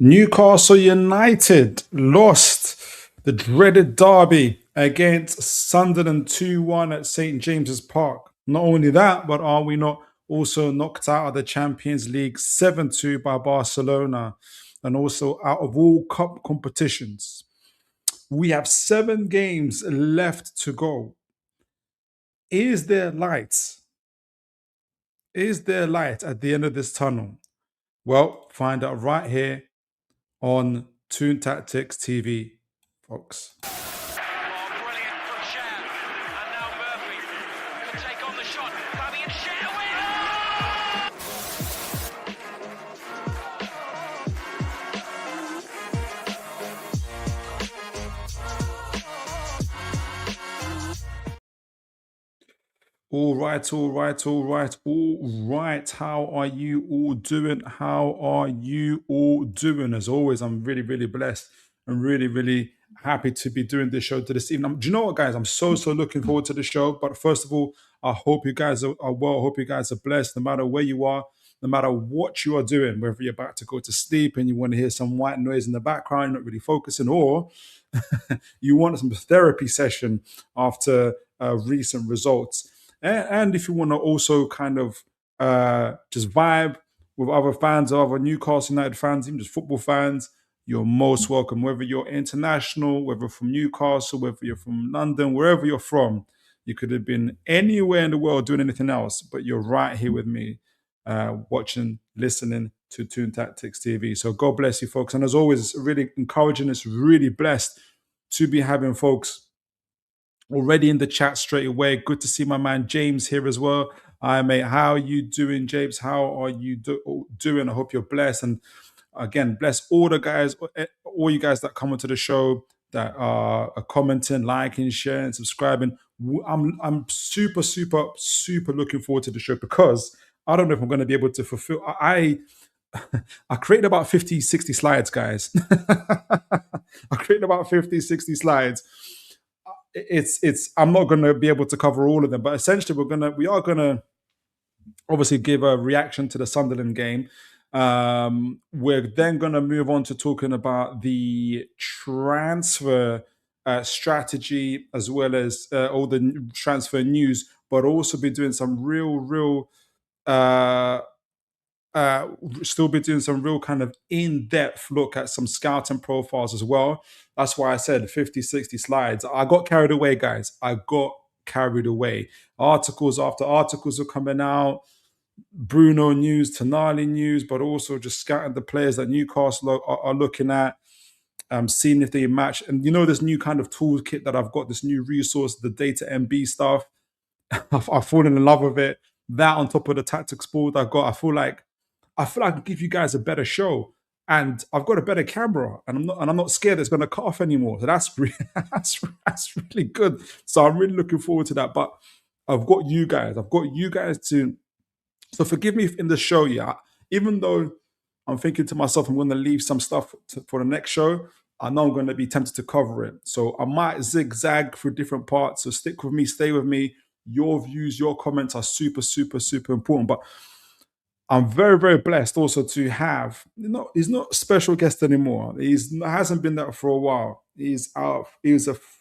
Newcastle United lost the dreaded derby against Sunderland 2-1 at St. James's Park. Not only that, but are we not also knocked out of the Champions League 7-2 by Barcelona and also out of all cup competitions? We have 7 games left to go. Is there light? Is there light at the end of this tunnel? Well, find out right here on Toon Tactics TV, folks. Brilliant from Schar. And now Murphy can take on the shot. Fabian Schar All right. How are you all doing? As always, I'm really, really blessed and really, really happy to be doing this show to this evening. Do you know what, guys? I'm so looking forward to the show. But first of all, I hope you guys are well. I hope you guys are blessed, no matter where you are, no matter what you are doing, whether you're about to go to sleep and you want to hear some white noise in the background, not really focusing, or you want some therapy session after recent results. And if you want to also kind of just vibe with other fans, other Newcastle United fans, even just football fans, you're most welcome. Whether you're international, whether from Newcastle, whether you're from London, wherever you're from, you could have been anywhere in the world doing anything else, but you're right here with me, watching, listening to Toon Tactics TV. So God bless you, folks. And as always, it's really encouraging. It's really blessed to be having folks already in the chat straight away. Good to see my man James here as well. Hi, mate. How are you doing, James? How are you doing? I hope you're blessed. And again, bless all the guys, all you guys that come onto the show, that are commenting, liking, sharing, subscribing. I'm super looking forward to the show, because I don't know if I'm going to be able to fulfill. I created about 50, 60 slides, guys. I created about 50, 60 slides. I'm not going to be able to cover all of them, but essentially we are gonna obviously give a reaction to the Sunderland game. We're then going to move on to talking about the transfer strategy, as well as all the transfer news, but also be doing some still be doing some real kind of in-depth look at some scouting profiles as well. That's why I said 50, 60 slides. I got carried away, guys. I got carried away. Articles after articles are coming out. Bruno news, Tonali news, but also just scouting the players that Newcastle are looking at, seeing if they match. And this new kind of toolkit that I've got, this new resource, the data MB stuff. I've fallen in love with it. That on top of the tactics board I've got, I feel like I can give you guys a better show, and I've got a better camera, and I'm not scared it's going to cut off anymore. So that's that's really good. So I'm really looking forward to that. But I've got you guys. To. So forgive me in the show, yeah. Even though I'm thinking to myself, I'm going to leave some stuff for the next show, I know I'm going to be tempted to cover it. So I might zigzag through different parts. So stick with me, stay with me. Your views, your comments are super important. But I'm very, very blessed also to have, he's not a special guest anymore. He hasn't been that for a while. He's a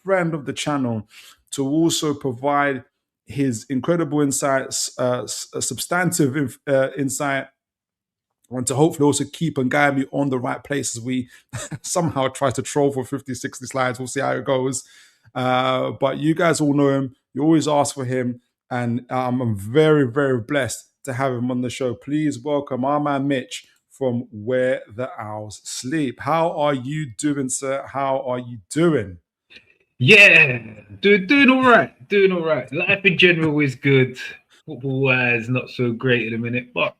friend of the channel, to also provide his incredible insights, substantive insight, and to hopefully also keep and guide me on the right place as we somehow try to troll for 50, 60 slides. We'll see how it goes. But you guys all know him. You always ask for him. And I'm very, very blessed to have him on the show. Please welcome our man Mitch from Where the Owls Sleep. How are you doing, sir? How are you doing? Yeah, doing all right. Life in general is good. Football-wise, not so great in a minute, but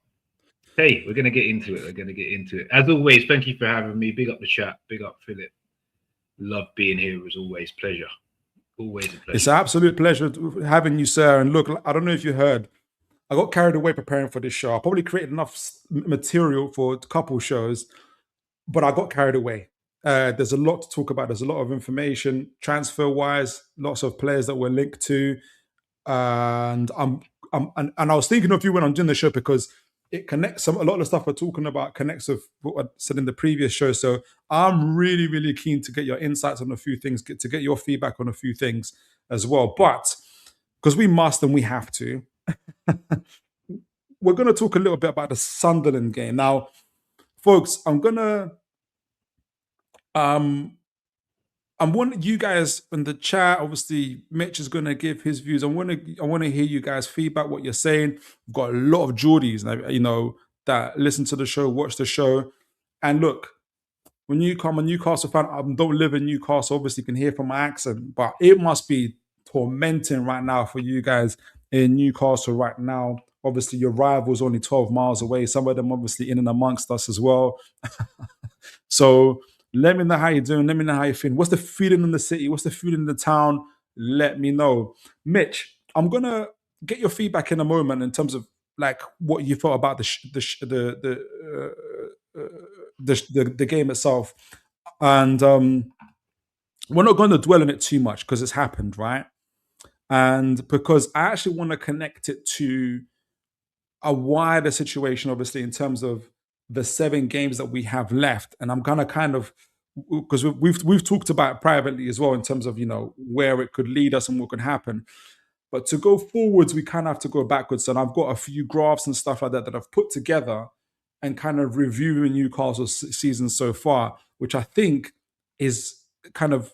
hey, we're going to get into it. As always, thank you for having me. Big up the chat. Big up Philip. Love being here as always. Pleasure. Always a pleasure. It's an absolute pleasure having you, sir. And look, I don't know if you heard, I got carried away preparing for this show. I probably created enough material for a couple shows, but I got carried away. There's a lot to talk about. There's a lot of information, transfer-wise, lots of players that we're linked to. And I was thinking of you when I'm doing the show, because it connects. A lot of the stuff we're talking about connects with what I said in the previous show. So I'm really, really keen to get your insights on a few things, to get your feedback on a few things as well. But because we must and we have to, we're going to talk a little bit about the Sunderland game. Now, folks, I want you guys in the chat. Obviously, Mitch is going to give his views. I want to hear you guys' feedback, what you're saying. We've got a lot of Geordies, that listen to the show, watch the show. And look, when you come a Newcastle fan, I don't live in Newcastle, obviously you can hear from my accent, but it must be tormenting right now for you guys in Newcastle right now. Obviously, your rival's only 12 miles away. Some of them obviously in and amongst us as well. So let me know how you're doing. Let me know how you're feeling. What's the feeling in the city? What's the feeling in the town? Let me know. Mitch, I'm going to get your feedback in a moment in terms of like what you thought about the game itself. And we're not going to dwell on it too much because it's happened, right? And because I actually want to connect it to a wider situation, obviously, in terms of the 7 games that we have left. And I'm gonna kind of, because we've talked about it privately as well in terms of where it could lead us and what could happen. But to go forwards, we kind of have to go backwards. And I've got a few graphs and stuff like that that I've put together and kind of reviewing Newcastle's season so far, which I think is kind of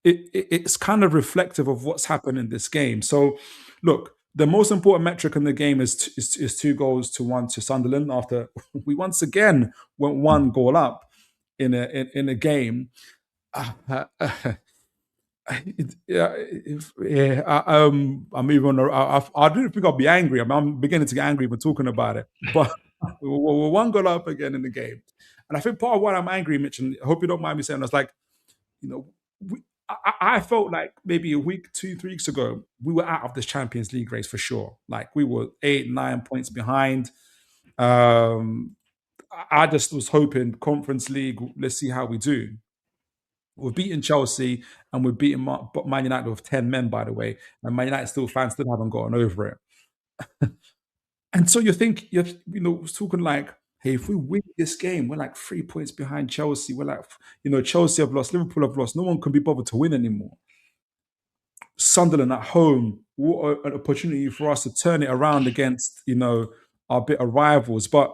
it's kind of reflective of what's happened in this game. So, look, the most important metric in the game is 2 goals to 1 to Sunderland after we once again went 1 goal up in a game. I'm even. I didn't think I'd be angry. I'm beginning to get angry when talking about it. But we're 1 goal up again in the game, and I think part of why I'm angry, Mitch, and I hope you don't mind me saying, that's like, I felt like maybe a week, 2-3 weeks ago, we were out of this Champions League race for sure. Like we were 8-9 points behind. I just was hoping Conference League, let's see how we do. We've beaten Chelsea and we've beaten Man United with 10 men, by the way. And Man United fans still haven't gotten over it. And so you're talking like, hey, if we win this game, we're like 3 points behind Chelsea. We're like, Chelsea have lost, Liverpool have lost. No one can be bothered to win anymore. Sunderland at home, what an opportunity for us to turn it around against, our bitter rivals. But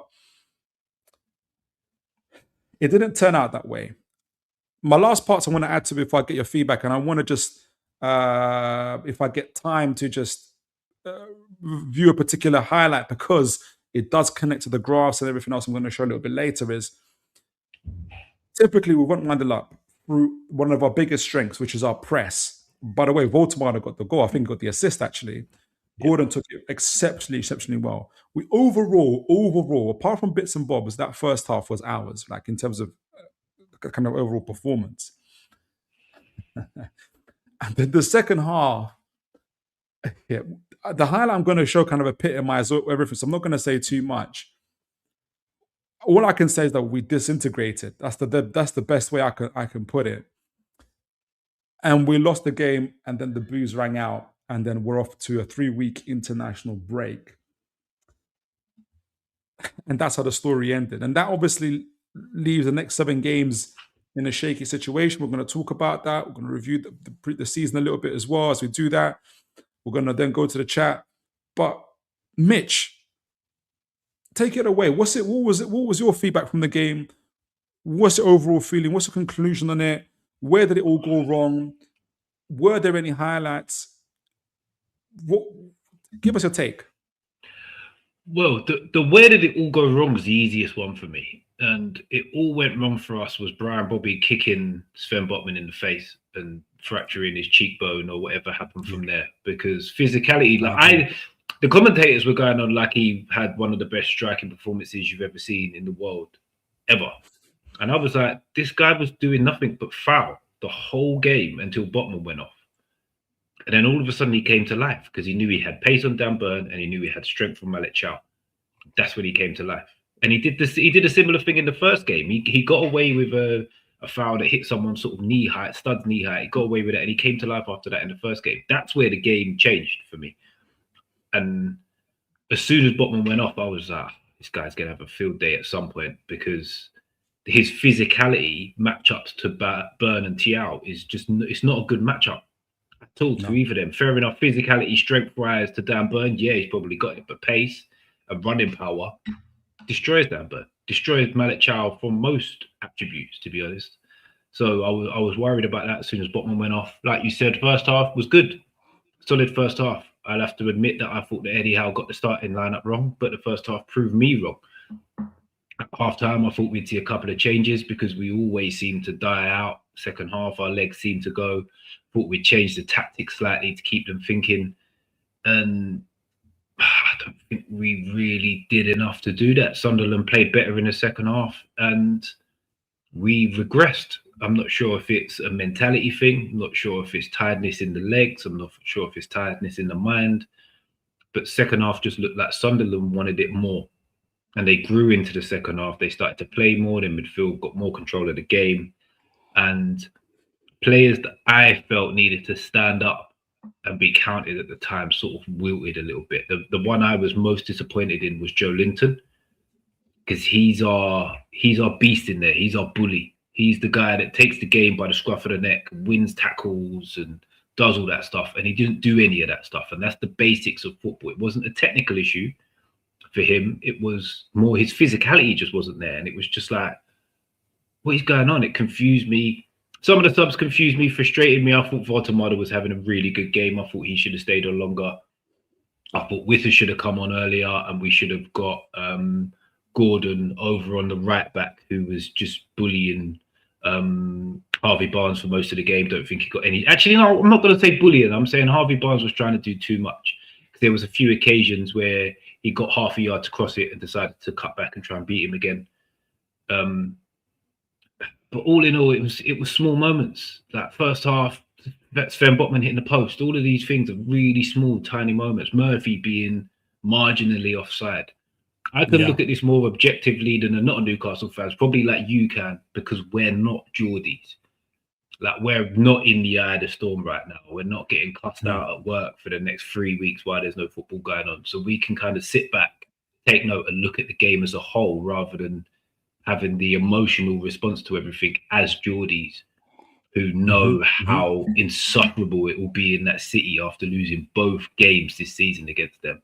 it didn't turn out that way. My last parts I want to add to before I get your feedback, and I want to just, if I get time to just view a particular highlight, because it does connect to the graphs and everything else I'm going to show a little bit later, is typically we won't wind up through one of our biggest strengths, which is our press. By the way, Voldemar got the goal. I think got the assist, actually. Gordon took it exceptionally well. We overall, apart from bits and bobs, that first half was ours, like in terms of kind of overall performance. And then the second half, the highlight I'm going to show kind of epitomizes everything, so I'm not going to say too much. All I can say is that we disintegrated. That's the best way I can put it. And we lost the game, and then the boos rang out, and then we're off to a 3-week international break. And that's how the story ended. And that obviously leaves the next 7 games in a shaky situation. We're going to talk about that. We're going to review the season a little bit as well. As we do that, we're going to then go to the chat. But Mitch, take it away. What was your feedback from the game? What's your overall feeling? What's the conclusion on it? Where did it all go wrong? Were there any highlights? Give us your take. Well, the where did it all go wrong was the easiest one for me. And it all went wrong for us was Brian Bobby kicking Sven Botman in the face and fracturing his cheekbone or whatever happened from there. Because physicality, the commentators were going on like he had one of the best striking performances you've ever seen in the world, ever. And I was like, this guy was doing nothing but foul the whole game until Botman went off. And then all of a sudden he came to life because he knew he had pace on Dan Burn and he knew he had strength from Malik Chow. That's when he came to life. And he did a similar thing in the first game. He got away with a foul that hit someone sort of knee height, stud's knee height. He got away with it and he came to life after that in the first game. That's where the game changed for me. And as soon as Botman went off, I was like, this guy's going to have a field day at some point, because his physicality matchups to Burn and Thiaw is just, it's not a good matchup at all to either of them. Fair enough, physicality, strength-wise to Dan Burn, yeah, he's probably got it, but pace and running power destroys Dan Burn, destroys Malik Chow from most attributes, to be honest. So I was worried about that as soon as Botman went off. Like you said, first half was good. Solid first half. I'll have to admit that I thought that Eddie Howe got the starting lineup wrong, but the first half proved me wrong. At half time, I thought we'd see a couple of changes because we always seem to die out. Second half, our legs seem to go. Thought we'd change the tactics slightly to keep them thinking. And I don't think we really did enough to do that. Sunderland played better in the second half and we regressed. I'm not sure if it's a mentality thing. I'm not sure if it's tiredness in the legs. I'm not sure if it's tiredness in the mind. But second half just looked like Sunderland wanted it more. And they grew into the second half. They started to play more. Their midfield got more control of the game. And players that I felt needed to stand up and be counted at the time sort of wilted a little bit. The one I was most disappointed in was Joe Linton, because he's our beast in there. He's our bully. He's the guy that takes the game by the scruff of the neck, wins tackles and does all that stuff. And he didn't do any of that stuff. And that's the basics of football. It wasn't a technical issue for him. It was more his physicality just wasn't there. And it was just like, what is going on? It confused me. Some of the subs confused me, frustrated me. I thought Votamada was having a really good game. I thought he should have stayed on longer. I thought Withers should have come on earlier, and we should have got Gordon over on the right back, who was just bullying Harvey Barnes for most of the game. Don't think he got any. Actually, no, I'm not going to say bullying. I'm saying Harvey Barnes was trying to do too much. There was a few occasions where he got half a yard to cross it and decided to cut back and try and beat him again. But all in all, it was small moments. That first half, that Sven Botman hitting the post, all of these things are really small, tiny moments. Murphy being marginally offside. I can look at this more objectively than a not a Newcastle fans, probably like you can, because we're not Geordies. Like, we're not in the eye of the storm right now. We're not getting cussed out at work for the next 3 weeks while there's no football going on. So we can kind of sit back, take note, and look at the game as a whole rather than having the emotional response to everything as Geordies who know how insufferable it will be in that city after losing both games this season against them.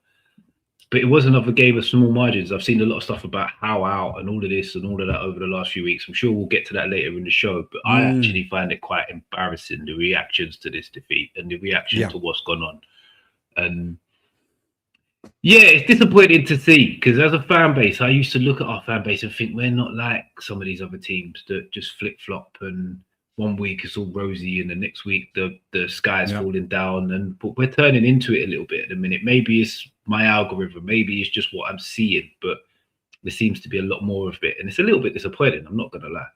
But it was another game of small margins. I've seen a lot of stuff about Howe out and all of this and all of that over the last few weeks. I'm sure we'll get to that later in the show. But I actually find it quite embarrassing, the reactions to this defeat and the reaction to what's gone on. And yeah, it's disappointing to see, because as a fan base, I used to look at our fan base and think we're not like some of these other teams that just flip-flop, and one week it's all rosy and the next week the sky's falling down. But we're turning into it a little bit at the minute. Maybe it's my algorithm, maybe it's just what I'm seeing, but there seems to be a lot more of it, and it's a little bit disappointing, I'm not going to lie.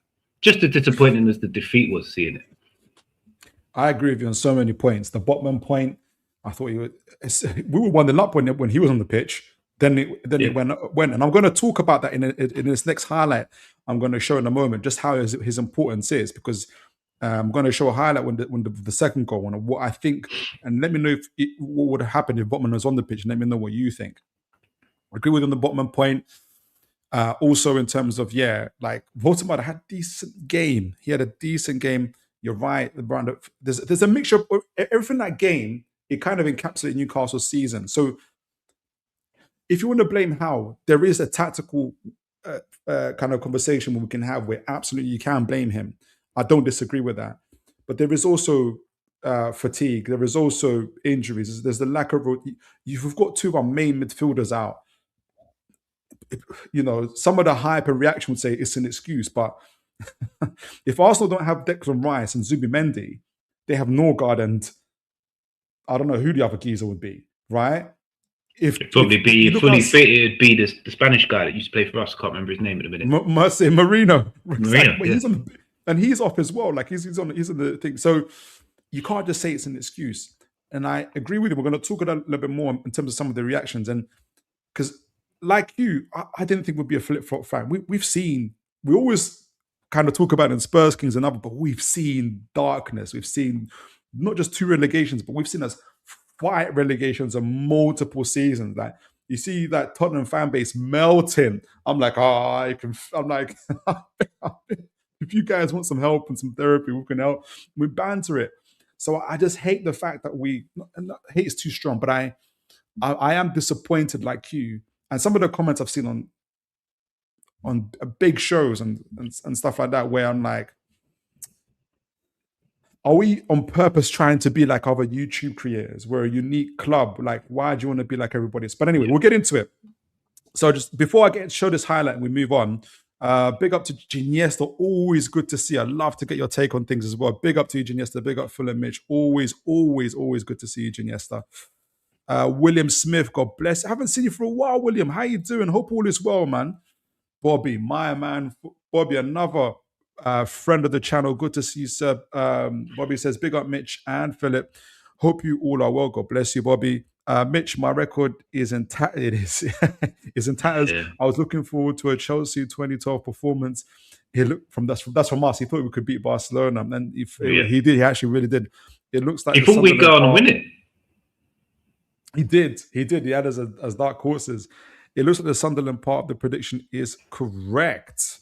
Just as disappointing as the defeat was, seeing it. I agree with you on so many points. The Botman point, I thought we were 1-0 up when he was on the pitch. Then it went, and I'm going to talk about that in this next highlight. I'm going to show in a moment just how his importance is, because I'm going to show a highlight when the second goal, and what I think, and let me know what would have happened if Botman was on the pitch, and let me know what you think. I agree with you on the Botman point. Also in terms of like Votamada had a decent game. He had a decent game. You're right. There's a mixture of everything in that game. It kind of encapsulated Newcastle's season. So if you want to blame Howe, there is a tactical kind of conversation we can have where absolutely you can blame him. I don't disagree with that. But there is also fatigue. There is also injuries. There's the lack of... You've got two of our main midfielders out. You know, some of the hype and reaction would say it's an excuse, but if Arsenal don't have Declan Rice and Zubimendi, they have Norgard and I don't know who the other geezer would be, right? It'd probably be fully fit. It'd be the Spanish guy that used to play for us. I can't remember his name in a minute. Marino. Marino, and he's off as well. Like he's on the thing. So you can't just say it's an excuse. And I agree with you. We're going to talk a little bit more in terms of some of the reactions. And because like you, I didn't think we'd be a flip-flop fan. We always kind of talk about it in Spurs Kings and other, but we've seen darkness. We've seen not just 2 relegations, but we've seen us fight relegations on multiple seasons. Like You see that Tottenham fan base melting. I'm like, I'm like, if you guys want some help and some therapy, we can help. We banter it. So I just hate the fact that hate is too strong, but I am disappointed like you. And some of the comments I've seen on big shows and stuff like that, where I'm like, are we on purpose trying to be like other YouTube creators? We're a unique club. Like, why do you want to be like everybody else? But anyway, we'll get into it. So just before I show this highlight and we move on, big up to Ginesta. Always good to see. I'd love to get your take on things as well. Big up to you, Ginesta. Big up Phil and Mitch. Always, always, always good to see you, Ginesta. William Smith, God bless. I haven't seen you for a while, William. How you doing? Hope all is well, man. Bobby, my man. Bobby, another friend of the channel. Good to see you, sir. Bobby says, big up Mitch and Philip. Hope you all are well. God bless you, Bobby. Mitch, my record is in it is is in tatters. Yeah. I was looking forward to a Chelsea 2012 performance. That's from us. He thought we could beat Barcelona, and he did. He actually really did. It looks like he thought we'd go on and win it. He did. He had us as dark horses. It looks like the Sunderland part of the prediction is correct.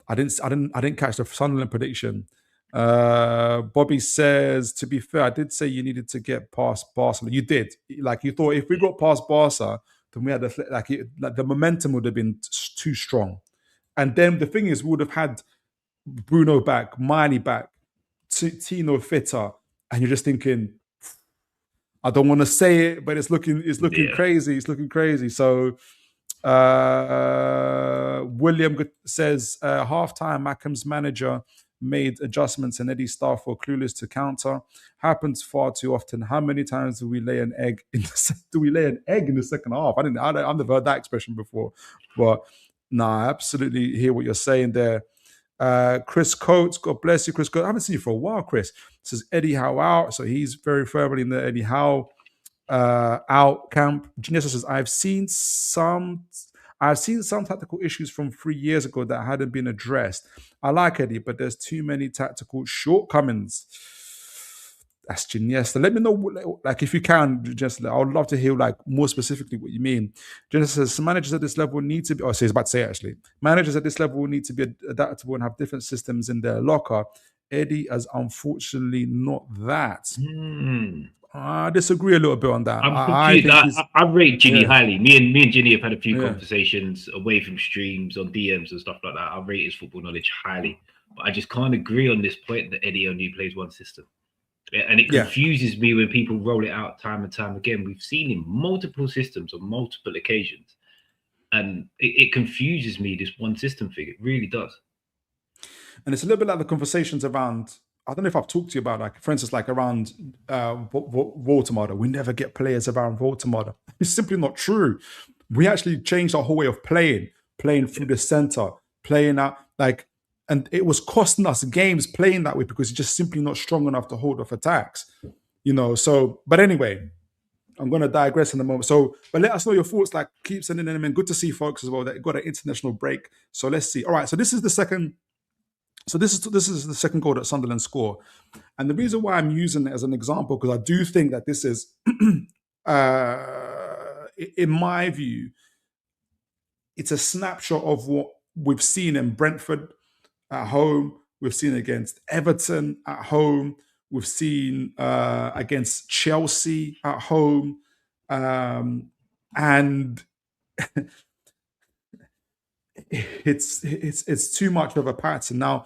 I didn't catch the Sunderland prediction. Bobby says, to be fair, I did say you needed to get past Barcelona. You did. Like, you thought if we got past Barca, then we had the momentum would have been too strong. And then the thing is, we would have had Bruno back, Miley back, Tino fitter, and you're just thinking, I don't want to say it, but it's looking crazy. It's looking crazy. So William says, halftime, Mackham's manager made adjustments and Eddie's staff were clueless to counter. Happens far too often. How many times do we lay an egg in the second half? I've never heard that expression before. But I absolutely hear what you're saying there. Chris Coates, God bless you, Chris Coates. I haven't seen you for a while, Chris. Says Eddie Howe out. So he's very firmly in the Eddie Howe out camp. Janessa says, I've seen some tactical issues from 3 years ago that hadn't been addressed. I like Eddie, but there's too many tactical shortcomings. That's Janessa. Let me know, like, if you can, Janessa. I would love to hear, like, more specifically what you mean. Janessa says, managers at this level need to be, he's about to say, actually, managers at this level need to be adaptable and have different systems in their locker. Eddie is unfortunately not that. I disagree a little bit on that. I rate Ginny highly. Me and Ginny have had a few conversations away from streams, on DMs and stuff like that. I rate his football knowledge highly. But I just can't agree on this point that Eddie only plays one system. And it confuses me when people roll it out time and time again. We've seen him multiple systems on multiple occasions. And it confuses me, this one system thing. It really does. And it's a little bit like the conversations around, I don't know if I've talked to you about, like, for instance, like around Voldemort. We never get players around Voldemort. It's simply not true. We actually changed our whole way of playing through the center, playing out, like, and it was costing us games playing that way because he's just simply not strong enough to hold off attacks, So, but anyway, I'm going to digress in a moment. So, but let us know your thoughts. Like, keep sending them in. Good to see folks as well that got an international break. So let's see. All right. So this is the second. So this is the second goal that Sunderland score, and the reason why I'm using it as an example, because I do think that this is, in my view, it's a snapshot of what we've seen in Brentford at home, we've seen against Everton at home, we've seen against Chelsea at home, and it's too much of a pattern. Now,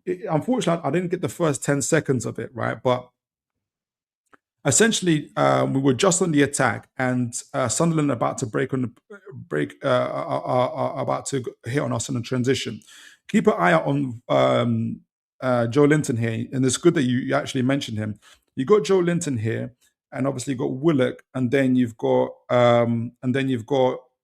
unfortunately, I didn't get the first 10 seconds of it, right? But essentially, we were just on the attack, and Sunderland about to about to hit on us in a transition. Keep an eye out on Joe Linton here, and it's good that you actually mentioned him. You got Joe Linton here, and obviously you've got Willock, and then you've got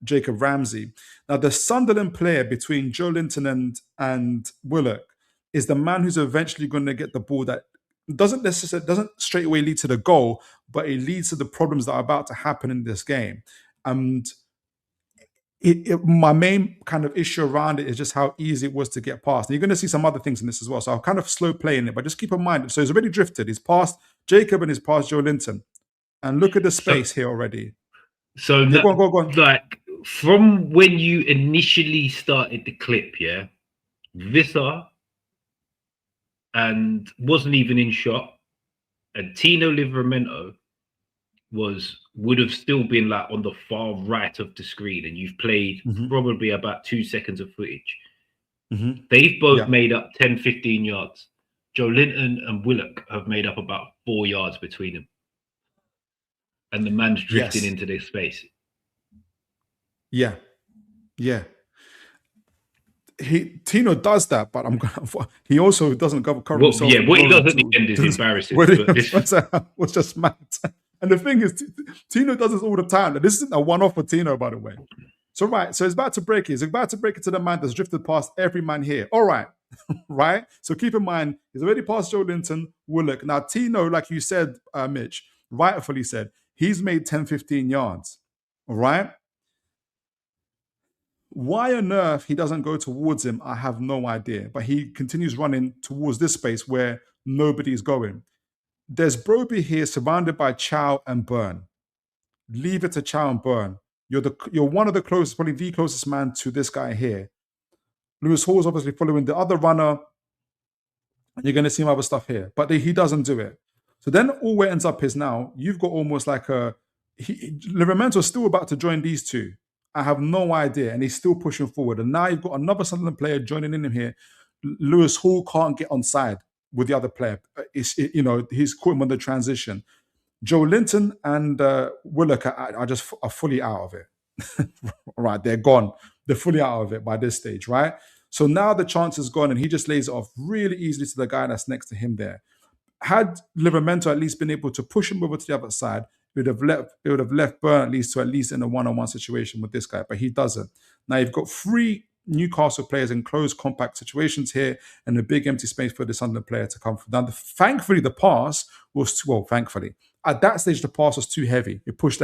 Jacob Ramsey. Now, the Sunderland player between Joe Linton and Willock is the man who's eventually going to get the ball that doesn't straight away lead to the goal, but it leads to the problems that are about to happen in this game. And my main kind of issue around it is just how easy it was to get past. And you're going to see some other things in this as well. So I'll kind of slow playing it, but just keep in mind. So he's already drifted. He's past Jacob and he's past Joe Linton. And look at the space here already. So Yeah, go on. like from when you initially started the clip, yeah, Visser and wasn't even in shot, and Tino Livramento would have still been like on the far right of the screen, and you've played probably about 2 seconds of footage. They've both made up 10, 15 yards. Joe Linton and Willock have made up about 4 yards between them. And the man's drifting into this space. Yeah. Tino does that, but he also doesn't cover himself. Yeah, what he does at the end is embarrassing. Was just mad. And the thing is, Tino does this all the time. This isn't a one-off for Tino, by the way. So he's about to break it. He's about to break it to the man that's drifted past every man here. All right. Right? So keep in mind, he's already passed Joe Linton, Willock. Now, Tino, like you said, Mitch, rightfully said, he's made 10, 15 yards. All right? Why on earth he doesn't go towards him, I have no idea. But he continues running towards this space where nobody's going. There's Broby here surrounded by Chow and Byrne. Leave it to Chow and Byrne. You're one of the closest, probably the closest man to this guy here. Lewis Hall's obviously following the other runner. And you're going to see some other stuff here. But he doesn't do it. So then all where it ends up is now, you've got almost like Livramento's still about to join these two. I have no idea. And he's still pushing forward. And now you've got another Sunderland player joining in him here. Lewis Hall can't get on side with the other player. He's caught him on the transition. Joe Linton and Willock are fully out of it. Right, they're gone. They're fully out of it by this stage, right? So now the chance is gone, and he just lays it off really easily to the guy that's next to him there. Had Livramento at least been able to push him over to the other side, it would have left Byrne at least in a one-on-one situation with this guy, but he doesn't. Now you've got 3 Newcastle players in close, compact situations here, and a big empty space for the Sunderland player to come from. Now, thankfully, the pass was thankfully. At that stage, the pass was too heavy. He pushed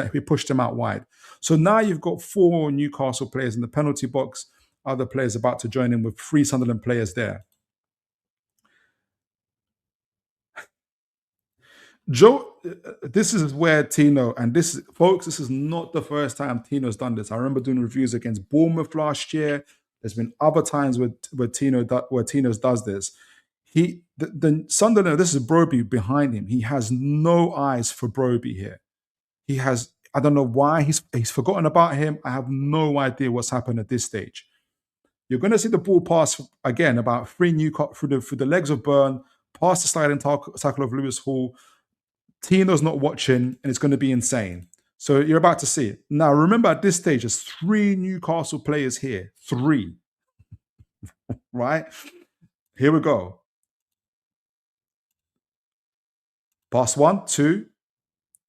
him out wide. So now you've got 4 Newcastle players in the penalty box, other players about to join in with 3 Sunderland players there. Joe, this is where Tino, and this is not the first time Tino's done this. I remember doing reviews against Bournemouth last year. There's been other times where Tino's does this. The Sunderland, this is Broby behind him. He has no eyes for Broby here. He has, I don't know why, he's forgotten about him. I have no idea what's happened at this stage. You're going to see the ball pass again about 3 through the legs of Byrne, past the sliding tackle of Lewis Hall. Tino's not watching, and it's going to be insane. So you're about to see it. Now, remember at this stage, there's 3 Newcastle players here. 3. Right? Here we go. Pass 1, 2,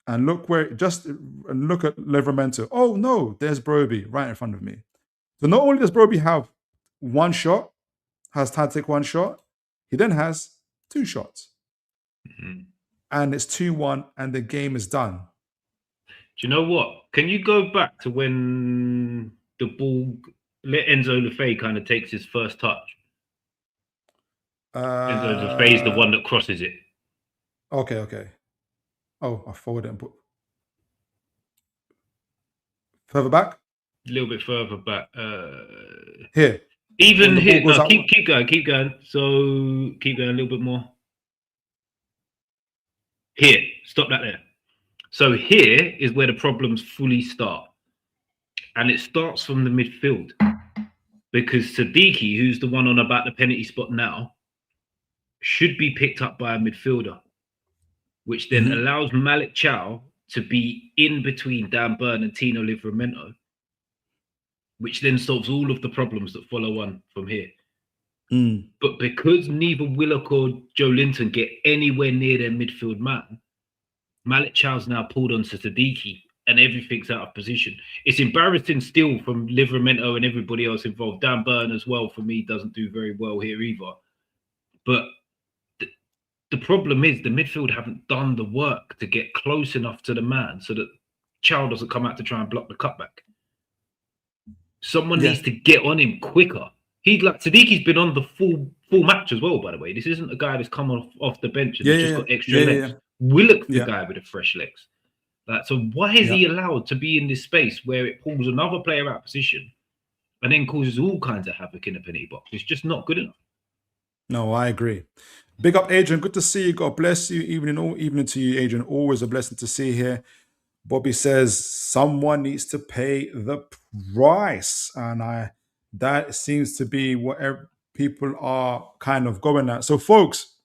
and look at Livramento. Oh no, there's Broby right in front of me. So not only does Broby have 1 shot, has time to take 1 shot, he then has 2 shots. And it's 2-1, and the game is done. Do you know what? Can you go back to when the ball, Enzo Lefebvre kind of takes his first touch? Enzo Lefebvre is the one that crosses it. Okay. Oh, I forwarded and put further back. A little bit further back. Here. Even here. No, keep going. So keep going a little bit more. Here. Stop that there. So here is where the problems fully start. And it starts from the midfield. Because Sadiki, who's the one on about the penalty spot now, should be picked up by a midfielder, which then allows Malik Chow to be in between Dan Byrne and Tino Livramento, which then solves all of the problems that follow on from here. But because neither Willock or Joe Linton get anywhere near their midfield man, Malik Chow's now pulled onto Sadiki and everything's out of position. It's embarrassing still from Livramento and everybody else involved. Dan Byrne as well, for me, doesn't do very well here either. But the problem is the midfield haven't done the work to get close enough to the man so that Chow doesn't come out to try and block the cutback. Someone needs to get on him quicker. Sadiqi's been on the full match as well, by the way. This isn't a guy that's come off the bench and just got extra legs. Willock's the guy with the fresh legs. Like, so why is he allowed to be in this space where it pulls another player out of position and then causes all kinds of havoc in the penalty box? It's just not good enough. No, I agree. Big up, Adrian. Good to see you. God bless you. Evening to you, Adrian. Always a blessing to see here. Bobby says someone needs to pay the price, and that seems to be what people are kind of going at. So, folks,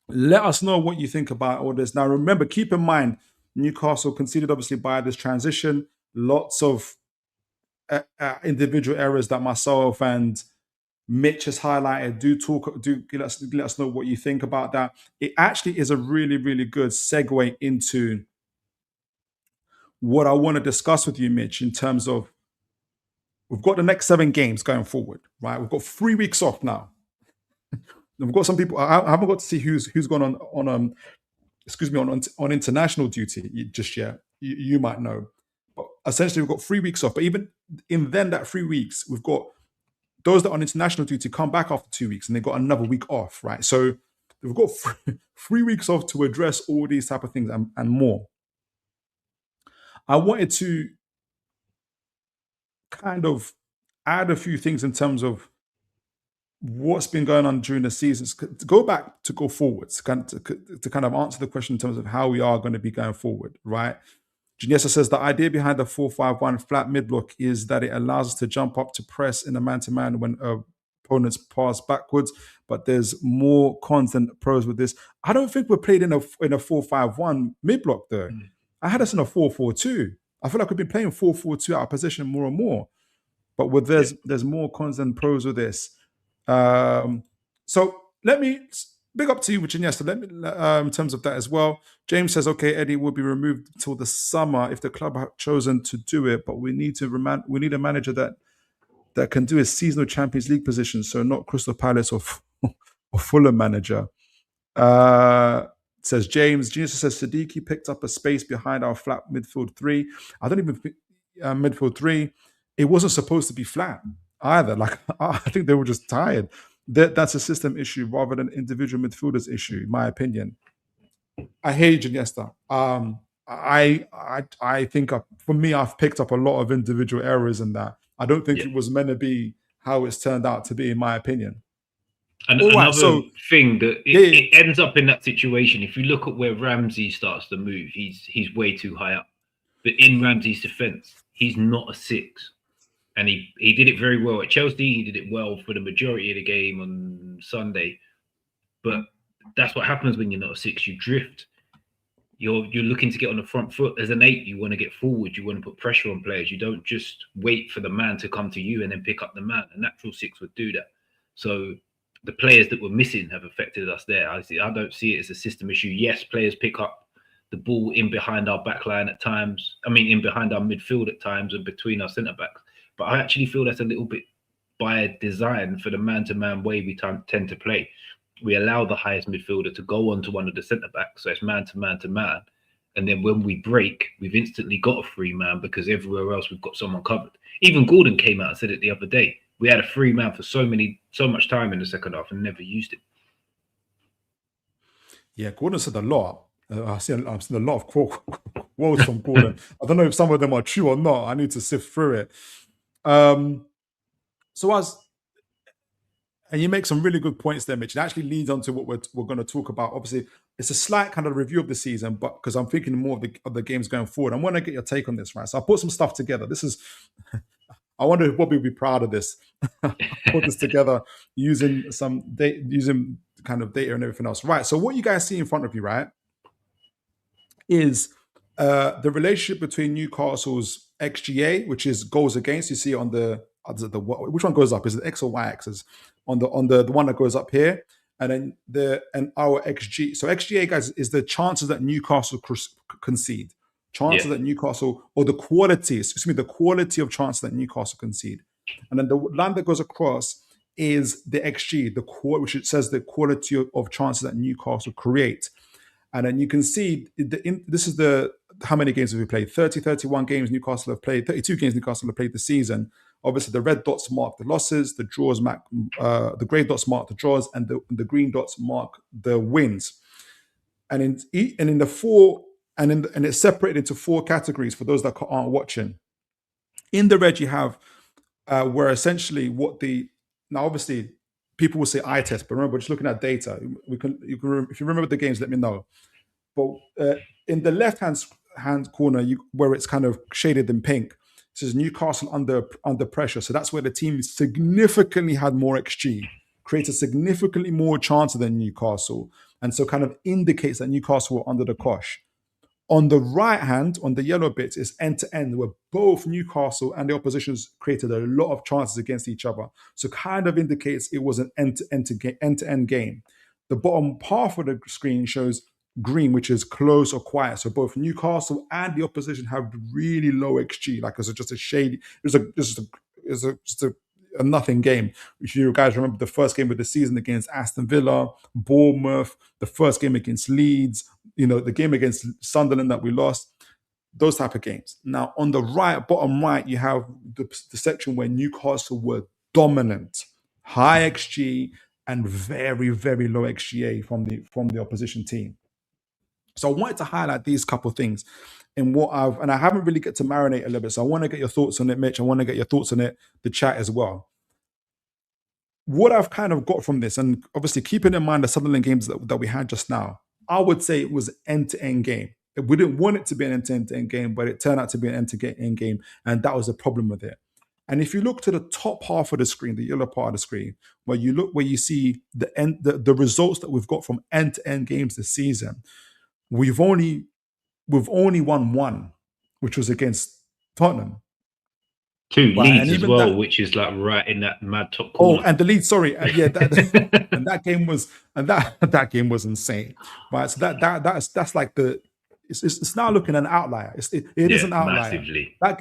let us know what you think about all this. Now, remember, keep in mind, Newcastle conceded obviously by this transition. Lots of individual errors that myself and Mitch has highlighted. Do let us know what you think about that. It actually is a really, really good segue into what I want to discuss with you, Mitch, in terms of we've got the next 7 games going forward, right? We've got 3 weeks off now. We've got some people. I haven't got to see who's gone on international duty just yet. You might know, but essentially we've got 3 weeks off. But even in then that 3 weeks, we've got those that are on international duty come back after 2 weeks, and they've got another week off, right? So we've got 3 weeks off to address all these type of things and more. I wanted to kind of add a few things in terms of what's been going on during the seasons. To go back to go forwards, to kind of answer the question in terms of how we are going to be going forward, right? Janiesa says the idea behind the 4-5-1 flat mid-block is that it allows us to jump up to press in a man-to-man when opponents pass backwards, but there's more cons than pros with this. I don't think we're played in a 4-5-1 mid-block though. I had us in a 4-4-2. I feel like we've been playing 4-4-2 out of position more and more. But there's more cons than pros with this. So let me big up to you, Virginia. So let me in terms of that as well. James says, okay, Eddie will be removed until the summer if the club have chosen to do it, but we need a manager that can do a seasonal Champions League position, so not Crystal Palace or Fulham manager. Says James. Genius says Siddiqui picked up a space behind our flat midfield 3. I don't even think midfield 3. It wasn't supposed to be flat either. Like I think they were just tired. That's a system issue rather than individual midfielders issue, in my opinion. I hate Iniesta. I think for me, I've picked up a lot of individual errors in that. I don't think it was meant to be how it's turned out to be, in my opinion. And another thing that it ends up in that situation. If you look at where Ramsey starts to move, he's way too high up. But in Ramsey's defense, he's not a 6. And he did it very well at Chelsea. He did it well for the majority of the game on Sunday. But that's what happens when you're not a 6. You drift. You're looking to get on the front foot. As an 8, you want to get forward. You want to put pressure on players. You don't just wait for the man to come to you and then pick up the man. A natural 6 would do that. So the players that were missing have affected us there. I don't see it as a system issue. Yes, players pick up the ball in behind our back line at times. I mean, in behind our midfield at times and between our centre-backs. But I actually feel that's a little bit by design for the man-to-man way we tend to play. We allow the highest midfielder to go onto one of the centre-backs, so it's man-to-man to man. And then when we break, we've instantly got a free man because everywhere else we've got someone covered. Even Gordon came out and said it the other day. We had a free man for so much time in the second half and never used it. Yeah, Gordon said a lot. I've seen a lot of quotes from Gordon. I don't know if some of them are true or not. I need to sift through it. And you make some really good points there, Mitch. It actually leads on to what we're going to talk about. Obviously, it's a slight kind of review of the season, but because I'm thinking more of the games going forward, I want to get your take on this, right? So I put some stuff together. I wonder if Bobby will be proud of this. I put this together using kind of data and everything else. Right. So what you guys see in front of you, right, is the relationship between Newcastle's XGA, which is goals against. You see on which one goes up? Is it X or Y axis? On the one that goes up here, and then our XG. So XGA, guys, is the chances that Newcastle concede. Chances that Newcastle, or the quality of chances that Newcastle concede. And then the line that goes across is the XG, which it says the quality of chances that Newcastle create. And then you can see, this is how many games have we played? 31 games Newcastle have played, 32 games Newcastle have played this season. Obviously, the red dots mark the losses, the draws the grey dots mark the draws, and the green dots mark the wins. And in the 4 and it's separated into 4 categories for those that aren't watching. In the red, you have where essentially now obviously people will say eye test, but remember, just looking at data, you can if you remember the games, let me know. But in the left hand corner, where it's kind of shaded in pink, it says Newcastle under pressure. So that's where the team significantly had more XG, created significantly more chances than Newcastle, and so kind of indicates that Newcastle were under the cosh. On the right hand, on the yellow bits, is end to end, where both Newcastle and the oppositions created a lot of chances against each other. So kind of indicates it was an end to end game. The bottom half of the screen shows green, which is close or quiet. So both Newcastle and the opposition have really low XG. Like it's just a shady. It's a nothing game. If you guys remember the first game of the season against Aston Villa, Bournemouth, the first game against Leeds, the game against Sunderland that we lost, those type of games. Now, on the bottom right, you have the section where Newcastle were dominant, high XG and very, very low XGA from the opposition team. So I wanted to highlight these couple of things in and I haven't really get to marinate a little bit. So I want to get your thoughts on it, Mitch. I want to get your thoughts on it, the chat as well. What I've kind of got from this, and obviously keeping in mind the Sunderland games that we had just now, I would say it was an end-to-end game. We didn't want it to be an end-to-end game, but it turned out to be an end-to-end game, and that was the problem with it. And if you look to the top half of the screen, the yellow part of the screen, where you see the results that we've got from end-to-end games this season, we've only won one, which was against Tottenham. 2 Leeds as well, which is like right in that mad top corner. Oh, and the Leeds, sorry, and that game was insane, right? So that's like it's now looking an outlier. It is an outlier. Massively. That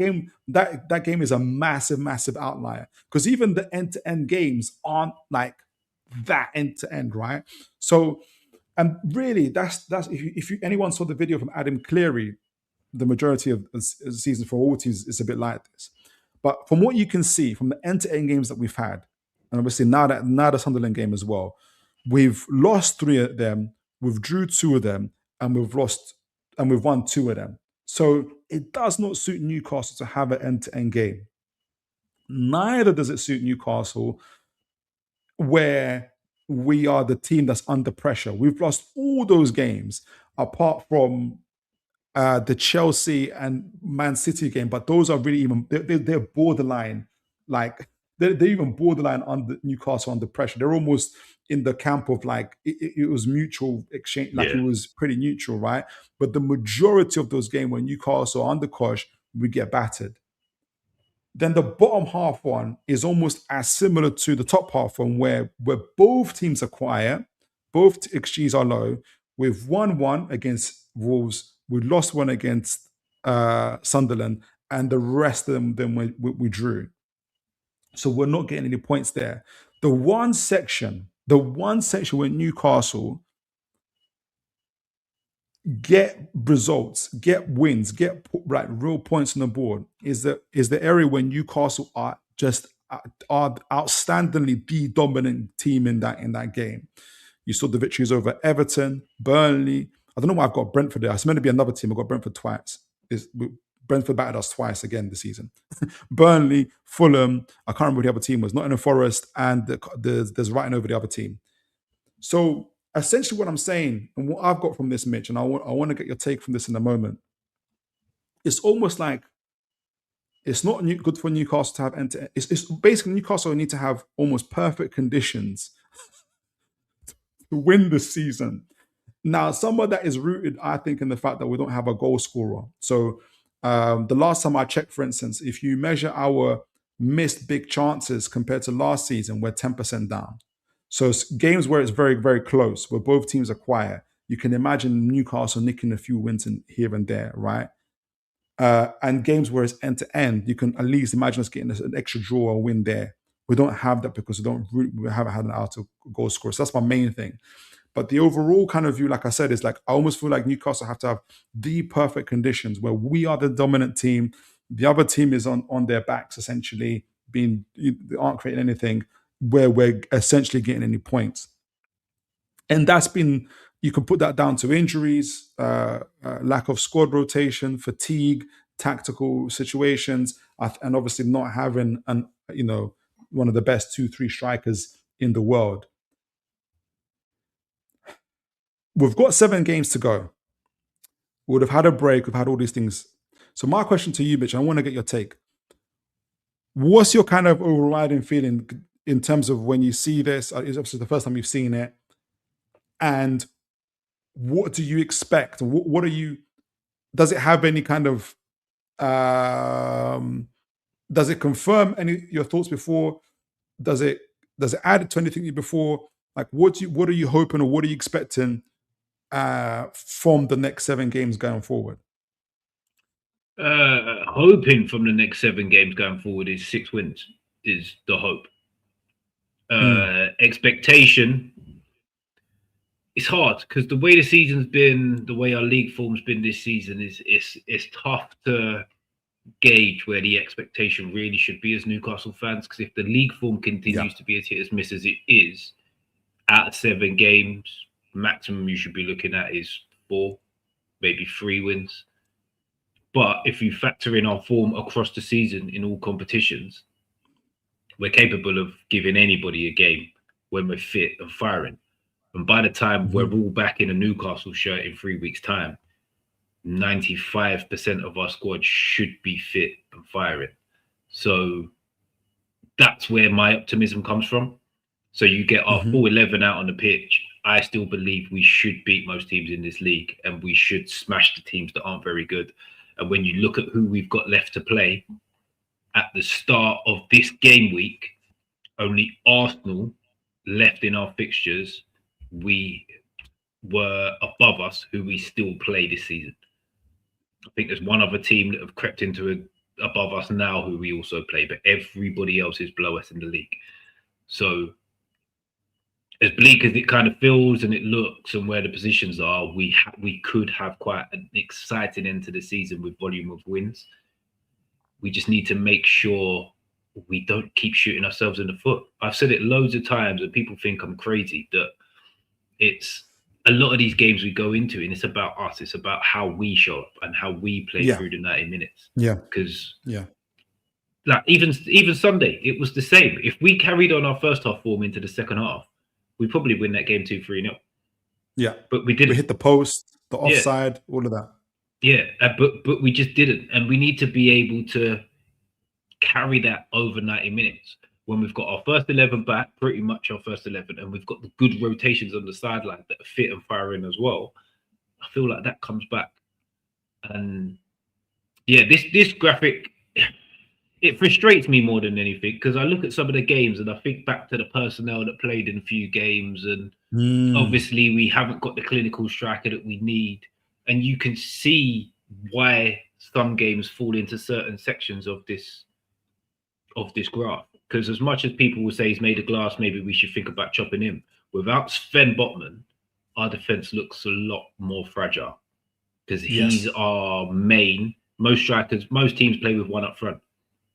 game is a massive outlier, because even the end-to-end games aren't like that end-to-end, right? So, and really, that's if anyone saw the video from Adam Cleary, the majority of the season for all teams is a bit like this. But from what you can see from the end-to-end games that we've had, and obviously now the Sunderland game as well, we've lost 3 of them, we've drew 2 of them, and we've won 2 of them. So it does not suit Newcastle to have an end-to-end game. Neither does it suit Newcastle where we are the team that's under pressure. We've lost all those games apart from the Chelsea and Man City game, but those are really they're borderline, like they're even borderline under Newcastle under pressure. They're almost in the camp of like it was mutual exchange, like it was pretty neutral, right? But the majority of those games when Newcastle are under cosh, we get battered. Then the bottom half one is almost as similar to the top half one, where both teams are quiet, both XGs are low. We've won 1 against Wolves. We lost 1 against Sunderland, and the rest of them we drew. So we're not getting any points there. The one section where Newcastle get results, get wins, get real points on the board is the area where Newcastle are outstandingly the dominant team in that game. You saw the victories over Everton, Burnley. I don't know why I've got Brentford there. It's meant to be another team. I've got Brentford twice. Brentford battered us twice again this season. Burnley, Fulham, I can't remember what the other team was, Nottingham Forest, and there's writing over the other team. So essentially what I'm saying, and what I've got from this, Mitch, and I want to get your take from this in a moment, it's almost like it's not good for Newcastle to have it's basically Newcastle need to have almost perfect conditions to win this season. Now, some of that is rooted, I think, in the fact that we don't have a goal scorer. So the last time I checked, for instance, if you measure our missed big chances compared to last season, we're 10% down. So games where it's very, very close, where both teams are quiet, you can imagine Newcastle nicking a few wins here and there, right? And games where it's end-to-end, you can at least imagine us getting an extra draw or win there. We don't have that because we haven't had an out of goal scorer. So that's my main thing. But the overall kind of view, like I said, is like I almost feel like Newcastle have to have the perfect conditions where we are the dominant team. The other team is on their backs, essentially, they aren't creating anything, where we're essentially getting any points. And that's been You can put that down to injuries, lack of squad rotation, fatigue, tactical situations, and obviously not having one of the best 2-3 strikers in the world. We've got 7 games to go. We would have had a break. We've had all these things. So my question to you, Mitch, I want to get your take. What's your kind of overriding feeling in terms of when you see this? It's obviously the first time you've seen it. And what do you expect? What are you? Does it have any kind of? Does it confirm any your thoughts before? Does it add to anything you before? Like what are you hoping or what are you expecting from the next 7 games going forward? Hoping from the next 7 games going forward is 6 wins is the hope. Expectation. It's hard because the way the season's been, the way our league form's been this season it's tough to gauge where the expectation really should be as Newcastle fans. Because if the league form continues to be as hit as miss as it is, out of 7 games, maximum you should be looking at is 4, maybe 3 wins. But if you factor in our form across the season in all competitions, we're capable of giving anybody a game when we're fit and firing. And by the time we're all back in a Newcastle shirt in 3 weeks' time, 95% of our squad should be fit and firing. So that's where my optimism comes from. So you get our full 11 out on the pitch. I still believe we should beat most teams in this league and we should smash the teams that aren't very good. And when you look at who we've got left to play, at the start of this game week, only Arsenal left in our fixtures we were above us, who we still play this season. I think there's one other team that have crept into above us now who we also play, but everybody else is below us in the league. So as bleak as it kind of feels and it looks and where the positions are, we could have quite an exciting end to the season with volume of wins. We just need to make sure we don't keep shooting ourselves in the foot. I've said it loads of times and people think I'm crazy, that it's a lot of these games we go into and it's about us. It's about how we show up and how we play through the 90 minutes. Yeah. Because like even Sunday, it was the same. If we carried on our first half form into the second half, we probably win that game 2-3-0. Yeah. But we didn't. We hit the post, the offside, all of that. Yeah, but we just didn't. And we need to be able to carry that over 90 minutes. When we've got our first 11 back, pretty much our first 11, and we've got the good rotations on the sideline that are fit and firing as well, I feel like that comes back. And yeah, this graphic, it frustrates me more than anything because I look at some of the games and I think back to the personnel that played in a few games, and obviously we haven't got the clinical striker that we need. And you can see why some games fall into certain sections of this graph. Because as much as people will say he's made of glass, maybe we should think about chopping him. Without Sven Botman, our defense looks a lot more fragile because he's our main. Most strikers, most teams play with one up front.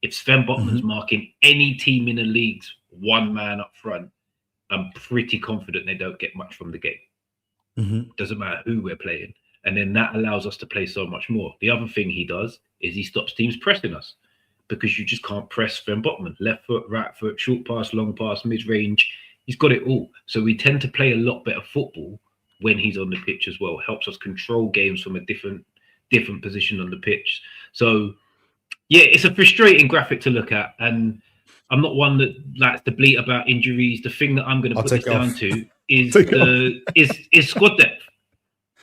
If Sven Botman's marking any team in the league's one man up front, I'm pretty confident they don't get much from the game. Doesn't matter who we're playing. And then that allows us to play so much more. The other thing he does is he stops teams pressing us, because you just can't press Sven Botman. Left foot, right foot, short pass, long pass, mid-range. He's got it all. So we tend to play a lot better football when he's on the pitch as well. Helps us control games from a different position on the pitch. So, yeah, it's a frustrating graphic to look at. And I'm not one that likes to bleat about injuries. The thing that I'm going to put this down to is is squad depth.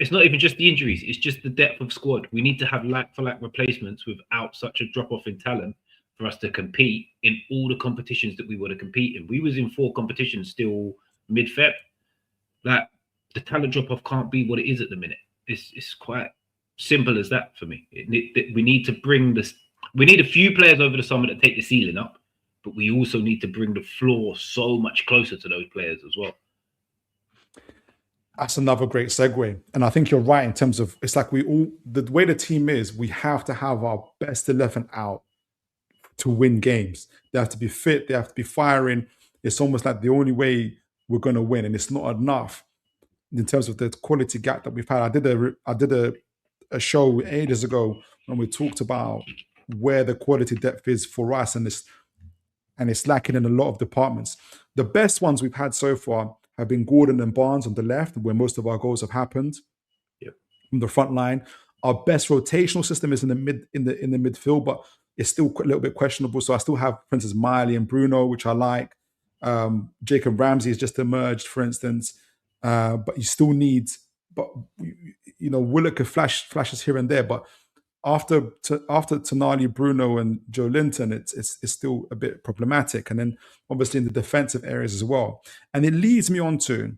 It's not even just the injuries. It's just the depth of squad. We need to have like-for-like replacements without such a drop-off in talent for us to compete in all the competitions that we want to compete in. We was in 4 competitions still mid-Feb. Like, the talent drop-off can't be what it is at the minute. It's quite simple as that for me. We need to bring this. We need a few players over the summer that take the ceiling up, but we also need to bring the floor so much closer to those players as well. That's another great segue. And I think you're right in terms of, it's like the way the team is, we have to have our best 11 out to win games. They have to be fit. They have to be firing. It's almost like the only way we're going to win. And it's not enough in terms of the quality gap that we've had. I did a show ages ago when we talked about where the quality depth is for us, and it's lacking in a lot of departments. The best ones we've had so far have been Gordon and Barnes on the left, where most of our goals have happened. Yep. From the front line. Our best rotational system is in the midfield, but it's still a little bit questionable. So I still have, for instance, Miley and Bruno, which I like. Jacob Ramsey has just emerged, for instance, but you still need. But Willock could flashes here and there, but after Tonali, Bruno, and Joe Linton, it's still a bit problematic. And then obviously in the defensive areas as well. And it leads me on to.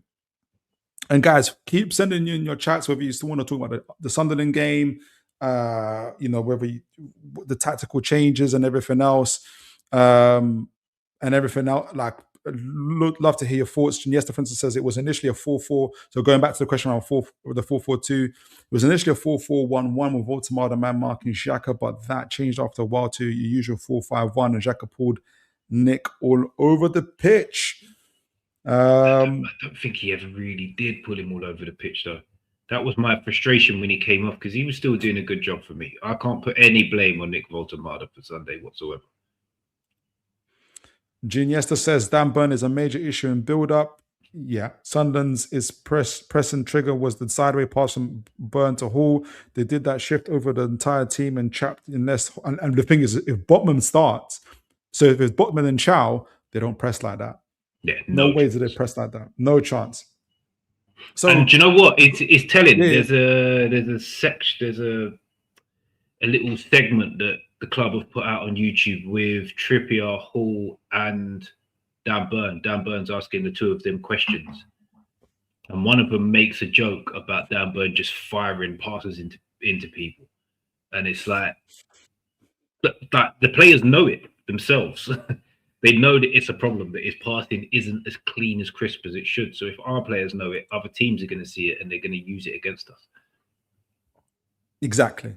And guys, keep sending in your chats whether you still want to talk about the Sunderland game, whether the tactical changes and everything else, Like, love to hear your thoughts. Iniesta, for instance, says it was initially a 4-4. So going back to the question around the 4-4-2, it was initially a 4-4-1-1 with Voldemar, the man marking Xhaka, but that changed after a while to your usual 4-5-1, and Xhaka pulled Nick all over the pitch. I don't think he ever really did pull him all over the pitch, though. That was my frustration when he came off, because he was still doing a good job for me. I can't put any blame on Nick Voldemar for Sunday whatsoever. Iniesta says Dan Burn is a major issue in build-up. Yeah, Sunderland's press and trigger was the sideways pass from Burn to Hall. They did that shift over the entire team and trapped in less. And the thing is, if Botman starts, so if it's Botman and Chow, they don't press like that. Yeah, no way do they press like that. No chance. So, and do you know what? It's telling. Yeah. There's a little segment that the club have put out on YouTube with Trippier, Hall, and Dan Burn. Dan Burn's asking the two of them questions, and one of them makes a joke about Dan Burn just firing passes into people, and it's like the players know it themselves. They know that it's a problem, that his passing isn't as clean as crisp as it should. So if our players know it, other teams are going to see it and they're going to use it against us. Exactly.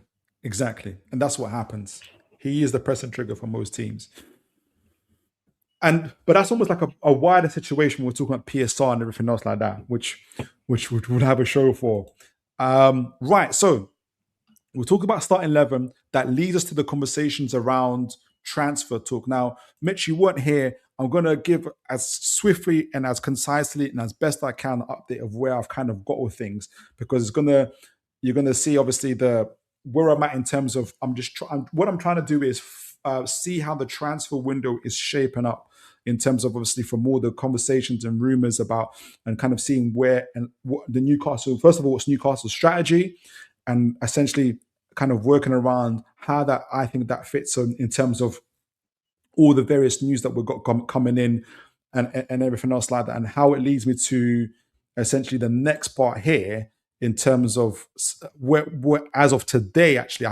And that's what happens. He is the pressing trigger for most teams. But that's almost like a wider situation. We're talking about PSR and everything else like that, which would have a show for. Right, so we'll talk about starting 11. That leads us to the conversations around transfer talk. Now, Mitch, you weren't here. I'm going to give as swiftly and as concisely and as best I can an update of where I've kind of got with things, because you're going to see obviously where I'm at in terms of what I'm trying to do is see how the transfer window is shaping up in terms of obviously from all the conversations and rumors about, and kind of seeing where and what the Newcastle, first of all, what's Newcastle's strategy, and essentially kind of working around how that I think that fits in terms of all the various news that we've got coming in and everything else like that, and how it leads me to essentially the next part here in terms of where as of today, actually,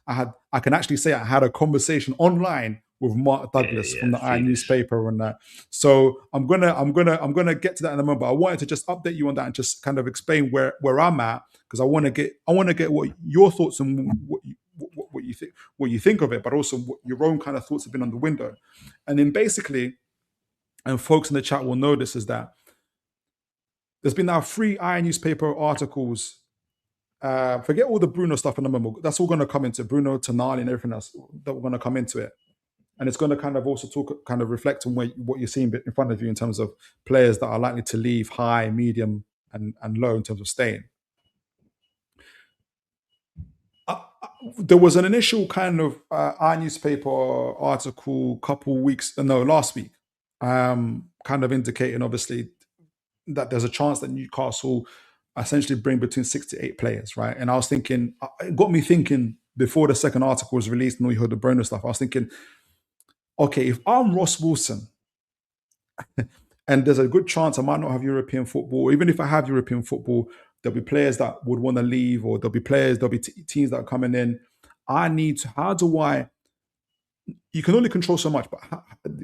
I can actually say I had a conversation online with Mark Douglas from the I newspaper and that. So I'm gonna get to that in a moment. But I wanted to just update you on that and just kind of explain where I'm at, because I want to get what your thoughts and what you think of it, but also what your own kind of thoughts have been on the window. And then basically, and folks in the chat will know this, is that there's been now 3 I newspaper articles. Forget all the Bruno stuff in the moment. That's all going to come into Bruno, Tonali, and everything else that we're going to come into it. And it's going to kind of also reflect on what you're seeing in front of you in terms of players that are likely to leave high, medium, and low in terms of staying. There was an initial kind of I newspaper article last week, kind of indicating obviously that there's a chance that Newcastle essentially bring between 6 to 8 players, right? And I was thinking, it got me thinking before the second article was released and we heard the Bruno stuff. I was thinking, okay, if I'm Ross Wilson and there's a good chance I might not have European football, or even if I have European football, there'll be players that would want to leave, or there'll be teams that are coming in. You can only control so much, but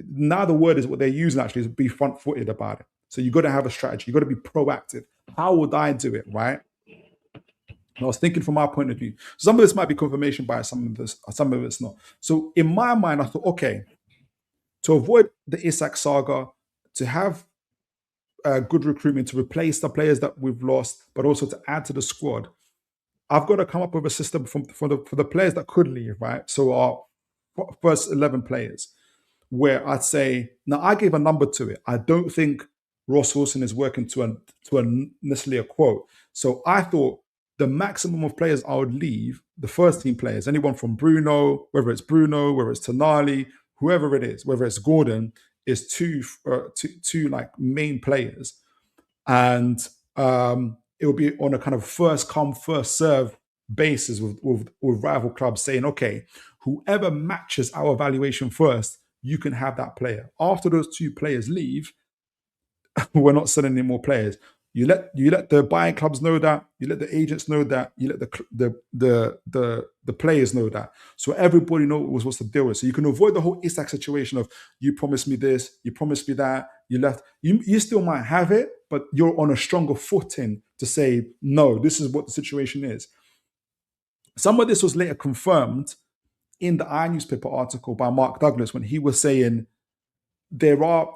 now the word is what they're using actually is be front-footed about it. So you've got to have a strategy. You've got to be proactive. How would I do it, right? And I was thinking from my point of view. Some of this might be confirmation bias, some of it's not. So in my mind, I thought, okay, to avoid the Isak saga, to have good recruitment to replace the players that we've lost, but also to add to the squad. I've got to come up with a system for the players that could leave, right? So our first 11 players, where I'd say, now I gave a number to it. I don't think Ross Wilson is working to necessarily a quote. So I thought the maximum of players I would leave, the first team players, anyone from Bruno, whether it's Tonali, whoever it is, whether it's Gordon, is two like main players. And it will be on a kind of first come, first serve basis with rival clubs saying, okay, whoever matches our valuation first, you can have that player. After those two players leave, we're not selling any more players. You let the buying clubs know that. You let the agents know that. You let the players know that. So everybody knows what's the deal with. So you can avoid the whole Isak situation of you promised me this, you promised me that, you left. You still might have it, but you're on a stronger footing to say no. This is what the situation is. Some of this was later confirmed in the newspaper article by Mark Douglas when he was saying there are,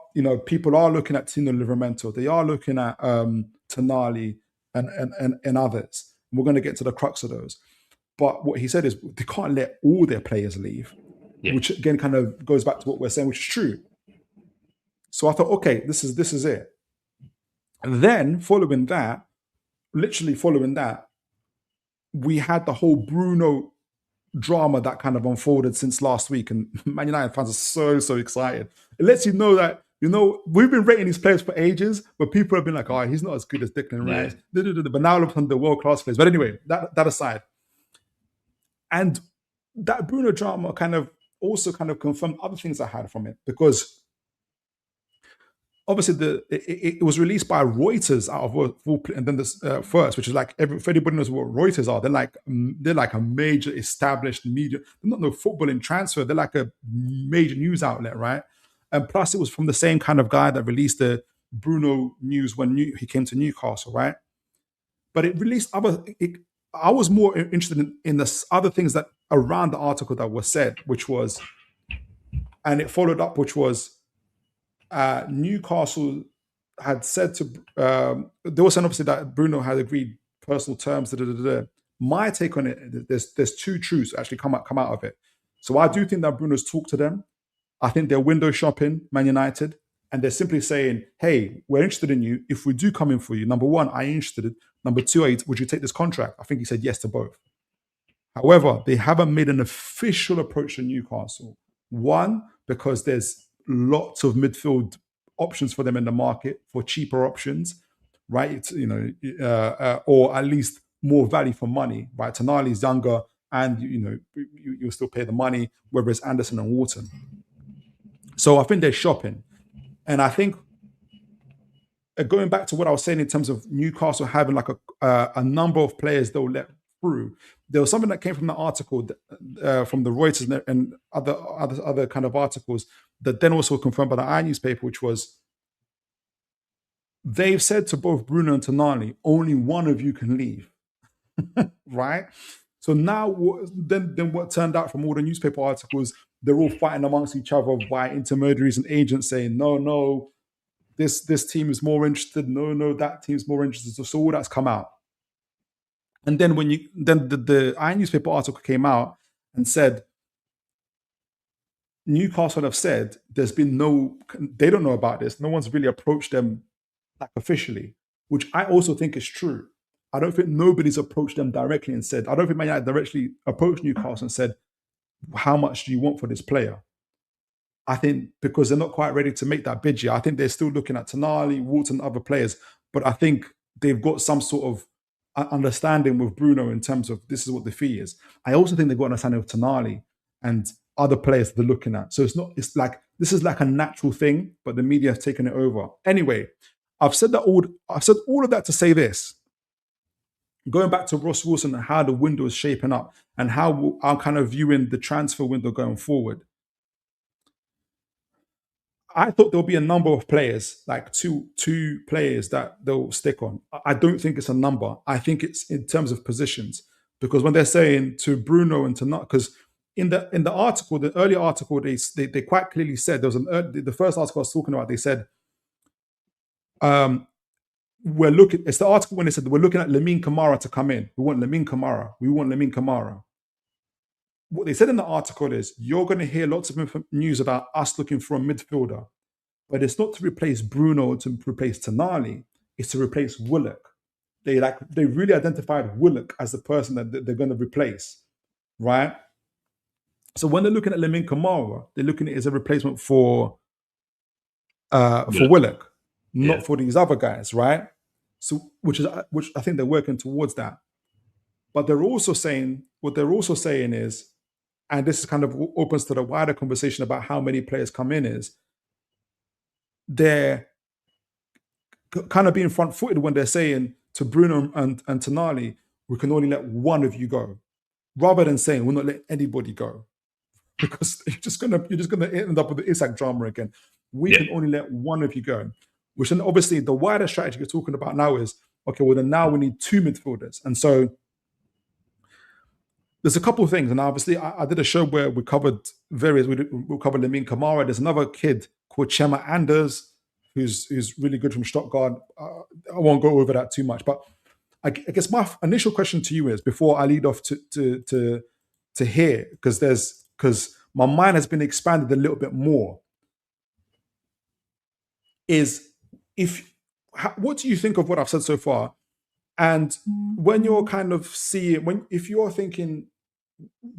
people are looking at Tino Livramento, they are looking at Tonali and others. We're going to get to the crux of those. But what he said is they can't let all their players leave, which again kind of goes back to what we're saying, which is true. So I thought, okay, this is it. And then literally following that, we had the whole Bruno drama that kind of unfolded since last week, and Man United fans are so excited. It lets you know that we've been rating these players for ages, but people have been like, "Oh, he's not as good as Declan Rice." But now all of a sudden, they're world-class players. But anyway, that aside, and that Bruno drama kind of confirmed other things I had from it, because obviously it was released by Reuters out of full, and then this first, which is like if anybody knows what Reuters are, they're like a major established media. They're not no footballing transfer. They're like a major news outlet, right? And plus, it was from the same kind of guy that released the Bruno news when he came to Newcastle, right? But it released I was more interested in the other things that around the article that was said, which was, and it followed up, which was. Newcastle had said to they were saying obviously that Bruno had agreed personal terms. My take on it, there's two truths actually come out of it. So I do think that Bruno's talked to them. I think they're window shopping Man United, and they're simply saying, "Hey, we're interested in you. If we do come in for you, number one, are you interested? Number two, would you take this contract?" I think he said yes to both. However, they haven't made an official approach to Newcastle. One, because there's lots of midfield options for them in the market for cheaper options, right? Or at least more value for money, right? Tonali's younger, and you'll still pay the money, whether it's Anderson and Wharton. So I think they're shopping, and I think going back to what I was saying in terms of Newcastle having like a number of players they'll let through. There was something that came from the article from the Reuters and other kind of articles that then also confirmed by the newspaper, which was they've said to both Bruno and Tonali, only one of you can leave, right? So now, then what turned out from all the newspaper articles, they're all fighting amongst each other by intermediaries and agents saying, no, this team is more interested, no, that team's more interested. So all that's come out. And then the newspaper article came out and said Newcastle have said there's been they don't know about this. No one's really approached them like officially, which I also think is true. I don't think nobody's approached them directly and said, I don't think Man United directly approached Newcastle and said, how much do you want for this player? I think because they're not quite ready to make that bid yet. I think they're still looking at Tonali, Wharton, other players, but I think they've got some sort of understanding with Bruno in terms of this is what the fee is. I also think they've got an understanding of Tonali and other players they're looking at. So it's like this is like a natural thing, but the media have taken it over. Anyway, I've said all of that to say this. Going back to Ross Wilson and how the window is shaping up and how I'm kind of viewing the transfer window going forward. I thought there'll be a number of players, like two players that they'll stick on. I don't think it's a number. I think it's in terms of positions, because when they're saying to Bruno and to not, because in the article, the earlier article, they quite clearly said there was the first article I was talking about. They said we're looking. It's the article when they said we're looking at Lamine Kamara to come in. We want Lamine Kamara. We want Lamine Kamara. What they said in the article is you're going to hear lots of news about us looking for a midfielder, but it's not to replace Bruno, to replace Tonali. It's to replace Willock. They really identified Willock as the person that they're going to replace, right? So when they're looking at Lamine Kamara, they're looking at it as a replacement for Willock, not for these other guys, right? So which I think they're working towards that. But they're also saying is, and this is kind of opens to the wider conversation about how many players come in, is they're kind of being front-footed when they're saying to Bruno and Tonali, we can only let one of you go, rather than saying we're not letting anybody go, because you're just gonna end up with the Isak drama again. We can only let one of you go, which then obviously the wider strategy you're talking about now is, okay, well then now we need two midfielders. And so there's a couple of things. And obviously I did a show where we covered we covered Lamine Kamara. There's another kid called Chema Anders, who's really good from Stuttgart. I won't go over that too much, but I guess my initial question to you is, before I lead off to here, because my mind has been expanded a little bit more, is what do you think of what I've said so far? And when you're kind of if you're thinking,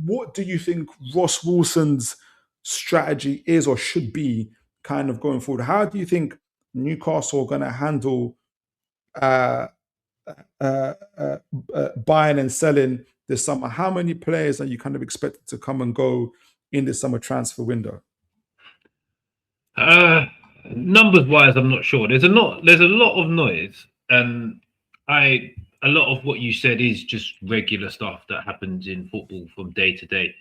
what do you think Ross Wilson's strategy is or should be kind of going forward? How do you think Newcastle are going to handle buying and selling this summer? How many players are you kind of expected to come and go in this summer transfer window? Numbers wise, I'm not sure. There's a lot of noise, and a lot of what you said is just regular stuff that happens in football from day to day.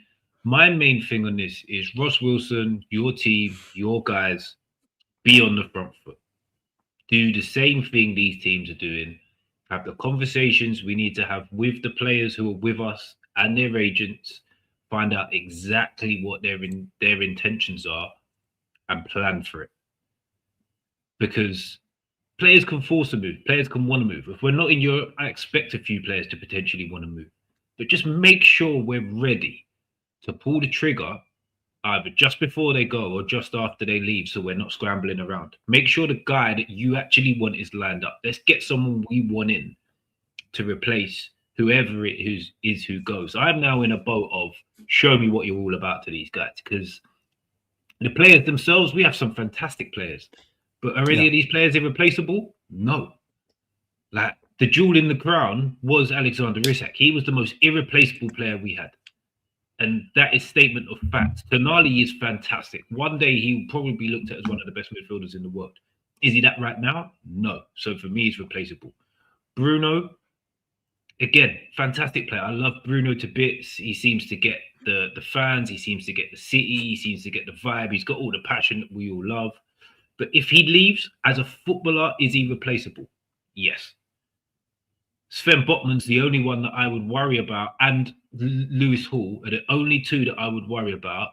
My main thing on this is Ross Wilson, your team, your guys, be on the front foot. Do the same thing these teams are doing. Have the conversations we need to have with the players who are with us and their agents. Find out exactly what their intentions are and plan for it. Because players can force a move. Players can want to move. If we're not in Europe, I expect a few players to potentially want to move. But just make sure we're ready to pull the trigger either just before they go or just after they leave, so we're not scrambling around. Make sure the guy that you actually want is lined up. Let's get someone we want in to replace whoever it is who goes. I'm now in a boat of show me what you're all about to these guys, because the players themselves, we have some fantastic players. But are any of these players irreplaceable? No. Like, the jewel in the crown was Alexander Isak. He was the most irreplaceable player we had. And that is statement of fact. Tonali is fantastic. One day he'll probably be looked at as one of the best midfielders in the world. Is he that right now? No. So for me, he's replaceable. Bruno, again, fantastic player. I love Bruno to bits. He seems to get the fans. He seems to get the city. He seems to get the vibe. He's got all the passion that we all love. But if he leaves as a footballer, is he replaceable? Yes. Sven Botman's the only one that I would worry about, and Lewis Hall are the only two that I would worry about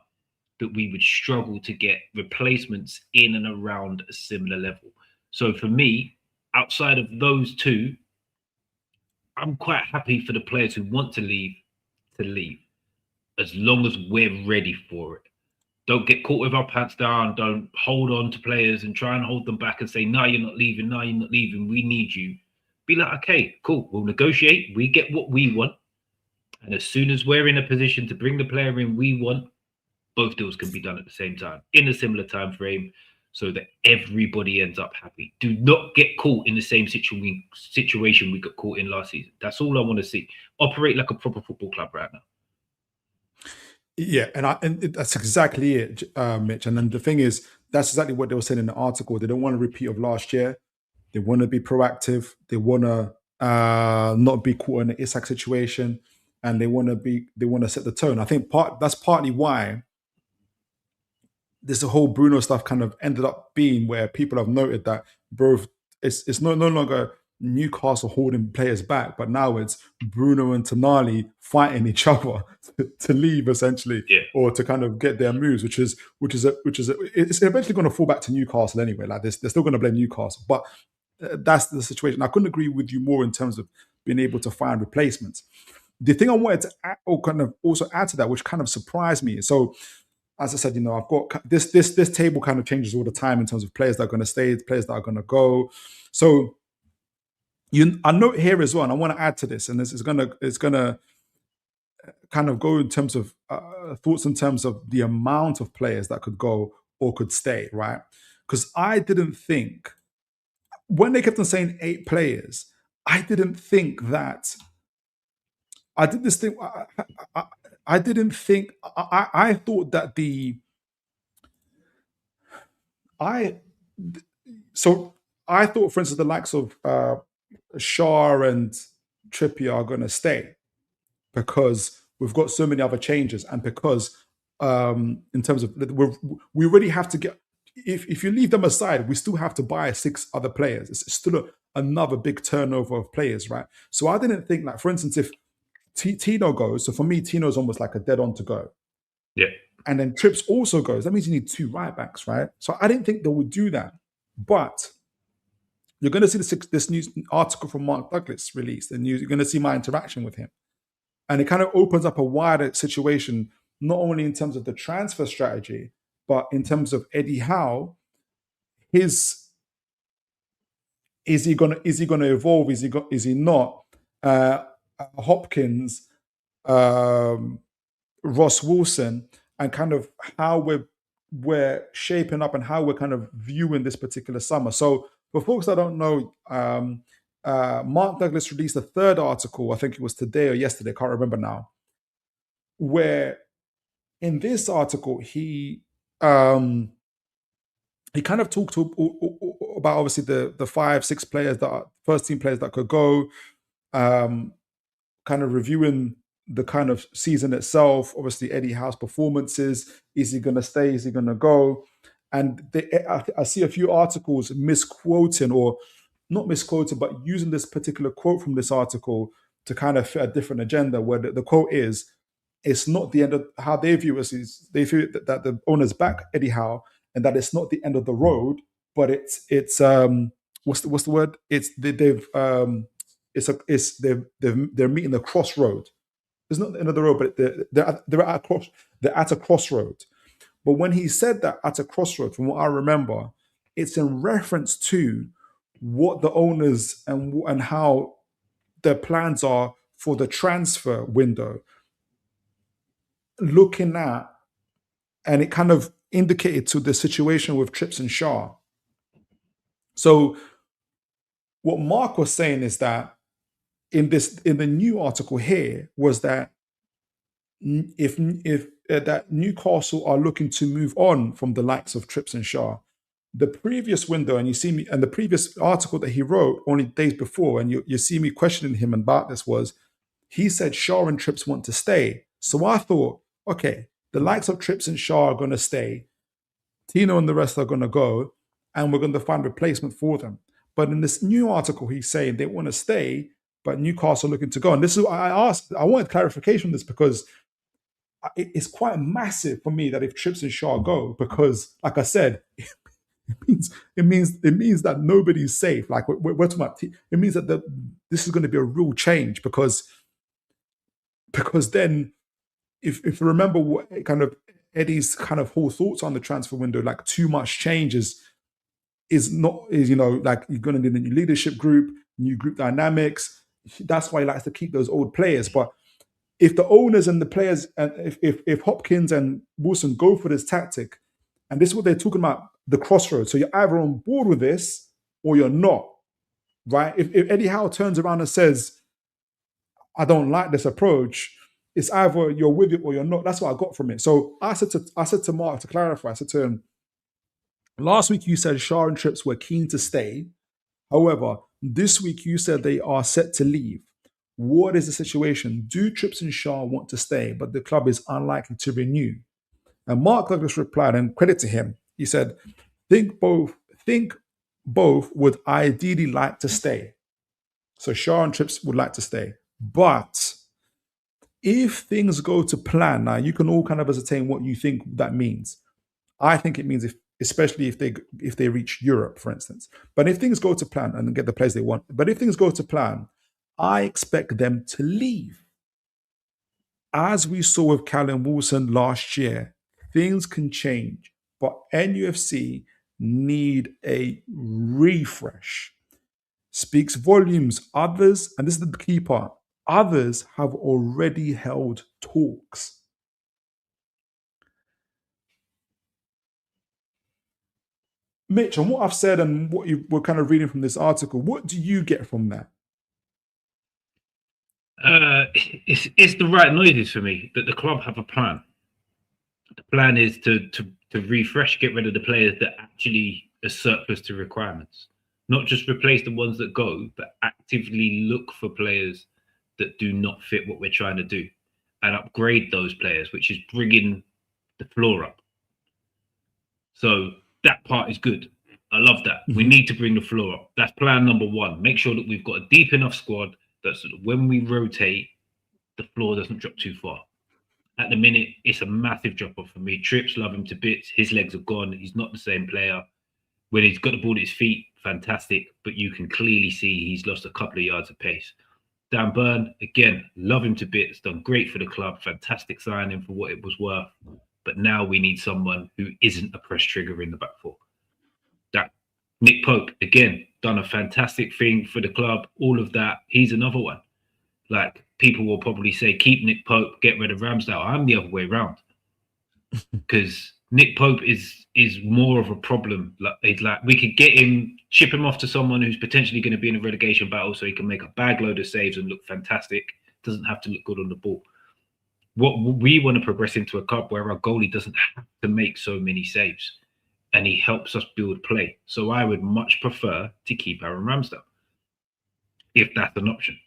that we would struggle to get replacements in and around a similar level. So for me, outside of those two, I'm quite happy for the players who want to leave, as long as we're ready for it. Don't get caught with our pants down. Don't hold on to players and try and hold them back and say, no, you're not leaving. No, you're not leaving. We need you. Be like, okay, cool. We'll negotiate. We get what we want. And as soon as we're in a position to bring the player in we want, both deals can be done at the same time in a similar time frame so that everybody ends up happy. Do not get caught in the same situation we got caught in last season. That's all I want to see. Operate like a proper football club right now. Yeah, and that's exactly it, Mitch. And then the thing is, that's exactly what they were saying in the article. They don't want a repeat of last year. They want to be proactive. They want to not be caught in an Isak situation, and they want to set the tone. I think that's partly why this whole Bruno stuff kind of ended up being where people have noted that, bro, it's no longer Newcastle holding players back, but now it's Bruno and Tonali fighting each other to leave, essentially, or to kind of get their moves, which is it's eventually going to fall back to Newcastle anyway. Like they're still going to blame Newcastle, but that's the situation. I couldn't agree with you more in terms of being able to find replacements. The thing I wanted to add, or kind of also add to that, which kind of surprised me. So, as I said, I've got this table kind of changes all the time in terms of players that are going to stay, players that are going to go. So, I note here as well, and I want to add to this, and this is gonna kind of go in terms of thoughts in terms of the amount of players that could go or could stay, right? Because I didn't think when they kept on saying 8 players, I didn't think that. I did this thing. I didn't think. I thought that I. So I thought, for instance, the likes of Schar and Trippier are going to stay because we've got so many other changes, and because in terms of we already have to get. If you leave them aside, we still have to buy 6 other players. It's still another big turnover of players, right? So I didn't think, like, for instance, if Tino goes, so for me, Tino's almost like a dead on to go. Yeah. And then Trips also goes. That means you need 2 right backs, right? So I didn't think they would do that. But you're going to see this news article from Mark Douglas released, and you're going to see my interaction with him. And it kind of opens up a wider situation, not only in terms of the transfer strategy, but in terms of Eddie Howe. Is he gonna evolve? Is he not? Hopkins, Ross Wilson, and kind of how we're shaping up and how we're kind of viewing this particular summer. So for folks that don't know, Mark Douglas released a 3rd article, I think it was today or yesterday, I can't remember now, where in this article he kind of talked about obviously the 5-6 players that are first team players that could go, kind of reviewing the kind of season itself, obviously Eddie Howe's performances. Is he going to stay? Is he going to go? And I see a few articles misquoting, or not misquoting, but using this particular quote from this article to kind of fit a different agenda, where the quote is, it's not the end of how they view us. Is they feel that the owners back Eddie Howe, and that it's not the end of the road, but it's what's the word? They're meeting the crossroad. It's not the end of the road, but they're at a crossroad. But when he said that at a crossroad, from what I remember, it's in reference to what the owners and how their plans are for the transfer window. Looking at, and it kind of indicated to the situation with Trips and Schar. So what Mark was saying is that in the new article here was that if that Newcastle are looking to move on from the likes of Trips and Schar, the previous window, and you see me, and the previous article that he wrote only days before, and you see me questioning him about this, was he said Schar and Trips want to stay. So I thought, okay, the likes of Trips and Schar are going to stay, Tino and the rest are going to go, and we're going to find replacement for them. But in this new article, he's saying they want to stay, but Newcastle are looking to go. And this is why I wanted clarification on this, because it's quite massive for me that if Trips and Schar go, because like I said, it means that nobody's safe. Like we're talking about, it means that this is going to be a real change, because then if you remember what kind of Eddie's kind of whole thoughts on the transfer window, like too much change is like you're going to need a new leadership group, new group dynamics. That's why he likes to keep those old players. But if the owners and the players, and if Hopkins and Wilson go for this tactic, and this is what they're talking about, the crossroads. So you're either on board with this or you're not, right? If Eddie Howe turns around and says, I don't like this approach, it's either you're with it or you're not. That's what I got from it. So I said to Mark, to clarify, I said to him, last week you said Schar and Trips were keen to stay. However, this week you said they are set to leave. What is the situation? Do Trips and Schar want to stay, but the club is unlikely to renew? And Mark Douglas replied, and credit to him, he said, think both would ideally like to stay. So Schar and Trips would like to stay. But if things go to plan, now you can all kind of ascertain what you think that means. I think it means especially if they reach Europe, for instance. But if things go to plan and get the players they want, but if things go to plan, I expect them to leave. As we saw with Callum Wilson last year, things can change, but NUFC need a refresh. Speaks volumes. Others, and this is the key part, others have already held talks. Mitch, on what I've said and what you were kind of reading from this article, what do you get from that? It's the right noises for me that the club have a plan. The plan is to refresh, get rid of the players that actually are surplus to requirements, not just replace the ones that go, but actively look for players that do not fit what we're trying to do and upgrade those players, which is bringing the floor up. So that part is good. I love that. We need to bring the floor up. That's plan number one. Make sure that we've got a deep enough squad that when we rotate, the floor doesn't drop too far. At the minute, it's a massive drop off for me. Trips, love him to bits. His legs are gone. He's not the same player. When he's got the ball at his feet, fantastic. But you can clearly see he's lost a couple of yards of pace. Dan Burn, again, love him to bits. Done great for the club. Fantastic signing for what it was worth. But now we need someone who isn't a press trigger in the back four. That Nick Pope, again, done a fantastic thing for the club. All of that. He's another one. Like, people will probably say, keep Nick Pope, get rid of Ramsdale. I'm the other way around. Because Nick Pope is more of a problem. Like we could get him, ship him off to someone who's potentially going to be in a relegation battle so he can make a bag load of saves and look fantastic. Doesn't have to look good on the ball. What we want to progress into a club where our goalie doesn't have to make so many saves and he helps us build play. So I would much prefer to keep Aaron Ramsdale if that's an option.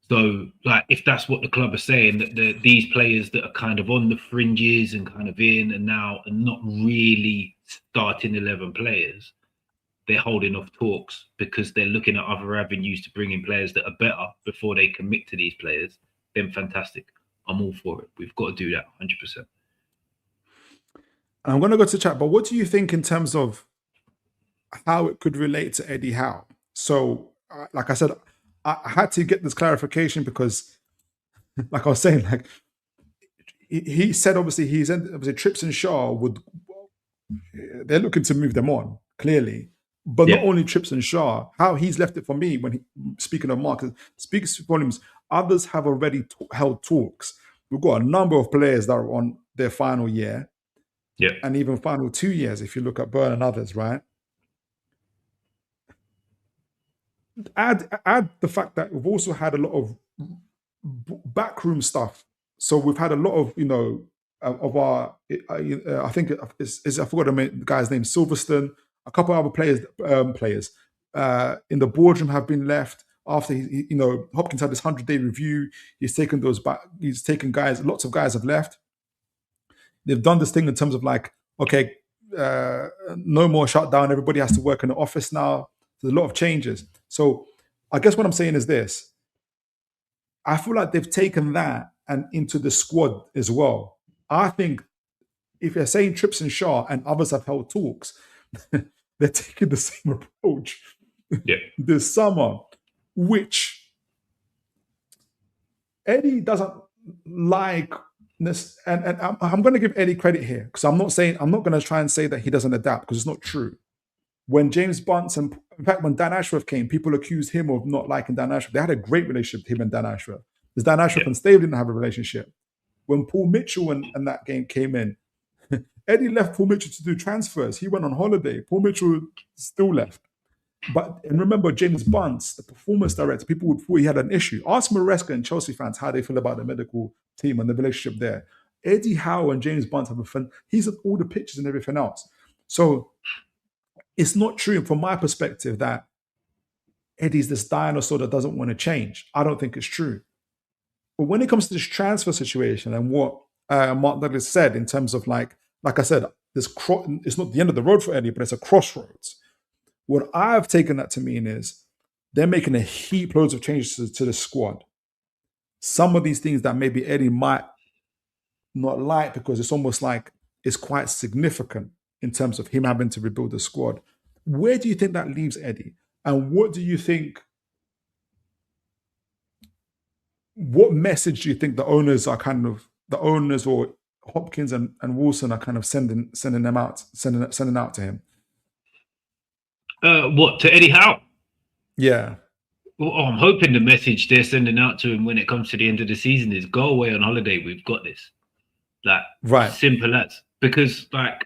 So, like, if that's what the club are saying, that these players that are kind of on the fringes and kind of in and now are not really starting 11 players, they're holding off talks because they're looking at other avenues to bring in players that are better before they commit to these players, then fantastic. I'm all for it. We've got to do that 100%. I'm going to go to chat, but what do you think in terms of how it could relate to Eddie Howe? So, like I said, I had to get this clarification because, like I was saying, like he said, obviously Trips and Schar they're looking to move them on clearly, but not only Trips and Schar. How he's left it for me when speaking of Mark speaks volumes. Others have already held talks. We've got a number of players that are on their final year, and even final 2 years. If you look at Burn and others, right? Add the fact that we've also had a lot of backroom stuff. So we've had a lot of, of our, I think I forgot the guy's name, Silverstone. A couple of other players in the boardroom have been left after Hopkins had this 100-day review. He's taken those back. He's taken guys. Lots of guys have left. They've done this thing in terms of like, okay, no more shutdown. Everybody has to work in the office now. There's a lot of changes. So I guess what I'm saying is this. I feel like they've taken that and into the squad as well. I think if you're saying Trips and Schar and others have held talks, they're taking the same approach this summer, which Eddie doesn't like. And I'm going to give Eddie credit here because I'm not going to try and say that he doesn't adapt because it's not true. When James Bunce and in fact when Dan Ashworth came, people accused him of not liking Dan Ashworth. They had a great relationship, him and Dan Ashworth. Because Dan Ashworth and Stave didn't have a relationship. When Paul Mitchell and that game came in, Eddie left Paul Mitchell to do transfers. He went on holiday. Paul Mitchell still left. And remember James Bunce, the performance director, people would thought he had an issue. Ask Maresca and Chelsea fans how they feel about the medical team and the relationship there. Eddie Howe and James Bunce have a fun. He's at all the pictures and everything else. So it's not true from my perspective that Eddie's this dinosaur that doesn't want to change. I don't think it's true. But when it comes to this transfer situation and what Mark Douglas said in terms of like I said, it's not the end of the road for Eddie, but it's a crossroads. What I've taken that to mean is they're making a heap loads of changes to the squad. Some of these things that maybe Eddie might not like because it's almost like it's quite significant. in terms of him having to rebuild the squad. Where do you think that leaves Eddie? And what do you think? What message do you think the owners or Hopkins and Wilson are kind of sending out to him? What, to Eddie Howe? Yeah. Well, I'm hoping the message they're sending out to him when it comes to the end of the season is go away on holiday. We've got this. Like, right. Simple as. Because, like,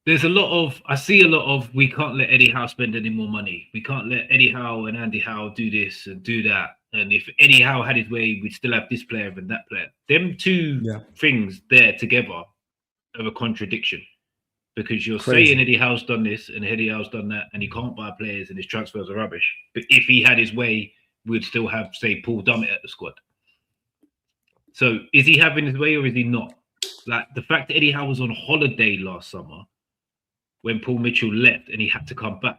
there's I see a lot of, we can't let Eddie Howe spend any more money. We can't let Eddie Howe and Andy Howe do this and do that. And if Eddie Howe had his way, we'd still have this player and that player. Them two things there together are a contradiction. Because you're saying Eddie Howe's done this and Eddie Howe's done that and he can't buy players and his transfers are rubbish. But if he had his way, we'd still have, say, Paul Dummett at the squad. So is he having his way or is he not? Like, the fact that Eddie Howe was on holiday last summer when Paul Mitchell left and he had to come back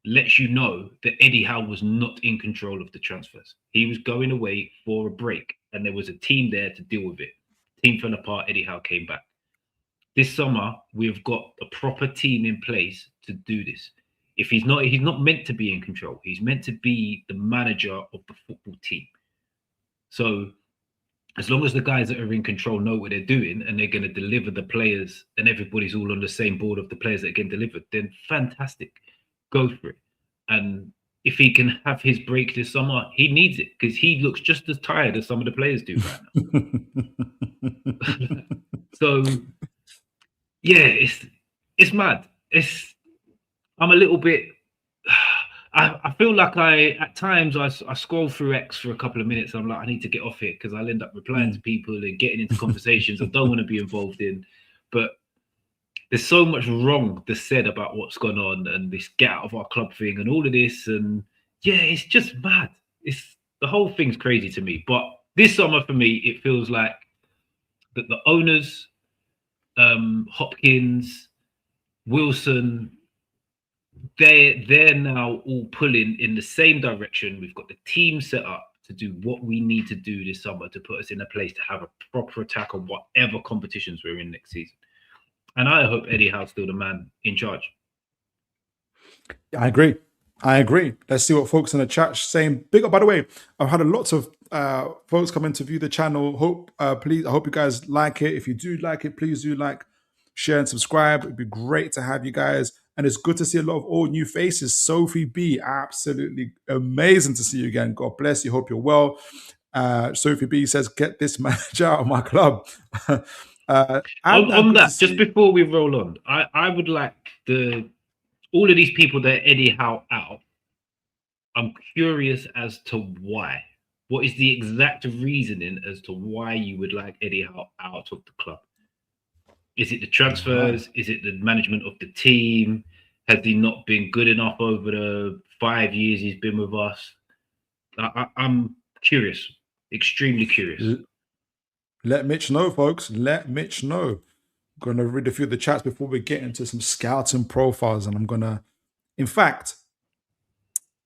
lets you know that Eddie Howe was not in control of the transfers. He was going away for a break and there was a team there to deal with it. Team fell apart, Eddie Howe came back. This summer, we've got a proper team in place to do this. If he's not meant to be in control. He's meant to be the manager of the football team. So as long as the guys that are in control know what they're doing and they're going to deliver the players and everybody's all on the same board of the players that get delivered, then fantastic. Go for it. And if he can have his break this summer, he needs it because he looks just as tired as some of the players do right now. So... yeah, it's mad. I'm a little bit. I feel like at times I scroll through X for a couple of minutes. And I'm like, I need to get off it because I'll end up replying to people and getting into conversations I don't want to be involved in. But there's so much wrong that's said about what's gone on and this get out of our club thing and all of this. And yeah, it's just mad. The whole thing's crazy to me. But this summer for me, it feels like that the owners. Hopkins, Wilson, they're now all pulling in the same direction. We've got the team set up to do what we need to do this summer to put us in a place to have a proper attack on whatever competitions we're in next season. And I hope Eddie Howe's still the man in charge. I agree. Let's see what folks in the chat saying. Big up, by the way, I've had a lot of folks come in to view the channel. I hope you guys like it. If you do like it, please do like, share, and subscribe. It'd be great to have you guys. And it's good to see a lot of all new faces. Sophie B, absolutely amazing to see you again. God bless you. Hope you're well. Sophie B says, get this manager out of my club. On that, just before we roll on, I would like all of these people that Eddie Howe out, I'm curious as to why. What is the exact reasoning as to why you would like Eddie Howe out of the club? Is it the transfers? Is it the management of the team? Has he not been good enough over the 5 years he's been with us? I'm curious, extremely curious. Let Mitch know, folks. Let Mitch know. I'm going to read a few of the chats before we get into some scouting profiles, and I'm going to, in fact,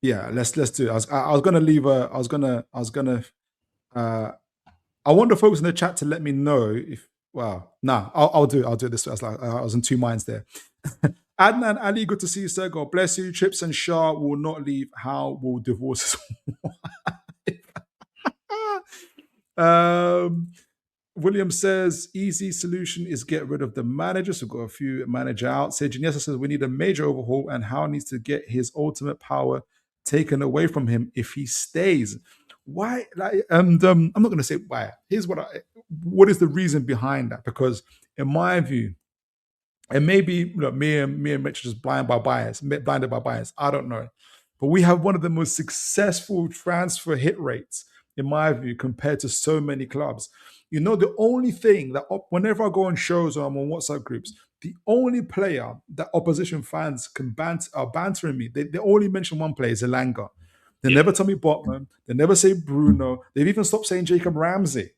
yeah, let's do it. I was going to leave I want the folks in the chat to let me know if, I'll do it this way. I was in two minds there. Adnan Ali, good to see you, sir. God bless you. Chips and Schar will not leave. How will divorce his wife? William says, easy solution is get rid of the manager. So we've got a few manager out. Sejinesa says, we need a major overhaul and Howe needs to get his ultimate power taken away from him if he stays. Why? I'm not going to say why. Here's what is the reason behind that? Because in my view, and maybe me and Mitch are just blinded by bias. I don't know. But we have one of the most successful transfer hit rates, in my view, compared to so many clubs. You know, the only thing that whenever I go on shows or I'm on WhatsApp groups, the only player that opposition fans can are bantering me, they only mention one player, Zelanga. They never tell me Botman. They never say Bruno. They've even stopped saying Jacob Ramsey.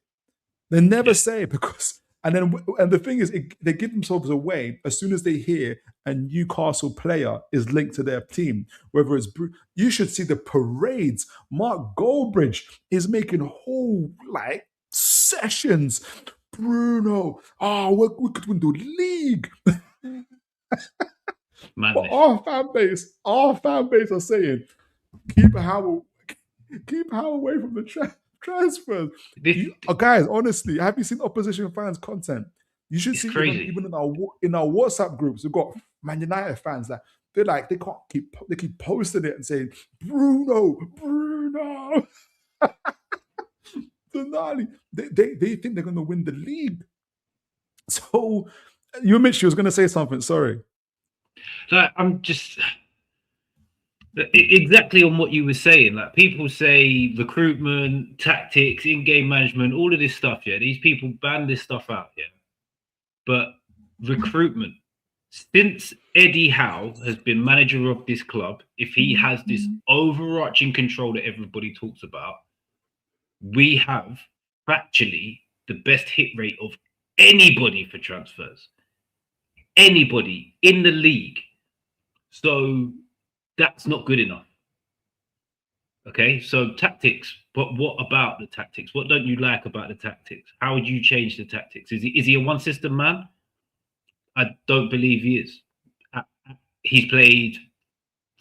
They never say it because, and the thing is, they give themselves away as soon as they hear a Newcastle player is linked to their team. Whether it's you should see the parades. Mark Goldbridge is making whole sessions Bruno, we could win the league. But Madness. our fan base are saying, keep Howe away from the transfers. Guys, honestly, have you seen opposition fans' content? You should see even in our WhatsApp groups, we've got Man United fans that they keep posting it and saying, Bruno. Denali. They think they're gonna win the league. So you Mitch, you was gonna say something, sorry. So I'm just exactly on what you were saying. Like, people say recruitment, tactics, in-game management, all of this stuff. Yeah, these people ban this stuff out. Yeah, but recruitment, since Eddie Howe has been manager of this club, if he has this overarching control that everybody talks about, we have actually the best hit rate of anybody for transfers. Anybody in the league. So that's not good enough. Okay, so tactics, but what about the tactics? What don't you like about the tactics? How would you change the tactics? Is he a one system man? I don't believe he is. He's played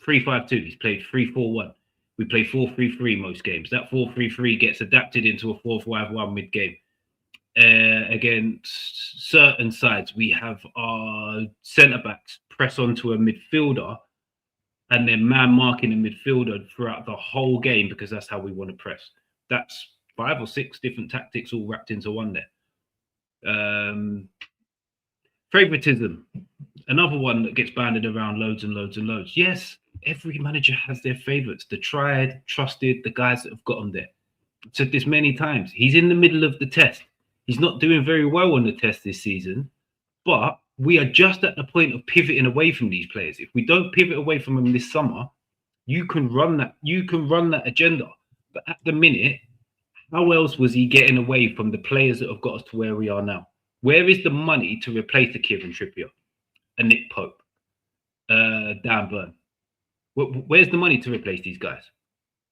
3-5-2. He's played 3-4-1. We play 4-3-3 most games. That 4-3-3 gets adapted into a 4-5-1 mid-game. Against certain sides, we have our centre-backs press onto a midfielder and then man marking a midfielder throughout the whole game because that's how we want to press. That's 5 or 6 different tactics all wrapped into one there. Favoritism, another one that gets banded around loads and loads and loads. Yes, every manager has their favorites, the tried, trusted, the guys that have got them there. I've said this many times. He's in the middle of the test. He's not doing very well on the test this season, but we are just at the point of pivoting away from these players. If we don't pivot away from them this summer, you can run that agenda. But at the minute, how else was he getting away from the players that have got us to where we are now? Where is the money to replace the Kieran Trippier, a Nick Pope, Dan Burn? Where's the money to replace these guys?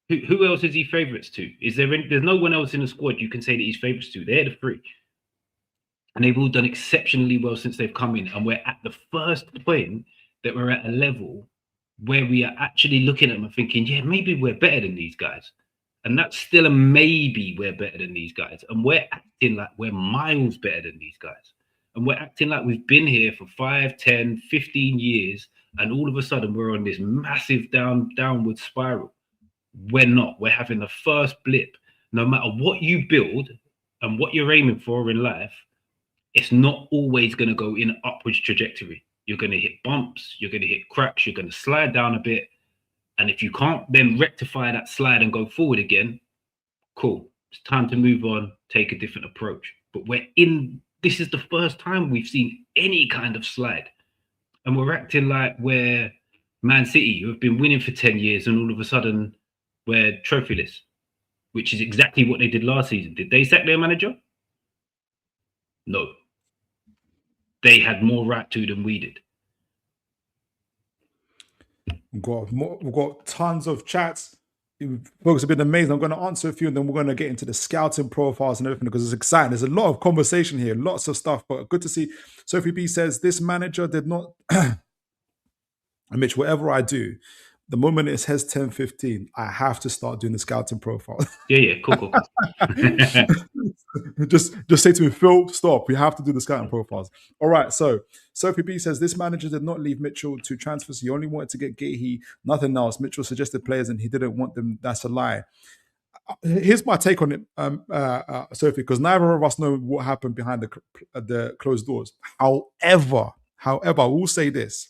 Who else is he favourites to? There's no one else in the squad you can say that he's favourites to. They're the 3. And they've all done exceptionally well since they've come in. And we're at the first point that we're at a level where we are actually looking at them and thinking, yeah, maybe we're better than these guys. And that's still a maybe we're better than these guys. And we're acting like we're miles better than these guys. And we're acting like we've been here for 5, 10, 15 years. And all of a sudden we're on this massive downward spiral. We're not. We're having the first blip. No matter what you build and what you're aiming for in life, it's not always going to go in an upwards trajectory. You're going to hit bumps. You're going to hit cracks. You're going to slide down a bit. And if you can't then rectify that slide and go forward again, cool. It's time to move on, take a different approach. But this is the first time we've seen any kind of slide. And we're acting like we're Man City, who have been winning for 10 years, and all of a sudden we're trophyless, which is exactly what they did last season. Did they sack their manager? No. They had more right to than we did. We've got tons of chats. Folks have been amazing. I'm going to answer a few and then we're going to get into the scouting profiles and everything because it's exciting. There's a lot of conversation here, lots of stuff, but good to see. Sophie B says, this manager did not... Mitch, whatever I do, the moment it says 10:15, I have to start doing the scouting profile. Yeah, cool. just say to me, Phil, stop. We have to do the scouting profiles. All right, so Sophie B says, this manager did not leave Mitchell to transfer. So he only wanted to get Gahey, nothing else. Mitchell suggested players and he didn't want them. That's a lie. Here's my take on it, Sophie, because neither of us know what happened behind the closed doors. However, I will say this.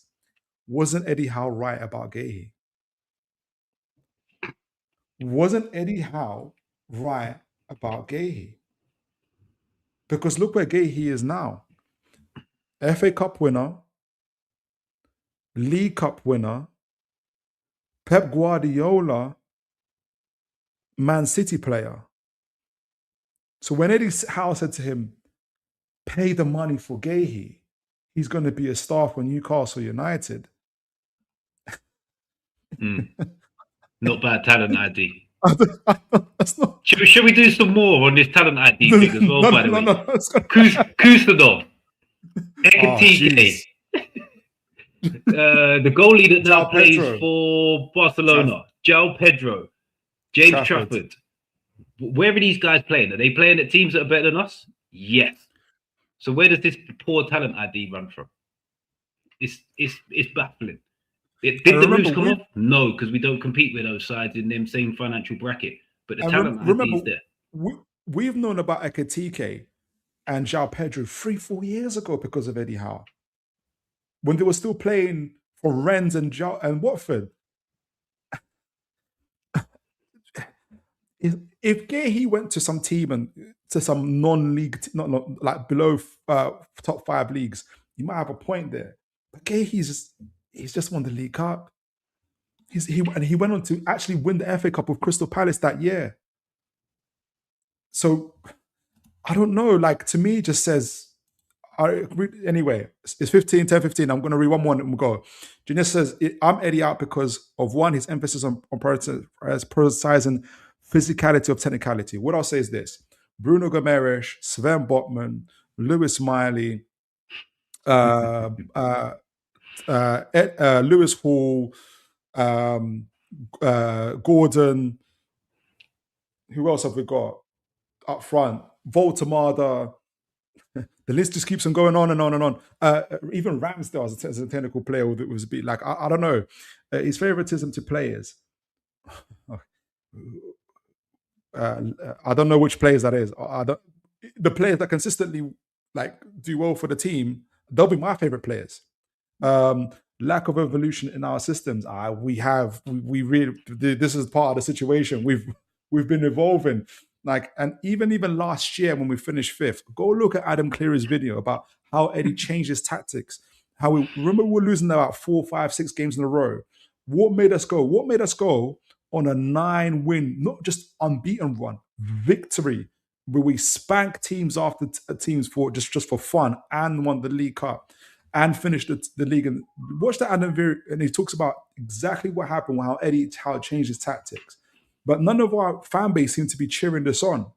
Wasn't Eddie Howe right about Gahey? Wasn't Eddie Howe right about Gahey? Because look where Gahey is now. FA Cup winner, League Cup winner, Pep Guardiola, Man City player. So when Eddie Howe said to him, pay the money for Gahey, he's going to be a star for Newcastle United. Not bad talent ID. That's not. Should we do some more on this talent ID thing as well? By the way, No. Kustanov, Oh, Ekatike, the goalie that now João plays Pedro. for Barcelona, João Pedro, James Trafford. Where are these guys playing? Are they playing at teams that are better than us? Yes. So where does this poor talent ID run from? It's baffling. Did the moves come off? No, because we don't compete with those sides in them same financial bracket. But the talent ID is there. We've known about Ekatike and João Pedro 3-4 years ago because of Eddie Howe, when they were still playing for Rennes and Watford. If he went to some team and to some non-league, not like below top 5 leagues, you might have a point there. But he's just won the League Cup. He went on to actually win the FA Cup with Crystal Palace that year. So I don't know. Like, to me, it just says. Anyway, it's 10-15. I'm going to read one more and we'll go. Junior says, I'm Eddie out because of one, his emphasis on prioritizing physicality of technicality. What I'll say is this: Bruno Gomes, Sven Botman, Lewis Smiley, Lewis Hall, Gordon. Who else have we got up front? Voltamada. The list just keeps on going on and on and on. Even Ramsdale as a technical player was a bit like, I don't know. His favoritism to players. I don't know which players that is. The players that consistently like do well for the team, they'll be my favorite players. Lack of evolution in our systems. We really, this is part of the situation. We've been evolving. Like, and even last year when we finished 5th, go look at Adam Cleary's video about how Eddie changed his tactics. How we were losing about 4, 5, 6 games in a row. What made us go? What made us go on a 9-win, not just unbeaten run, victory, where we spanked teams after teams for just for fun and won the League Cup and finished the league. And watch that Adam Cleary, and he talks about exactly what happened, how it changed his tactics. But none of our fan base seem to be cheering this on.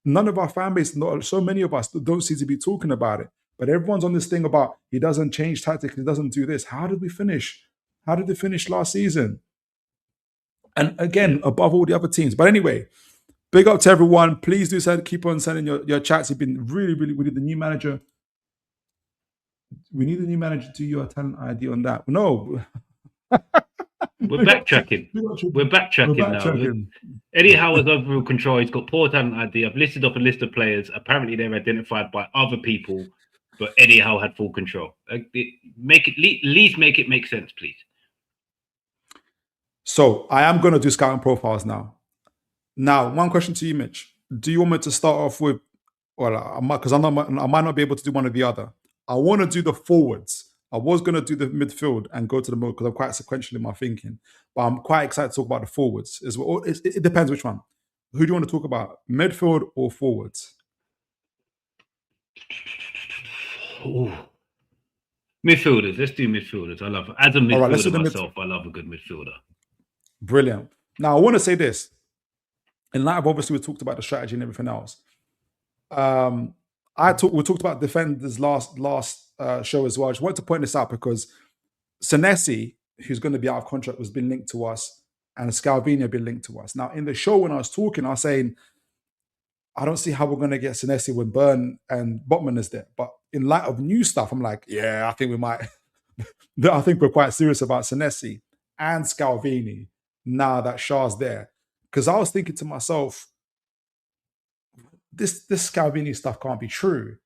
None of our fan base, so many of us don't seem to be talking about it. But everyone's on this thing about he doesn't change tactics, he doesn't do this. How did we finish? How did they finish last season? And again, above all the other teams. But anyway, big up to everyone. Please do keep on sending your chats. You've been really, really, we need the new manager. We need a new manager to do your talent ID on that. No. We're backtracking. We're backtracking now. Eddie Howe has overall control. He's got poor talent ID. I've listed off a list of players. Apparently, they're identified by other people, but Eddie Howe had full control. Make it make sense, please. So I am going to do scouting profiles now. Now, one question to you, Mitch. Do you want me to start off with? Well, because I might not be able to do one or the other. I want to do the forwards. I was going to do the midfield and go to the middle because I'm quite sequential in my thinking. But I'm quite excited to talk about the forwards as well. It depends which one. Who do you want to talk about? Midfield or forwards? Ooh. Midfielders. Let's do midfielders. I love, as a midfielder myself, I love a good midfielder. Brilliant. Now, I want to say this. In light of, obviously, we talked about the strategy and everything else. We talked about defenders last show as well. I just wanted to point this out because Senesi, who's going to be out of contract, was being linked to us, and Scalvini have been linked to us. Now, in the show when I was talking, I was saying, I don't see how we're going to get Senesi when Byrne and Botman is there. But in light of new stuff, I'm like, yeah, I think we might. I think we're quite serious about Senesi and Scalvini now that Schar's there. Because I was thinking to myself, this Scalvini stuff can't be true,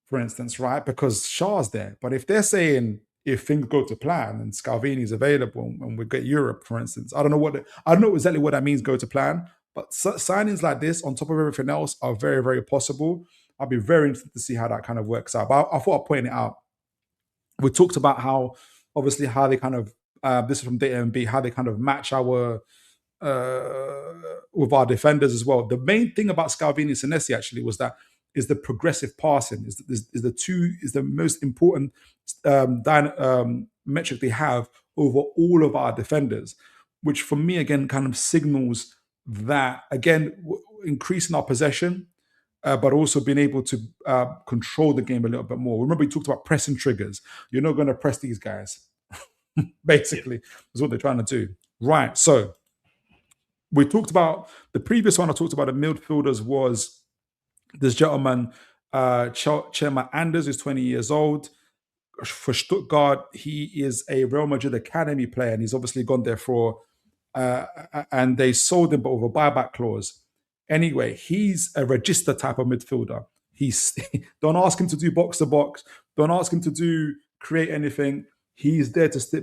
for instance, right? Because Schar's there. But if they're saying if things go to plan and Scalvini is available and we get Europe, for instance, I don't know exactly what that means, go to plan. But signings like this, on top of everything else, are very, very possible. I'll be very interested to see how that kind of works out. But I thought I'd point it out. We talked about how they kind of, this is from Data MB, how they kind of match our with our defenders as well. The main thing about Scalvini and Senesi actually was that is the progressive passing is the most important metric they have over all of our defenders, which for me again kind of signals that, again, increasing our possession, but also being able to control the game a little bit more. Remember, we talked about pressing triggers. You're not going to press these guys. Basically, is what they're trying to do. Right. So we talked about the previous one. I talked about the midfielders was this gentleman, Chairman Anders, who's 20 years old. For Stuttgart, he is a Real Madrid academy player, and he's obviously gone there for, and they sold him, but with a buyback clause. Anyway, he's a register type of midfielder. He's don't ask him to do box to box. Don't ask him to create anything. He's there to stay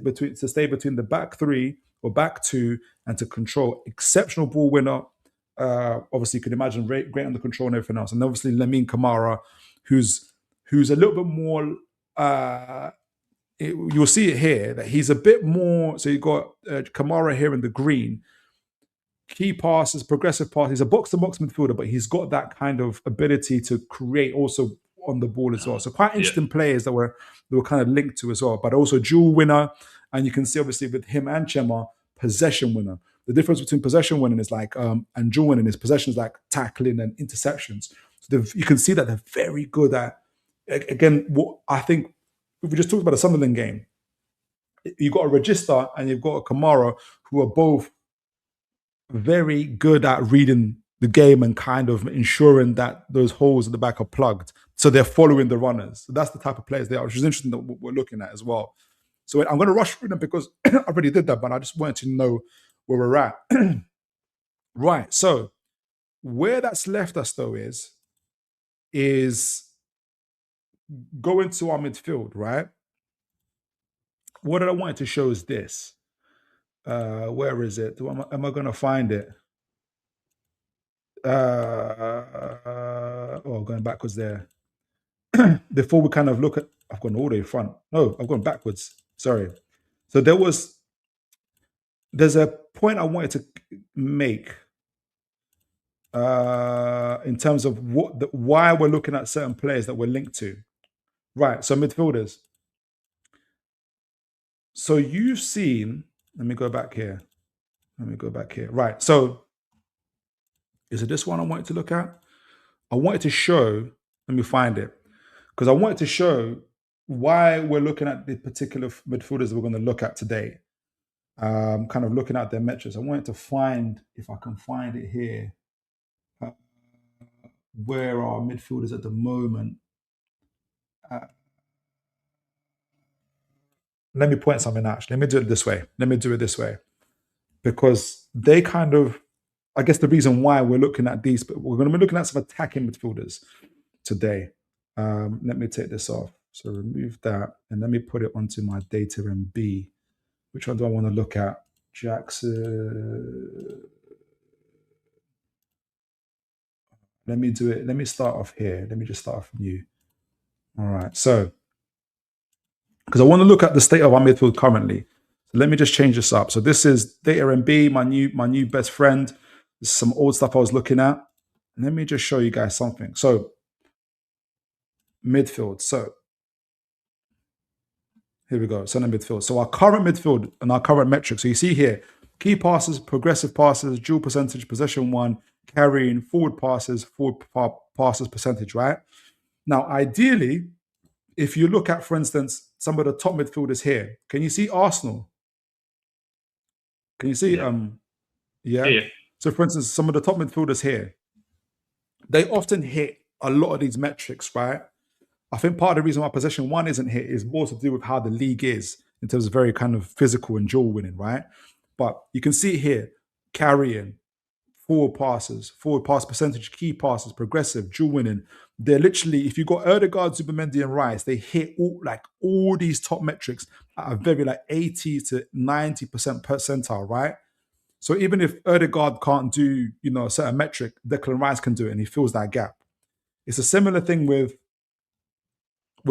between the back three or back two and to control. Exceptional ball winner. Obviously, you can imagine great under control and everything else. And obviously, Lamine Camara, who's a little bit more. You'll see it here that he's a bit more. So you've got Kamara here in the green. Key passes, progressive passes. He's a box-to-box midfielder, but he's got that kind of ability to create also on the ball as well. So quite interesting players that were kind of linked to as well. But also dual winner, and you can see obviously with him and Chema, possession winner. The difference between possession winning is like and dual winning is possession is like tackling and interceptions. So you can see that they're very good at. Again, what I think if we just talked about the Sunderland game, you've got a Register and you've got a Kamara who are both very good at reading the game and kind of ensuring that those holes at the back are plugged. So they're following the runners. So that's the type of players they are, which is interesting that we're looking at as well. So I'm going to rush through them because I already did that, but I just wanted to know where we're at. Right. So where that's left us though is going to our midfield, right? What I wanted to show is this. Where is it? Am I going to find it? Going backwards there. Before we kind of look at, I've gone all the way front. No, I've gone backwards. Sorry. So there's a point I wanted to make in terms of why we're looking at certain players that we're linked to. Right. So midfielders. So you've seen. Let me go back here. Right. So is it this one I wanted to look at? I wanted to show, let me find it, because I wanted to show why we're looking at the particular midfielders we're going to look at today. Kind of looking at their metrics. I wanted to find, if I can find it here, where are midfielders at the moment. Let me point something out. Let me do it this way. Because they kind of, I guess the reason why we're looking at these, but we're going to be looking at some attacking midfielders today. Let me take this off. So remove that and let me put it onto my data MB. Which one do I want to look at? Jackson. Let me do it. Let me start off here. Let me just start off new. All right. So, because I want to look at the state of our midfield currently. So let me just change this up. So this is data MB, my new best friend. This is some old stuff I was looking at. Let me just show you guys something. So midfield. So here we go. Center midfield. So our current midfield and our current metrics. So you see here, key passes, progressive passes, dual percentage, possession one, carrying, forward passes percentage, right? Now, ideally, if you look at, for instance, some of the top midfielders here, can you see Arsenal? Can you see? Yeah. So, for instance, some of the top midfielders here, they often hit a lot of these metrics, right? I think part of the reason why possession one isn't hit is more to do with how the league is in terms of very kind of physical and dual winning, right? But you can see here, carrying, forward passes, forward pass percentage, key passes, progressive, dual winning. They're literally, if you got Ødegaard, Zubimendi, and Rice, they hit all these top metrics at a very 80 to 90% percentile, right? So even if Ødegaard can't do, a certain metric, Declan Rice can do it, and he fills that gap. It's a similar thing with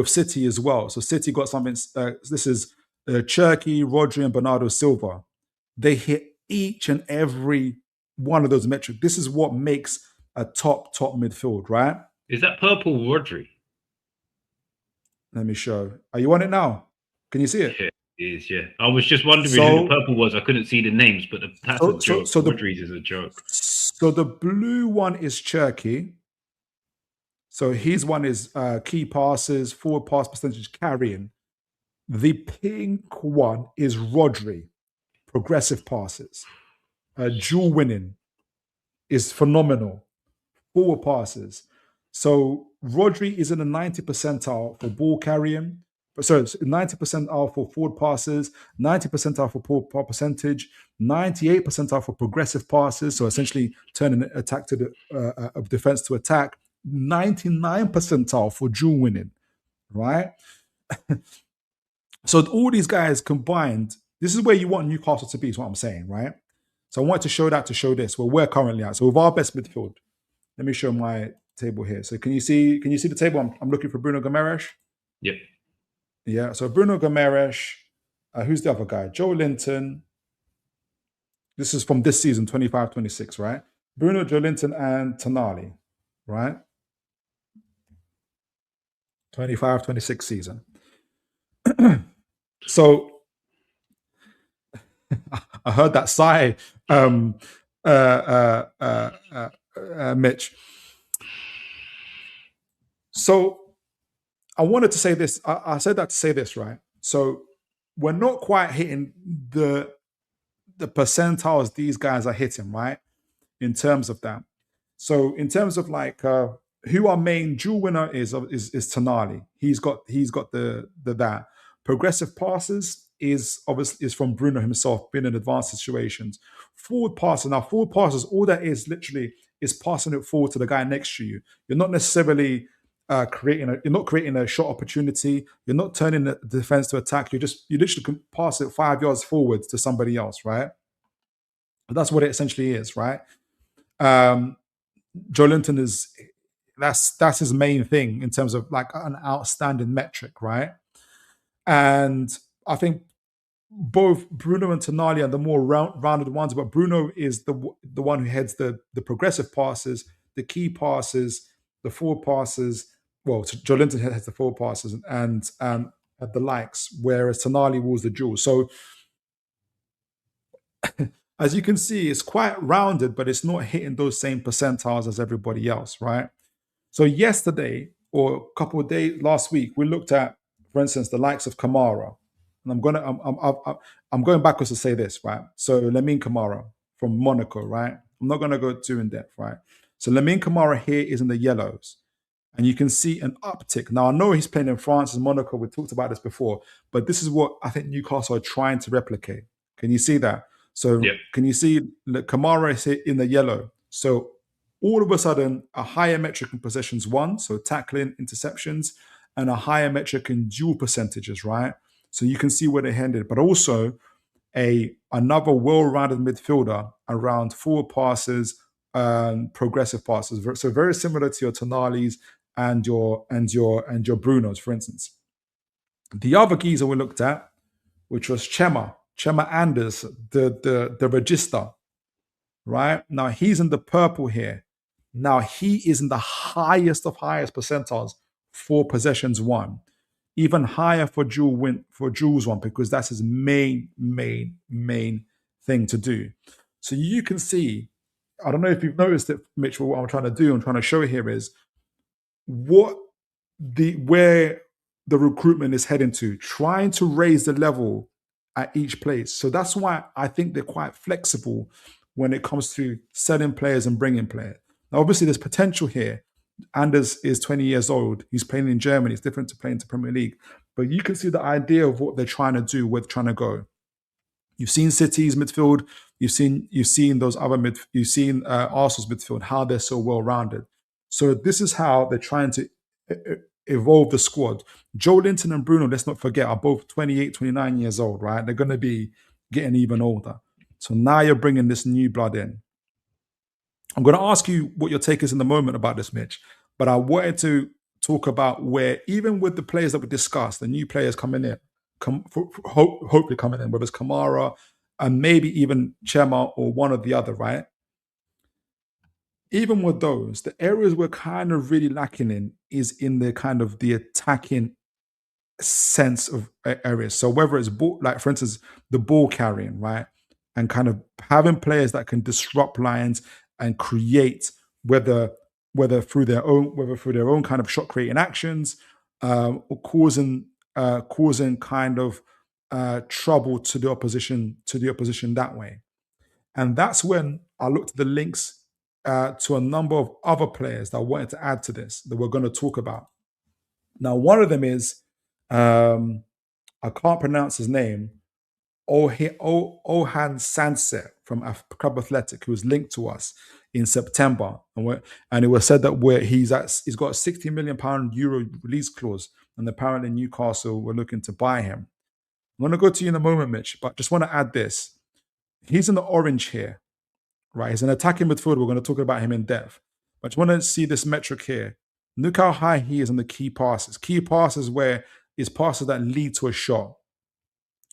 City as well. So City got something. This is Cherky, Rodri, and Bernardo Silva. They hit each and every one of those metrics. This is what makes a top midfield, right? Is that purple Rodri? Let me show. Are you on it now? Can you see it? Yeah. Is, yeah. I was just wondering who the So, purple was. I couldn't see the names, but that's a joke. so Rodriguez is a joke. the blue one is Cherky. So his one is key passes, forward pass percentage, carrying. The pink one is Rodri, progressive passes, dual winning is phenomenal, forward passes. So Rodri is in the 90 percentile for ball carrying. So 90 percentile for forward passes, 90 percentile for ball percentage, 98 percentile for progressive passes. So essentially turning attack to the defense to attack, 99 percentile for dual winning, right? So all these guys combined, this is where you want Newcastle to be, is what I'm saying, right? So I wanted to show that to show this, where we're currently at. So with our best midfield, let me show my table here. So can you see the table? I'm looking for Bruno Guimaraes. Yep. Yeah. So Bruno Guimaraes. Who's the other guy? Joe Linton. This is from this season, 25-26, right? Bruno, Joe Linton, and Tonali, right? 25-26 season. So I heard that sigh, Mitch. So I wanted to say this. I said that to say this, right? So we're not quite hitting the percentiles these guys are hitting, right? In terms of that. So in terms of like who our main dual winner is Tonali. He's got the that. Progressive passes is obviously is from Bruno himself, being in advanced situations. Forward passes. Now, forward passes, all that is literally is passing it forward to the guy next to you. You're not necessarily you're not creating a shot opportunity. You're not turning the defense to attack. You literally can pass it 5 yards forward to somebody else, right? That's what it essentially is, right? Joe Linton is that's his main thing in terms of like an outstanding metric, right? And I think both Bruno and Tonali are the more rounded ones, but Bruno is the one who heads the progressive passes, the key passes, the forward passes. Well, Joe Linton has the forward passes and the likes, whereas Tonali was the dual. So as you can see, it's quite rounded, but it's not hitting those same percentiles as everybody else, right? So yesterday, or a couple of days last week, we looked at, for instance, the likes of Kamara, and I'm going backwards to say this, right? So Lamine Kamara from Monaco, right? I'm not going to go too in depth, right? So Lamine Kamara here is in the yellows, and you can see an uptick. Now I know he's playing in France and Monaco. We talked about this before, but this is what I think Newcastle are trying to replicate. Can you see that? So Yep. Can you see Kamara is in the yellow? So all of a sudden, a higher metric in possessions won, so tackling, interceptions, and a higher metric in dual percentages, right? So you can see where they ended, but also another well-rounded midfielder around forward passes and progressive passes. So very similar to your Tonalis and your Brunos, for instance. The other geezer we looked at, which was Chema Anders, the register, right? Now he's in the purple here. Now he is in the highest of highest percentiles for possessions won, even higher for duels won, because that's his main thing to do. So you can see, I don't know if you've noticed it, Mitch, what I'm trying to do, I'm trying to show here is where the recruitment is heading to, trying to raise the level at each place. So that's why I think they're quite flexible when it comes to selling players and bringing players. Now, obviously, there's potential here. Anders is 20 years old. He's playing in Germany. It's different to playing to Premier League. But you can see the idea of what they're trying to do, where they're trying to go. You've seen City's midfield. You've seen those other you've seen Arsenal's midfield, how they're so well-rounded. So this is how they're trying to evolve the squad. Joe Linton and Bruno, let's not forget, are both 28, 29 years old, right? They're going to be getting even older. So now you're bringing this new blood in. I'm going to ask you what your take is in the moment about this, Mitch, but I wanted to talk about where, even with the players that we discussed, the new players coming in, hopefully coming in, whether it's Kamara and maybe even Chema or one or the other, right? Even with those, the areas we're kind of really lacking in is in the kind of the attacking sense of areas. So whether it's ball, like for instance, the ball carrying, right, and kind of having players that can disrupt lines and create whether through their own kind of shot creating actions, or causing kind of trouble to the opposition that way. And that's when I looked at the links to a number of other players that I wanted to add to this that we're going to talk about. Now, one of them is I can't pronounce his name. Ohan Sancet from Club Athletic, who was linked to us in September, and it was said that he's got a £60 million euro release clause, and apparently Newcastle were looking to buy him. I'm going to go to you in a moment, Mitch, but just want to add this: he's in the orange here, right? He's an attacking midfielder. We're going to talk about him in depth, but I just want to see this metric here. Look how high he is on the key passes. Key passes where it's passes that lead to a shot.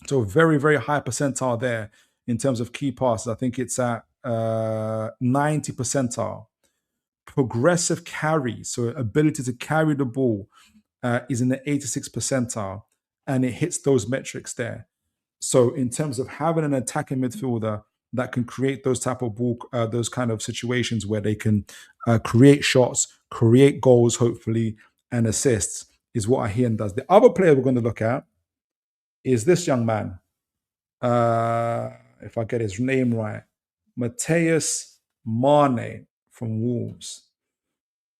So very, very high percentile there in terms of key passes. I think it's at 90 percentile. Progressive carry, so ability to carry the ball, is in the 86 percentile, and it hits those metrics there. So in terms of having an attacking midfielder that can create those type of ball, those kind of situations where they can create shots, create goals, hopefully, and assists, is what Ahian does. The other player we're going to look at is this young man. If I get his name right, Mateus Mane from Wolves.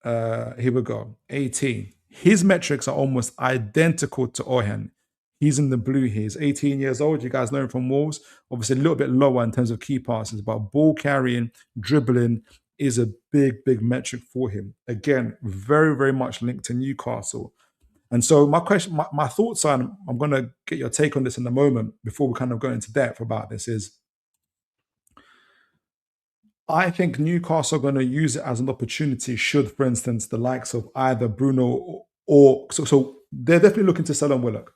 Here we go, 18. His metrics are almost identical to Orhan. He's in the blue here. He's 18 years old. You guys know him from Wolves. Obviously, a little bit lower in terms of key passes, but ball carrying, dribbling is a big, big metric for him. Again, very, very much linked to Newcastle. And so my thoughts on, I'm going to get your take on this in a moment before we kind of go into depth about this, is I think Newcastle are going to use it as an opportunity should, for instance, the likes of either Bruno or so they're definitely looking to sell on Willock.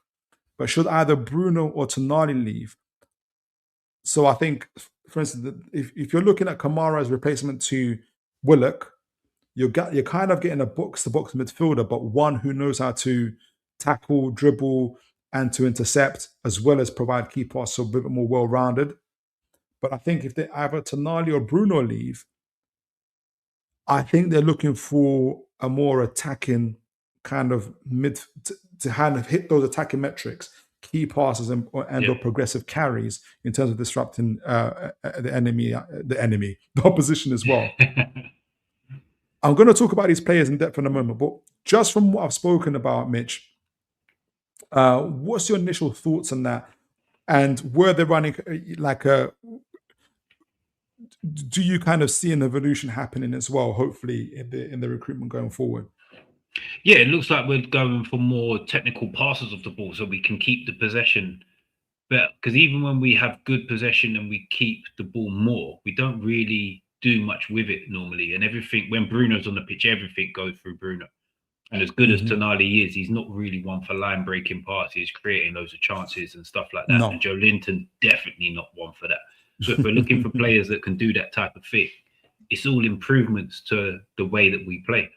But should either Bruno or Tonali leave? So I think, for instance, if you're looking at Kamara as replacement to Willock, you're kind of getting a box-to-box midfielder, but one who knows how to tackle, dribble, and to intercept, as well as provide key passes, so a bit more well-rounded. But I think if they either Tonali or Bruno leave, I think they're looking for a more attacking kind of to kind of hit those attacking metrics, key passes and or progressive carries in terms of disrupting the opposition as well. I'm going to talk about these players in depth in a moment, but just from what I've spoken about, Mitch, what's your initial thoughts on that? And were they running like do you kind of see an evolution happening as well, hopefully, in the recruitment going forward? Yeah, it looks like we're going for more technical passes of the ball so we can keep the possession better. Because even when we have good possession and we keep the ball more, we don't really do much with it normally. And everything, when Bruno's on the pitch, everything goes through Bruno. And as good as Tonali is, he's not really one for line-breaking passes, creating loads of chances and stuff like that. No. And Joe Linton, definitely not one for that. So if we're looking for players that can do that type of thing, it's all improvements to the way that we play.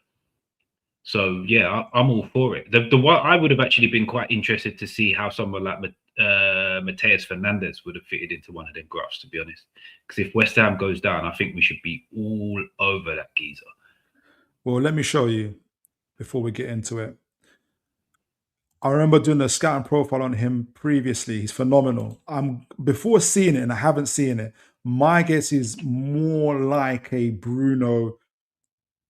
So yeah, I'm all for it. The one I would have actually been quite interested to see how someone like Mateus Fernandes would have fitted into one of them graphs, to be honest. Because if West Ham goes down, I think we should be all over that geezer. Well, let me show you before we get into it. I remember doing a scouting profile on him previously. He's phenomenal. Before seeing it, and I haven't seen it, my guess is more like a Bruno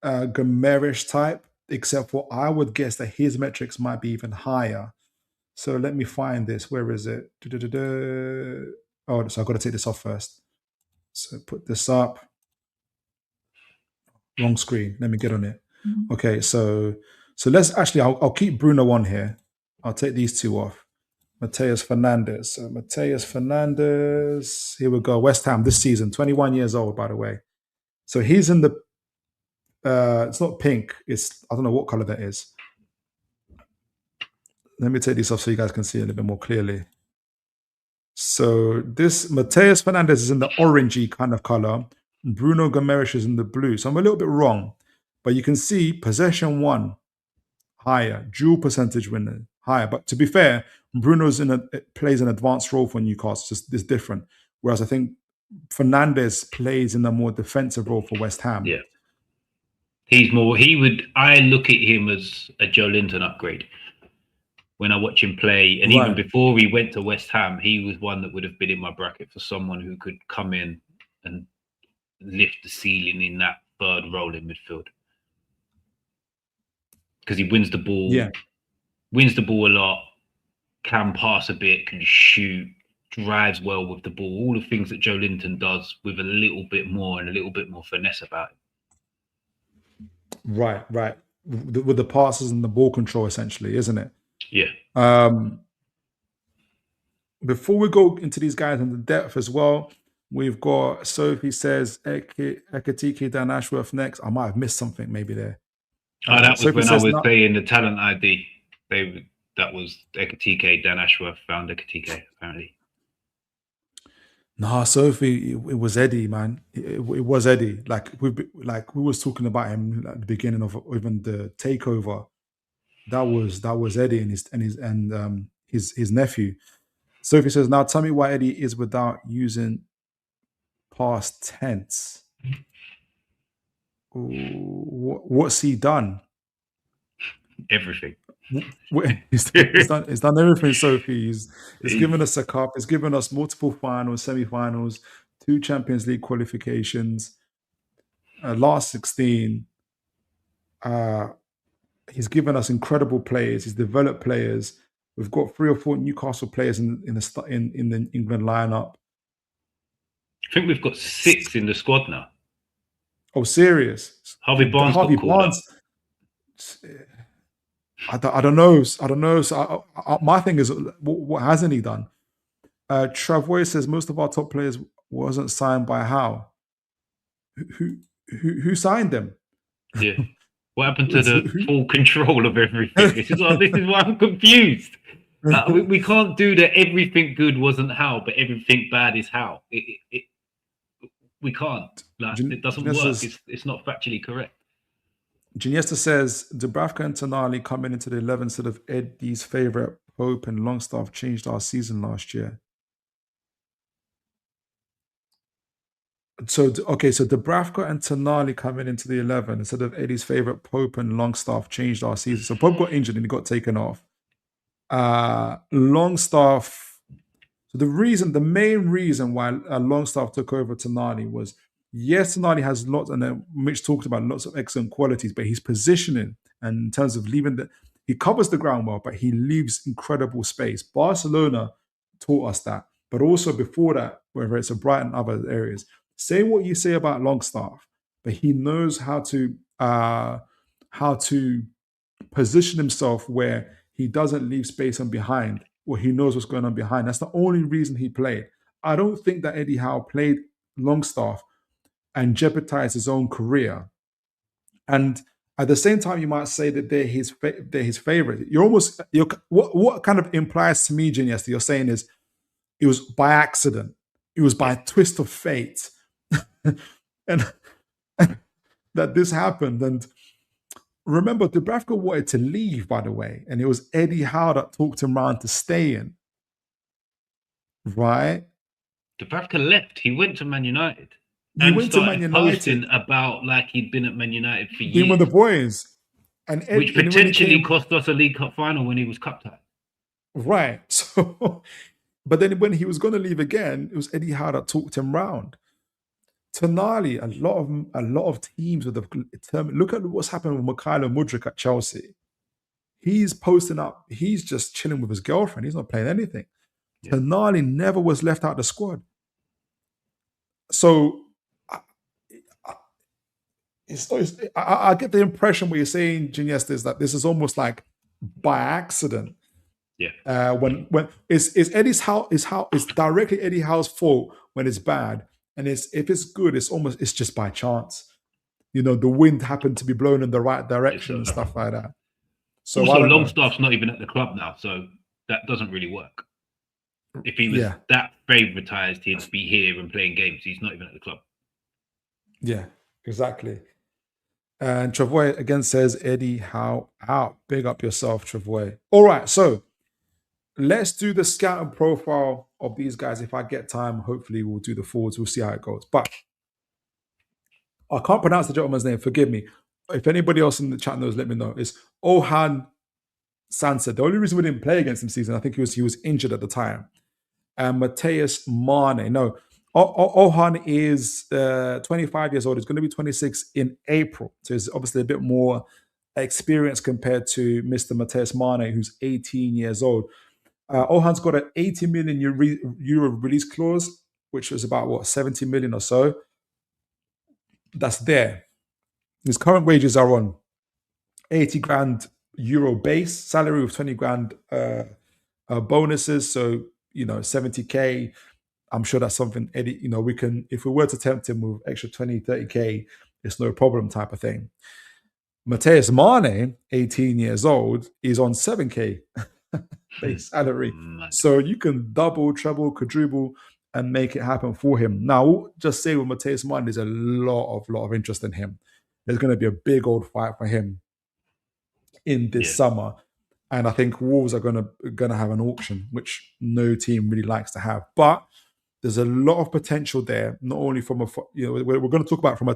Gomes type, except for I would guess that his metrics might be even higher. So let me find this. Where is it? Oh, so I've got to take this off first. So put this up. Wrong screen. Let me get on it. Okay, so let's actually, I'll keep Bruno on here. I'll take these two off. Mateus Fernandes. So Mateus Fernandes. Here we go. West Ham this season. 21 years old, by the way. So he's in the, it's not pink. It's, I don't know what color that is. Let me take these off so you guys can see it a little bit more clearly. So this Mateus Fernandes is in the orangey kind of color. Bruno Gomes is in the blue. So I'm a little bit wrong. But you can see possession 1, higher. Dual percentage winner, higher. But to be fair, Bruno's plays an advanced role for Newcastle. It's different. Whereas I think Fernandes plays in a more defensive role for West Ham. Yeah. I look at him as a Joe Linton upgrade when I watch him play. And even before he went to West Ham, he was one that would have been in my bracket for someone who could come in and lift the ceiling in that third role in midfield. Because he wins the ball a lot, can pass a bit, can shoot, drives well with the ball, all the things that Joe Linton does with a little bit more and a little bit more finesse about it. Right. With the passes and the ball control, essentially, isn't it? Yeah. Before we go into these guys in the depth as well, we've got Sophie says Ekatike Dan Ashworth next. I might have missed something maybe there. That was Sophie when I was saying the talent ID. That was Ekatike, Dan Ashworth found Ekatike, apparently. Nah, Sophie, it was Eddie, man. It was Eddie. We was talking about him at the beginning of even the takeover. That was Eddie and his nephew. Sophie says, now tell me why Eddie is without using past tense. What's he done? Everything. He's done everything, Sophie. He's given us a cup. He's given us multiple finals, semi-finals, 2 Champions League qualifications, last 16. He's given us incredible players. He's developed players. We've got 3 or 4 Newcastle players in the England lineup. I think we've got 6 in the squad now. Oh, serious? Harvey Barnes. I don't know. So my thing is, what hasn't he done? Travoy says most of our top players wasn't signed by Howe. Who signed them? Yeah. What happened to the full control of everything? This is why I'm confused. We can't do that. Everything good wasn't Howe, but everything bad is Howe. We can't. It doesn't work. It's not factually correct. Ginesta says Dubravka and Tonali coming into the 11 instead of Eddie's favourite Pope and Longstaff changed our season last year. So Dubravka and Tonali coming into the 11 instead of Eddie's favourite Pope and Longstaff changed our season. So Pope got injured and he got taken off. Longstaff. So the main reason why Longstaff took over Tonali was, yes, Tonali has lots, and Mitch talked about lots of excellent qualities, but his positioning and in terms of he covers the ground well, but he leaves incredible space. Barcelona taught us that, but also before that, whether it's at Brighton and other areas, say what you say about Longstaff, but he knows how to position himself where he doesn't leave space on behind, or he knows what's going on behind. That's the only reason he played. I don't think that Eddie Howe played Longstaff and jeopardized his own career. And at the same time, you might say that they're his favorite. What kind of implies to me, Ginesta, you're saying is it was by accident. It was by a twist of fate. and that this happened. And remember, Dubravka wanted to leave, by the way, and it was Eddie Howe that talked him around to stay in. Right? Dubravka left. He went to Man United. He went to Man United. Posting about like he'd been at Man United for years. Being with the boys. Which potentially cost us a League Cup final when he was cup tied. Right. So, but then when he was going to leave again, it was Eddie Howe that talked him round. Tonali, a lot of teams would have determined. Look at what's happened with Mikhailo Mudryk at Chelsea. He's posting up. He's just chilling with his girlfriend. He's not playing anything. Yeah. Tonali never was left out of the squad. So I get the impression what you're saying, Ginesta, is that this is almost like by accident. Yeah. When it's Eddie's Howe is directly Eddie Howe's fault when it's bad. And if it's good, it's just by chance. You know, the wind happened to be blown in the right direction and stuff like that. So also, Longstaff's not even at the club now, so that doesn't really work. If he was that favoritised, he'd be here and playing games. He's not even at the club. Yeah, exactly. And Travoy again says, Eddie, how out? Big up yourself, Travoy. All right, so let's do the scouting profile of these guys. If I get time, hopefully we'll do the forwards. We'll see how it goes. But I can't pronounce the gentleman's name. Forgive me. If anybody else in the chat knows, let me know. It's Ohan Sancet. The only reason we didn't play against him season, I think he was injured at the time. And Mateus Mane. No, Ohan is 25 years old. He's going to be 26 in April. So he's obviously a bit more experienced compared to Mr. Mateus Mane, who's 18 years old. Ohan's got an 80 million euro release clause, which was about, 70 million or so. That's there. His current wages are on 80 grand euro base salary with 20 grand bonuses. So, 70K. I'm sure that's something, Eddie, we can, if we were to tempt him with extra 20, 30K, it's no problem type of thing. Mateus Mane, 18 years old, is on 7K base salary. So you can double, treble, quadruple, and make it happen for him. Now, we'll just say with Mateus Mane, there's a lot of interest in him. There's going to be a big old fight for him in this summer. And I think Wolves are going to have an auction, which no team really likes to have. But there's a lot of potential there, not only from we're going to talk about from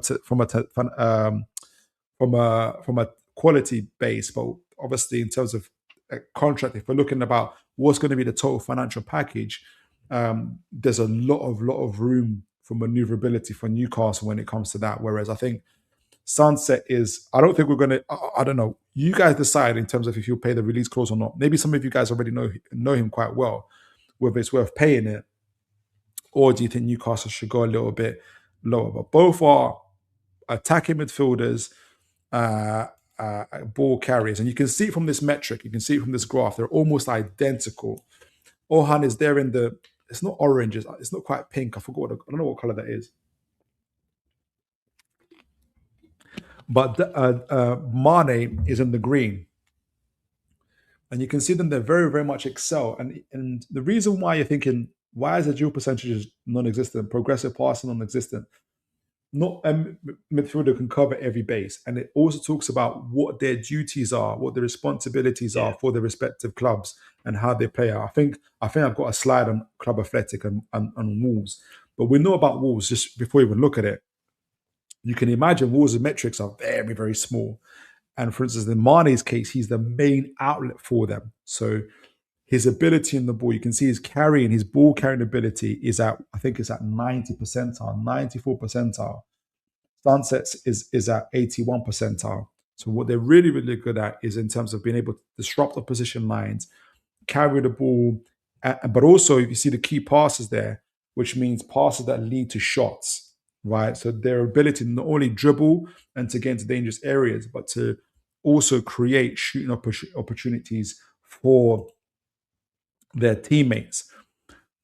a quality base, but obviously in terms of a contract, if we're looking about what's going to be the total financial package, there's a lot of room for maneuverability for Newcastle when it comes to that. Whereas I think Sancet is, I don't think we're going to, I don't know. You guys decide in terms of if you'll pay the release clause or not. Maybe some of you guys already know him quite well, whether it's worth paying it, or do you think Newcastle should go a little bit lower? But both are attacking midfielders, ball carriers. And you can see it from this metric, you can see it from this graph, they're almost identical. Ohan is there in it's not orange, it's not quite pink. I don't know what color that is. But Mane is in the green. And you can see them, they're very, very much excel. And the reason why you're thinking, why is the dual percentage non-existent, progressive passing non-existent? Not a midfielder can cover every base. And it also talks about what their duties are, what their responsibilities are for their respective clubs and how they play out. I think I've got a slide on Club Athletic and Wolves. But we know about Wolves just before we even look at it. You can imagine Wolves' metrics are very, very small. And for instance, in Mane's case, he's the main outlet for them. So his ability in the ball, you can see his ball carrying ability is at 90 percentile, 94 percentile. Sancet is at 81 percentile. So what they're really, really good at is in terms of being able to disrupt opposition lines, carry the ball, but also if you see the key passes there, which means passes that lead to shots. Right, so their ability to not only dribble and to get into dangerous areas, but to also create shooting opportunities for their teammates.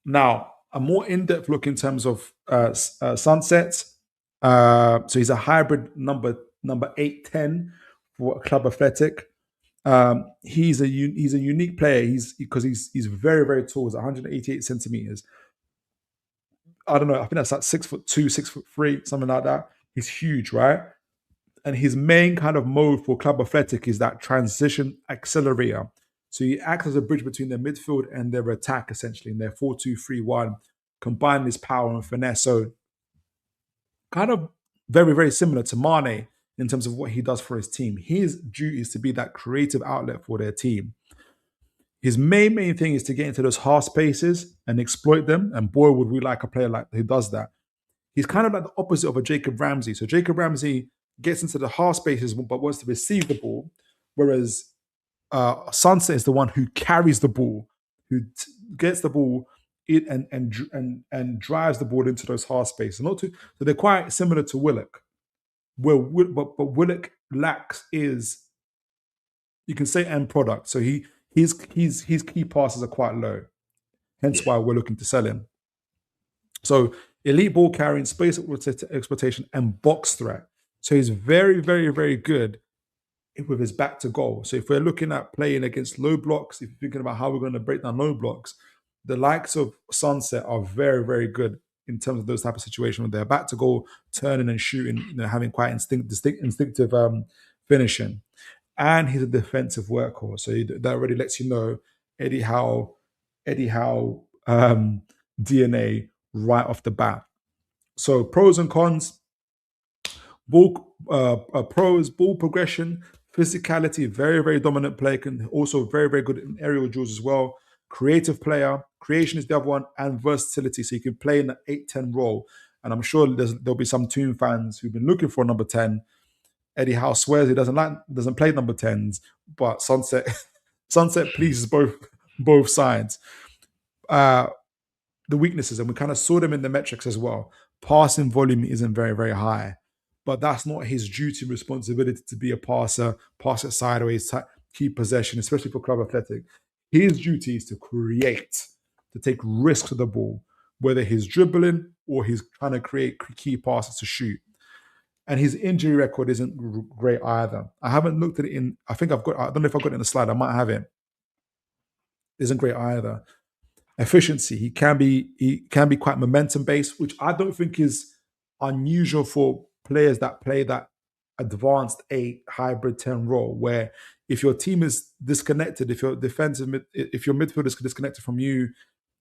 Now, a more in-depth look in terms of Sancet. So he's a hybrid number 8-10 for Club Athletic. He's a unique player. Because he's very, very tall. He's 188 centimeters. I don't know, I think that's like 6'2", 6'3", something like that. He's huge, right? And his main kind of mode for Club Athletic is that transition accelerator. So he acts as a bridge between their midfield and their attack, essentially, in their 4-2-3-1, combine this power and finesse. So kind of very, very similar to Mane in terms of what he does for his team. His duty is to be that creative outlet for their team. His main thing is to get into those half spaces and exploit them. And boy, would we like a player like who does that. He's kind of like the opposite of a Jacob Ramsey. So Jacob Ramsey gets into the half spaces but wants to receive the ball, whereas Sancet is the one who carries the ball, who gets the ball in and drives the ball into those half spaces. So they're quite similar to Willock, but Willock lacks is, you can say, end product. So his key passes are quite low, hence why we're looking to sell him. So elite ball carrying, space exploitation, and box threat. So he's very, very, very good with his back to goal. So if we're looking at playing against low blocks, if you're thinking about how we're going to break down low blocks, the likes of Sancet are very, very good in terms of those type of situations when they're about to go turning and shooting, having quite instinctive finishing. And he's a defensive workhorse. So that already lets you know Eddie Howe DNA right off the bat. So pros and cons. Pros, ball progression, physicality, very, very dominant player, can also very, very good in aerial duels as well. Creative player, creation is the other one, and versatility. So you can play in the 8-10 role. And I'm sure there'll be some Toon fans who've been looking for a number 10. Eddie Howe swears he doesn't play number 10s, but Sancet pleases both sides. The weaknesses, and we kind of saw them in the metrics as well. Passing volume isn't very, very high, but that's not his duty and responsibility to be a passer, pass it sideways, keep possession, especially for Club Athletic. His duty is to create, to take risks with the ball, whether he's dribbling or he's trying to create key passes to shoot. And his injury record isn't great either. I haven't looked at it I don't know if I've got it in the slide, I might have it. Isn't great either. Efficiency, he can be quite momentum based, which I don't think is unusual for players that play that advanced 8 hybrid 10 role, where if your team is disconnected, if your midfield is disconnected from you,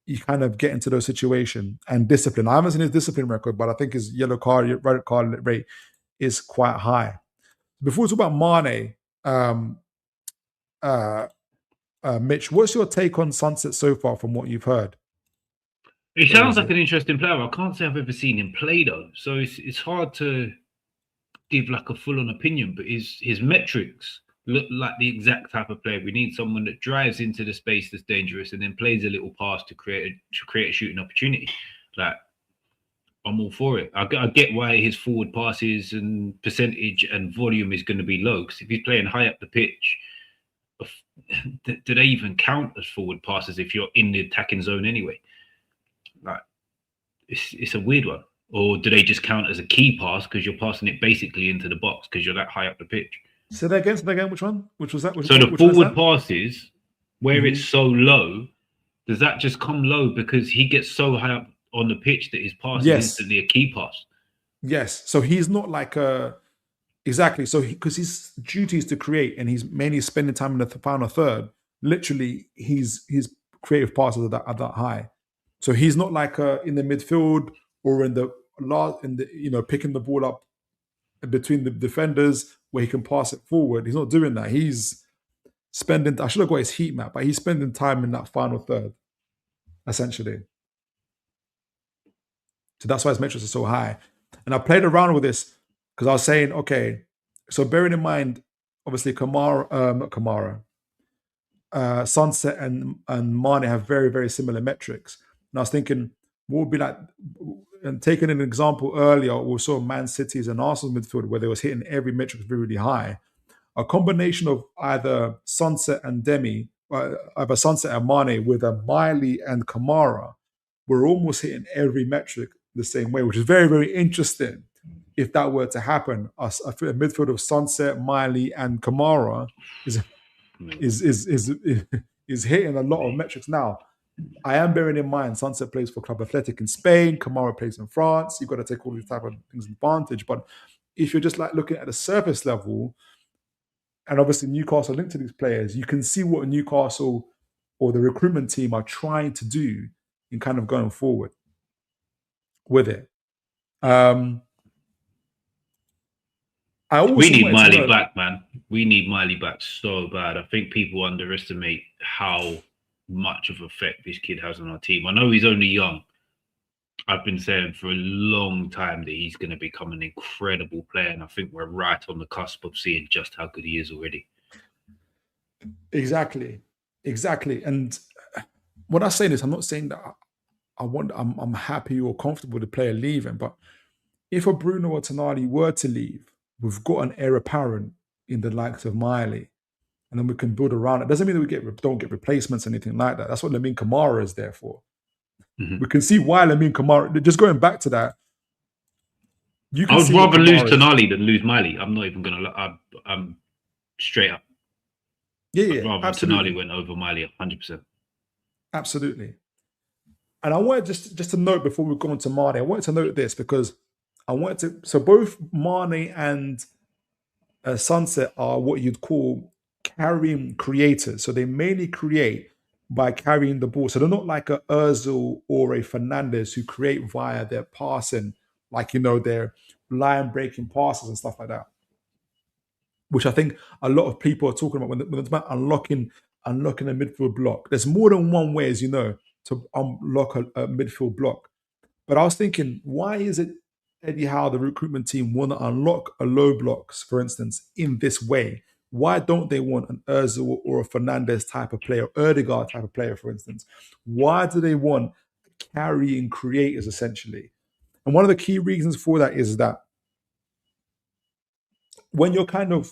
you kind of get into those situations. And discipline, I haven't seen his discipline record, but I think his yellow card, red card rate is quite high. Before we talk about Mane, Mitch, what's your take on Sancet so far from what you've heard? He sounds like an interesting player. I can't say I've ever seen him play though, so it's hard to give like a full-on opinion. But his metrics look like the exact type of player we need. Someone that drives into the space that's dangerous and then plays a little pass to create a shooting opportunity. Like, I'm all for it. I get why his forward passes and percentage and volume is going to be low, because if he's playing high up the pitch, do they even count as forward passes if you're in the attacking zone anyway? Like, it's a weird one. Or do they just count as a key pass because you're passing it basically into the box because you're that high up the pitch? Say that again. Which one? Which was that? So the forward passes, where it's so low, does that just come low because he gets so high up on the pitch that his pass is instantly a key pass? Yes. So he's not like a... Exactly. So because his duty is to create, and he's mainly spending time in the final third, literally his creative passes are that high. So he's not like in the midfield or picking the ball up between the defenders where he can pass it forward. He's not doing that. He's spending... I should have got his heat map, but he's spending time in that final third, essentially. So that's why his metrics are so high. And I played around with this because I was saying, okay, so bearing in mind, obviously Sancet and Mane have very, very similar metrics. And I was thinking, what would be like, and taking an example earlier, we saw Man City's and Arsenal midfield where they was hitting every metric really, really high. A combination of either Sancet and Demi, either Sancet and Mane with a Miley and Kamara, were almost hitting every metric the same way, which is very, very interesting. If that were to happen, a midfield of Sancet, Miley, and Kamara is hitting a lot of metrics now. I am bearing in mind Sancet plays for Club Athletic in Spain, Kamara plays in France. You've got to take all these type of things advantage. But if you're just like looking at the surface level, and obviously Newcastle linked to these players, you can see what Newcastle or the recruitment team are trying to do in kind of going forward with it. We need Miley back, man. We need Miley back so bad. I think people underestimate how much of effect this kid has on our team. I know he's only young. I've been saying for a long time that he's going to become an incredible player, and I think we're right on the cusp of seeing just how good he is already. Exactly. And when I say this, I'm not saying that I'm happy or comfortable with the player leaving, but if a Bruno or Tonali were to leave, we've got an heir apparent in the likes of Miley, and then we can build around it. Doesn't mean that we don't get replacements or anything like that. That's what Lamine Kamara is there for. Mm-hmm. We can see why Lamine Kamara. Just going back to that, I would rather lose Tonali than lose Miley. I'm not even gonna. I'm straight up. Yeah, I'd rather Tonali went over Miley 100%. Absolutely. And I wanted just to note before we go on to Mane, I wanted to note this because I wanted to. So both Mane and Sancet are what you'd call carrying creators. So they mainly create by carrying the ball. So they're not like a Özil or a Fernandez who create via their passing, like their line breaking passes and stuff like that. Which I think a lot of people are talking about when it's about unlocking a midfield block. There's more than one way, as you know, to unlock a midfield block. But I was thinking, why is it Eddie Howe, the recruitment team, want to unlock a low blocks, for instance, in this way? Why don't they want an Özil or a Fernandez type of player, Erdegaard type of player, for instance? Why do they want carrying creators, essentially? And one of the key reasons for that is that when you're kind of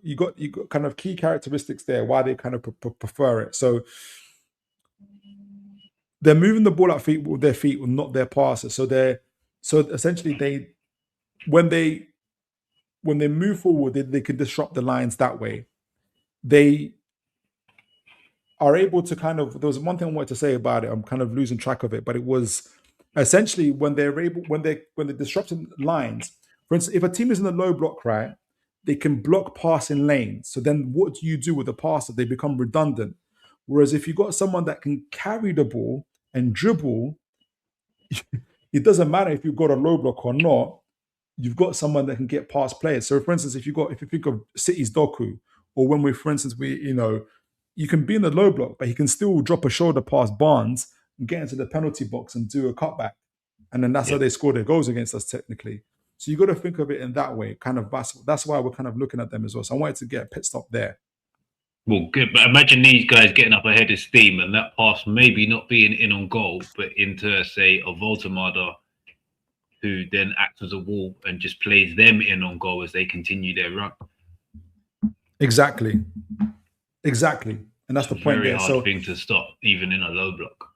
you got kind of key characteristics there, why they kind of prefer it. So they're moving the ball up with their feet, not their passes. So essentially when they move forward, they can disrupt the lines that way. They are able to kind of. There was one thing I wanted to say about it. I'm kind of losing track of it, but it was essentially when they're disrupting lines. For instance, if a team is in a low block, right, they can block passing lanes. So then what do you do with the passer? They become redundant. Whereas if you've got someone that can carry the ball and dribble, it doesn't matter if you've got a low block or not, you've got someone that can get past players. So for instance, if you think of City's Doku, or when you can be in the low block, but he can still drop a shoulder past Barnes and get into the penalty box and do a cutback. And then that's how they score their goals against us technically. So you got to think of it in that way. Kind of that's why we're kind of looking at them as well. So I wanted to get a pit stop there. Well, good. But imagine these guys getting up ahead of steam and that pass maybe not being in on goal, but into, say, a Voltemada who then acts as a wall and just plays them in on goal as they continue their run. Exactly. And that's the point there. Very hard thing to stop, even in a low block.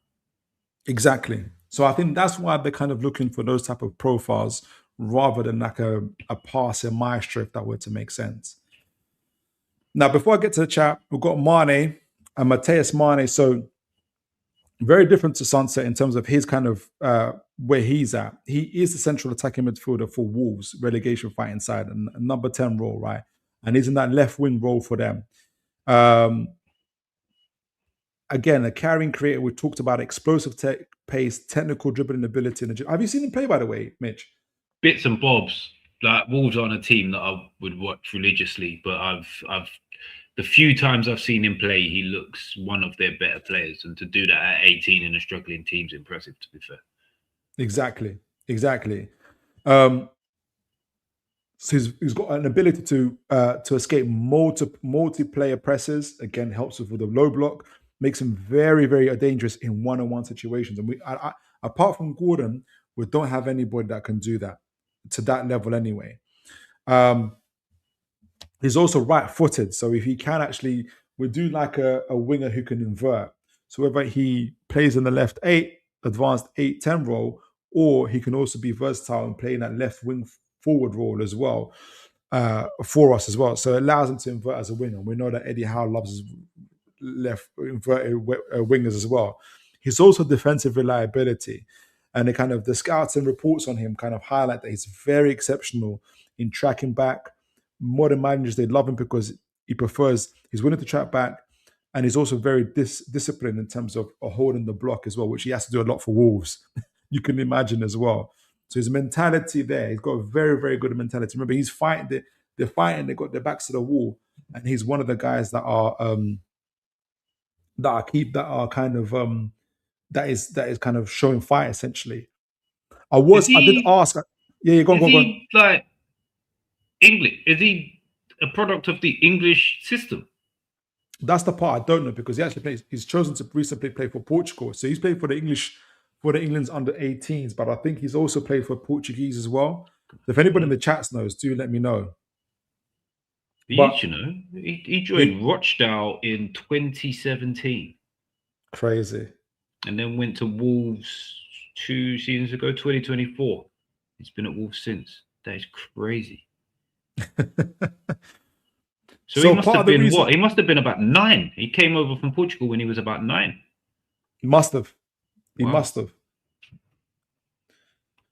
Exactly. So I think that's why they're kind of looking for those type of profiles rather than like a passing maestro, if that were to make sense. Now, before I get to the chat, we've got Mane and Matheus Mane. So very different to Sancet in terms of his kind of where he's at. He is the central attacking midfielder for Wolves, relegation fighting side, and a number 10 role, right? And he's in that left wing role for them. Again, a carrying creator. We talked about explosive pace, technical dribbling ability. Have you seen him play, by the way, Mitch? Bits and bobs. Like Wolves aren't a team that I would watch religiously, but I've the few times I've seen him play, he looks one of their better players, and to do that at 18 in a struggling team's impressive, to be fair. Exactly. So he's got an ability to escape multiplayer presses. Again, helps with the low block, makes him very, very dangerous in one-on-one situations. And apart from Gordon, we don't have anybody that can do that to that level anyway. He's also right-footed, so if he can actually, we do like a winger who can invert. So whether he plays in the left 8, advanced 8-10 role, or he can also be versatile and play in that left wing forward role as well for us as well. So it allows him to invert as a winger. We know that Eddie Howe loves his left inverted wingers as well. He's also defensive reliability, and the scouts and reports on him kind of highlight that he's very exceptional in tracking back. Modern managers, they love him because he's willing to track back, and he's also very disciplined in terms of holding the block as well, which he has to do a lot for Wolves. You can imagine as well. So his mentality there, he's got a very, very good mentality. Remember, he's fighting. They're fighting. They got their backs to the wall, and he's one of the guys that is kind of showing fight essentially. I did ask. Yeah, go on. Like English? Is he a product of the English system? That's the part I don't know, because he actually plays. He's chosen to recently play for Portugal, so he's played for the England's under 18s, but I think he's also played for Portuguese as well. If anybody in the chats knows, do let me know. He joined Rochdale in 2017. Crazy. And then went to Wolves 2 seasons ago, 2024. He's been at Wolves since. That is crazy. So he must have been what? He must have been about 9. He came over from Portugal when he was about 9. He must have. He Wow. must have.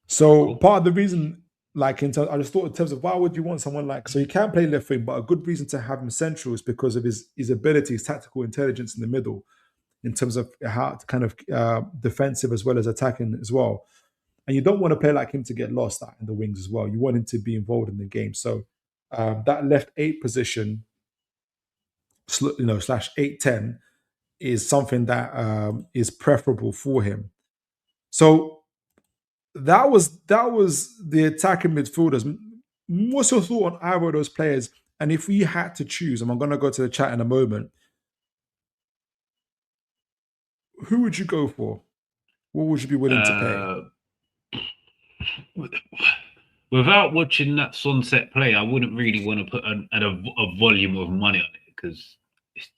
So Cool. part of the reason, like in terms, I just thought in terms of why would you want someone like, so he can play left wing, but a good reason to have him central is because of his ability, his tactical intelligence in the middle, in terms of how to kind of defensive as well as attacking as well. And you don't want to play like him to get lost out in the wings as well. You want him to be involved in the game. So that left 8 position, slash 8-10 is something that is preferable for him. So that was the attacking midfielders. What's your thought on either of those players? And if we had to choose, and I'm going to go to the chat in a moment, who would you go for? What would you be willing to pay? Without watching that Sancet play, I wouldn't really want to put a volume of money on it because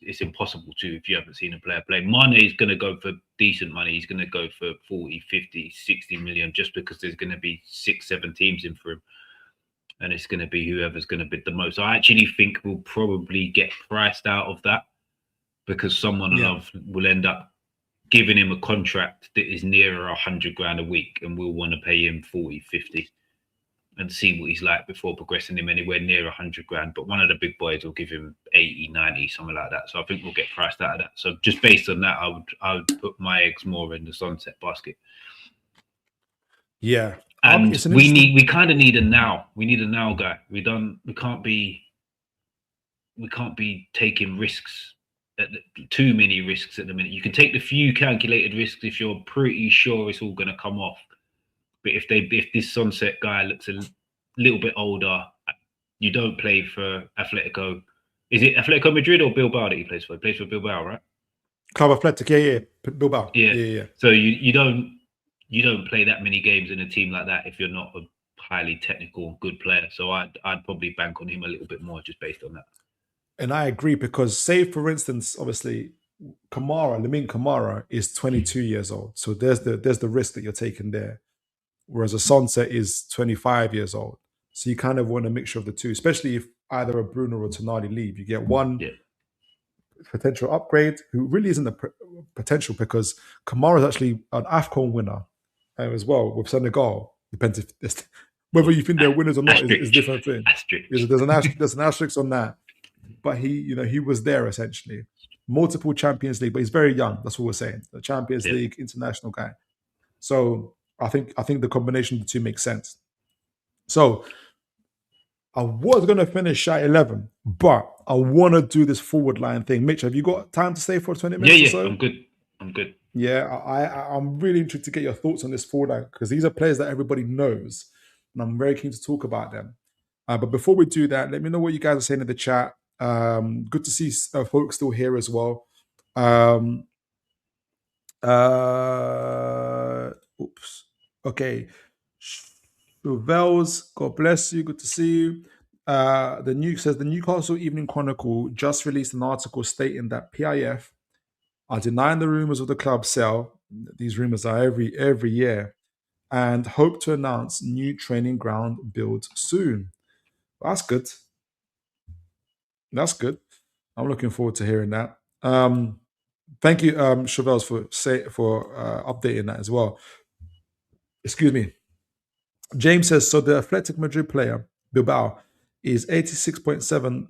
it's impossible to if you haven't seen a player play. Mane is going to go for decent money. He's going to go for 40, 50, 60 million just because there's going to be 6-7 teams in for him. And it's going to be whoever's going to bid the most. I actually think we'll probably get priced out of that because someone will end up giving him a contract that is nearer 100 grand a week and we'll want to pay him 40, 50 and see what he's like before progressing him anywhere near 100 grand. But one of the big boys will give him 80, 90, something like that. So I think we'll get priced out of that. So just based on that, I would put my eggs more in the Sancet basket. Yeah. And we kind of need a now. We need a now guy. We can't be taking risks, too many risks at the minute. You can take the few calculated risks if you're pretty sure it's all going to come off. But if this Sancet guy looks a little bit older, you don't play for Atletico. Is it Atletico Madrid or Bilbao that he plays for? He plays for Bilbao, right? Club Athletic, yeah. Bilbao. Yeah. So you don't play that many games in a team like that if you're not a highly technical good player. So I'd probably bank on him a little bit more just based on that. And I agree because, say for instance, obviously, Lamine Camara is 22 years old, so there's the risk that you're taking there. Whereas a Sancet is 25 years old, so you kind of want a mixture of the two. Especially if either a Bruno or Tonali leave, you get one potential upgrade who really isn't a potential because Camara is actually an AFCON winner as well with Senegal. Depends if whether you think they're winners or not is a different thing. There's an asterisk on that. But he was there essentially. Multiple Champions League, but he's very young. That's what we're saying. The Champions League international guy. So I think the combination of the two makes sense. So I was going to finish at 11, but I want to do this forward line thing. Mitch, have you got time to stay for 20 minutes or so? I'm good. Yeah, I'm really interested to get your thoughts on this forward line because these are players that everybody knows, and I'm very keen to talk about them. But before we do that, let me know what you guys are saying in the chat. Good to see folks still here as well. Oops. Okay. Vels, God bless you. Good to see you. The Newcastle Evening Chronicle just released an article stating that PIF are denying the rumors of the club sale. These rumors are every year, and hope to announce new training ground build soon. That's good. That's good. I'm looking forward to hearing that. Thank you, Chevelles, for updating that as well. Excuse me. James says, so the Athletic Madrid player, Bilbao, is £86.7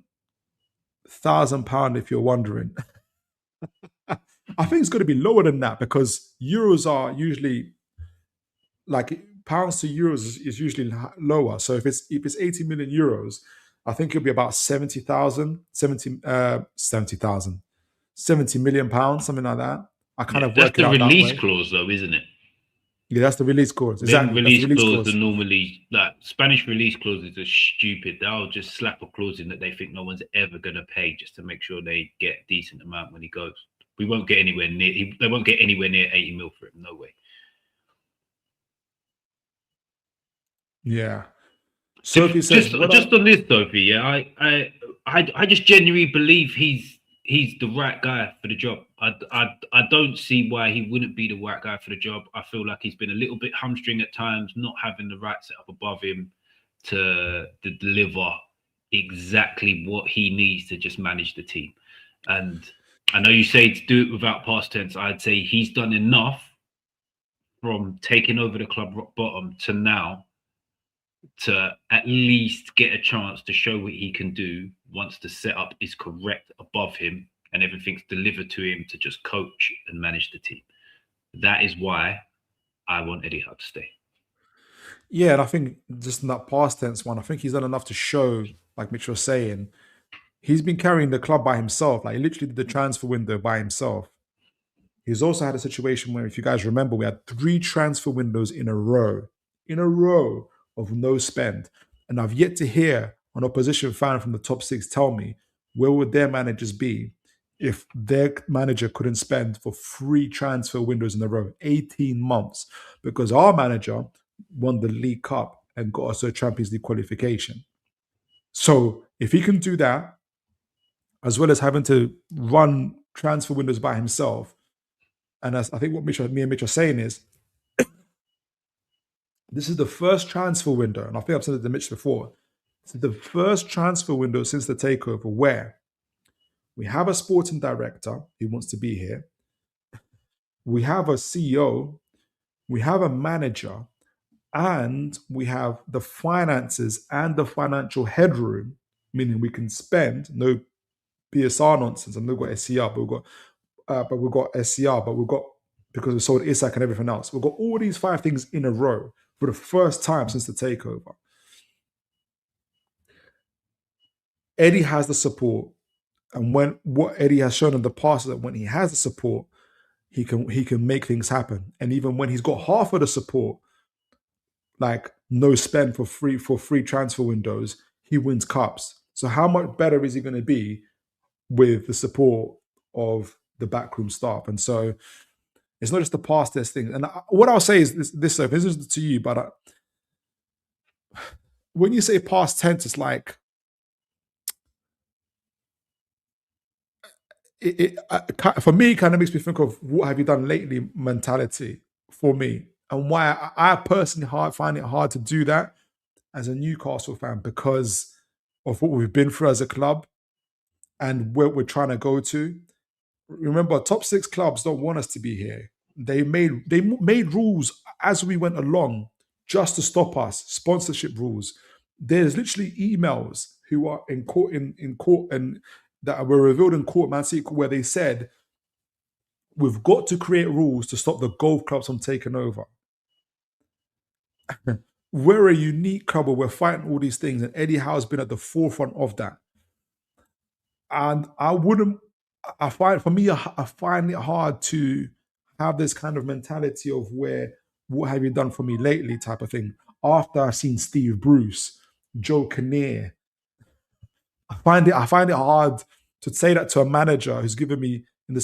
thousand if you're wondering. I think it's going to be lower than that because euros are usually, like pounds to euros is usually lower. So if it's 80 million euros, I think it'll be about 70 million pounds, something like that. I kind of work it out that way. That's the release clause, though, isn't it? Yeah, that's the release clause. Exactly. Release clause are normally Spanish release clauses are stupid. They'll just slap a clause in that they think no one's ever going to pay just to make sure they get a decent amount when he goes. We won't get anywhere near. They won't get anywhere near 80 mil for him. No way. Yeah. Sophie says, just on this, Sophie. Yeah, I just genuinely believe he's the right guy for the job. I don't see why he wouldn't be the right guy for the job. I feel like he's been a little bit hamstring at times, not having the right setup above him to deliver exactly what he needs to just manage the team. And I know you say to do it without past tense. I'd say he's done enough from taking over the club rock bottom to now, to at least get a chance to show what he can do once the setup is correct above him and everything's delivered to him to just coach and manage the team. That is why I want Eddie Howe to stay. Yeah, and I think just in that past tense one, I think he's done enough to show, like Mitch was saying, he's been carrying the club by himself. Like, he literally did the transfer window by himself. He's also had a situation where, if you guys remember, we had 3 transfer windows in a row of no spend. And I've yet to hear an opposition fan from the top 6 tell me, where would their managers be if their manager couldn't spend for 3 transfer windows in a row, 18 months? Because our manager won the League Cup and got us a Champions League qualification. So if he can do that, as well as having to run transfer windows by himself, and as I think what me and Mitch are saying is, this is the first transfer window, and I think I've said it to Mitch before, this is the first transfer window since the takeover where we have a sporting director who wants to be here, we have a CEO, we have a manager, and we have the finances and the financial headroom, meaning we can spend, no PSR nonsense, and we've got SCR, but we've got SCR, but we've got, because we sold Isak and everything else, we've got all these 5 things in a row for the first time since the takeover. Eddie has the support, and when what Eddie has shown in the past is that when he has the support, he can make things happen. And even when he's got half of the support, like no spend for free transfer windows, he wins cups. So how much better is he going to be with the support of the backroom staff? And so it's not just the past tense thing. And what I'll say is this is to you, but when you say past tense, it's like for me, it kind of makes me think of what have you done lately mentality for me, and why I personally find it hard to do that as a Newcastle fan because of what we've been through as a club and where we're trying to go to. Remember, top 6 clubs don't want us to be here. They made rules as we went along just to stop us, sponsorship rules. There's literally emails who are in court and that were revealed in court, Man City, where they said, we've got to create rules to stop the golf clubs from taking over. We're a unique club where we're fighting all these things, and Eddie Howe's been at the forefront of that. And I find it hard to have this kind of mentality of where, what have you done for me lately type of thing. After I've seen Steve Bruce, Joe Kinnear, I find it hard to say that to a manager who's given me, in the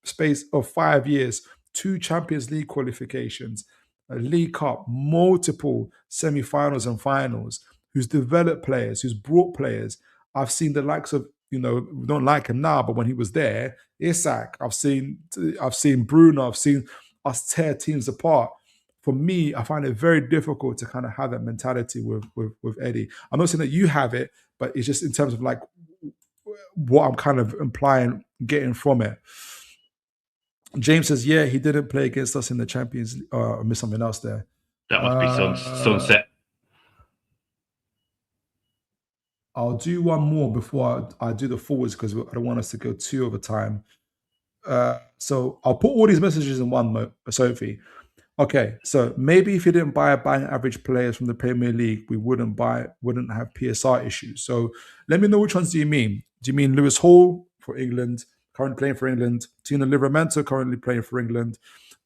space of 5 years, 2 Champions League qualifications, a League Cup, multiple semi-finals and finals, who's developed players, who's brought players. I've seen the likes of, we don't like him now, but when he was there, Isak, I've seen Bruno, I've seen us tear teams apart. For me, I find it very difficult to kind of have that mentality with Eddie. I'm not saying that you have it, but it's just in terms of like what I'm kind of implying, getting from it. James says, yeah, he didn't play against us in the Champions League. I missed something else there. That must be Sancet. I'll do one more before I do the forwards because I don't want us to go 2 over time. So I'll put all these messages in one, Sophie. Okay, so maybe if you didn't buy a bang average players from the Premier League, we wouldn't have PSR issues. So let me know which ones do you mean. Do you mean Lewis Hall for England, currently playing for England? Tino Livramento, currently playing for England.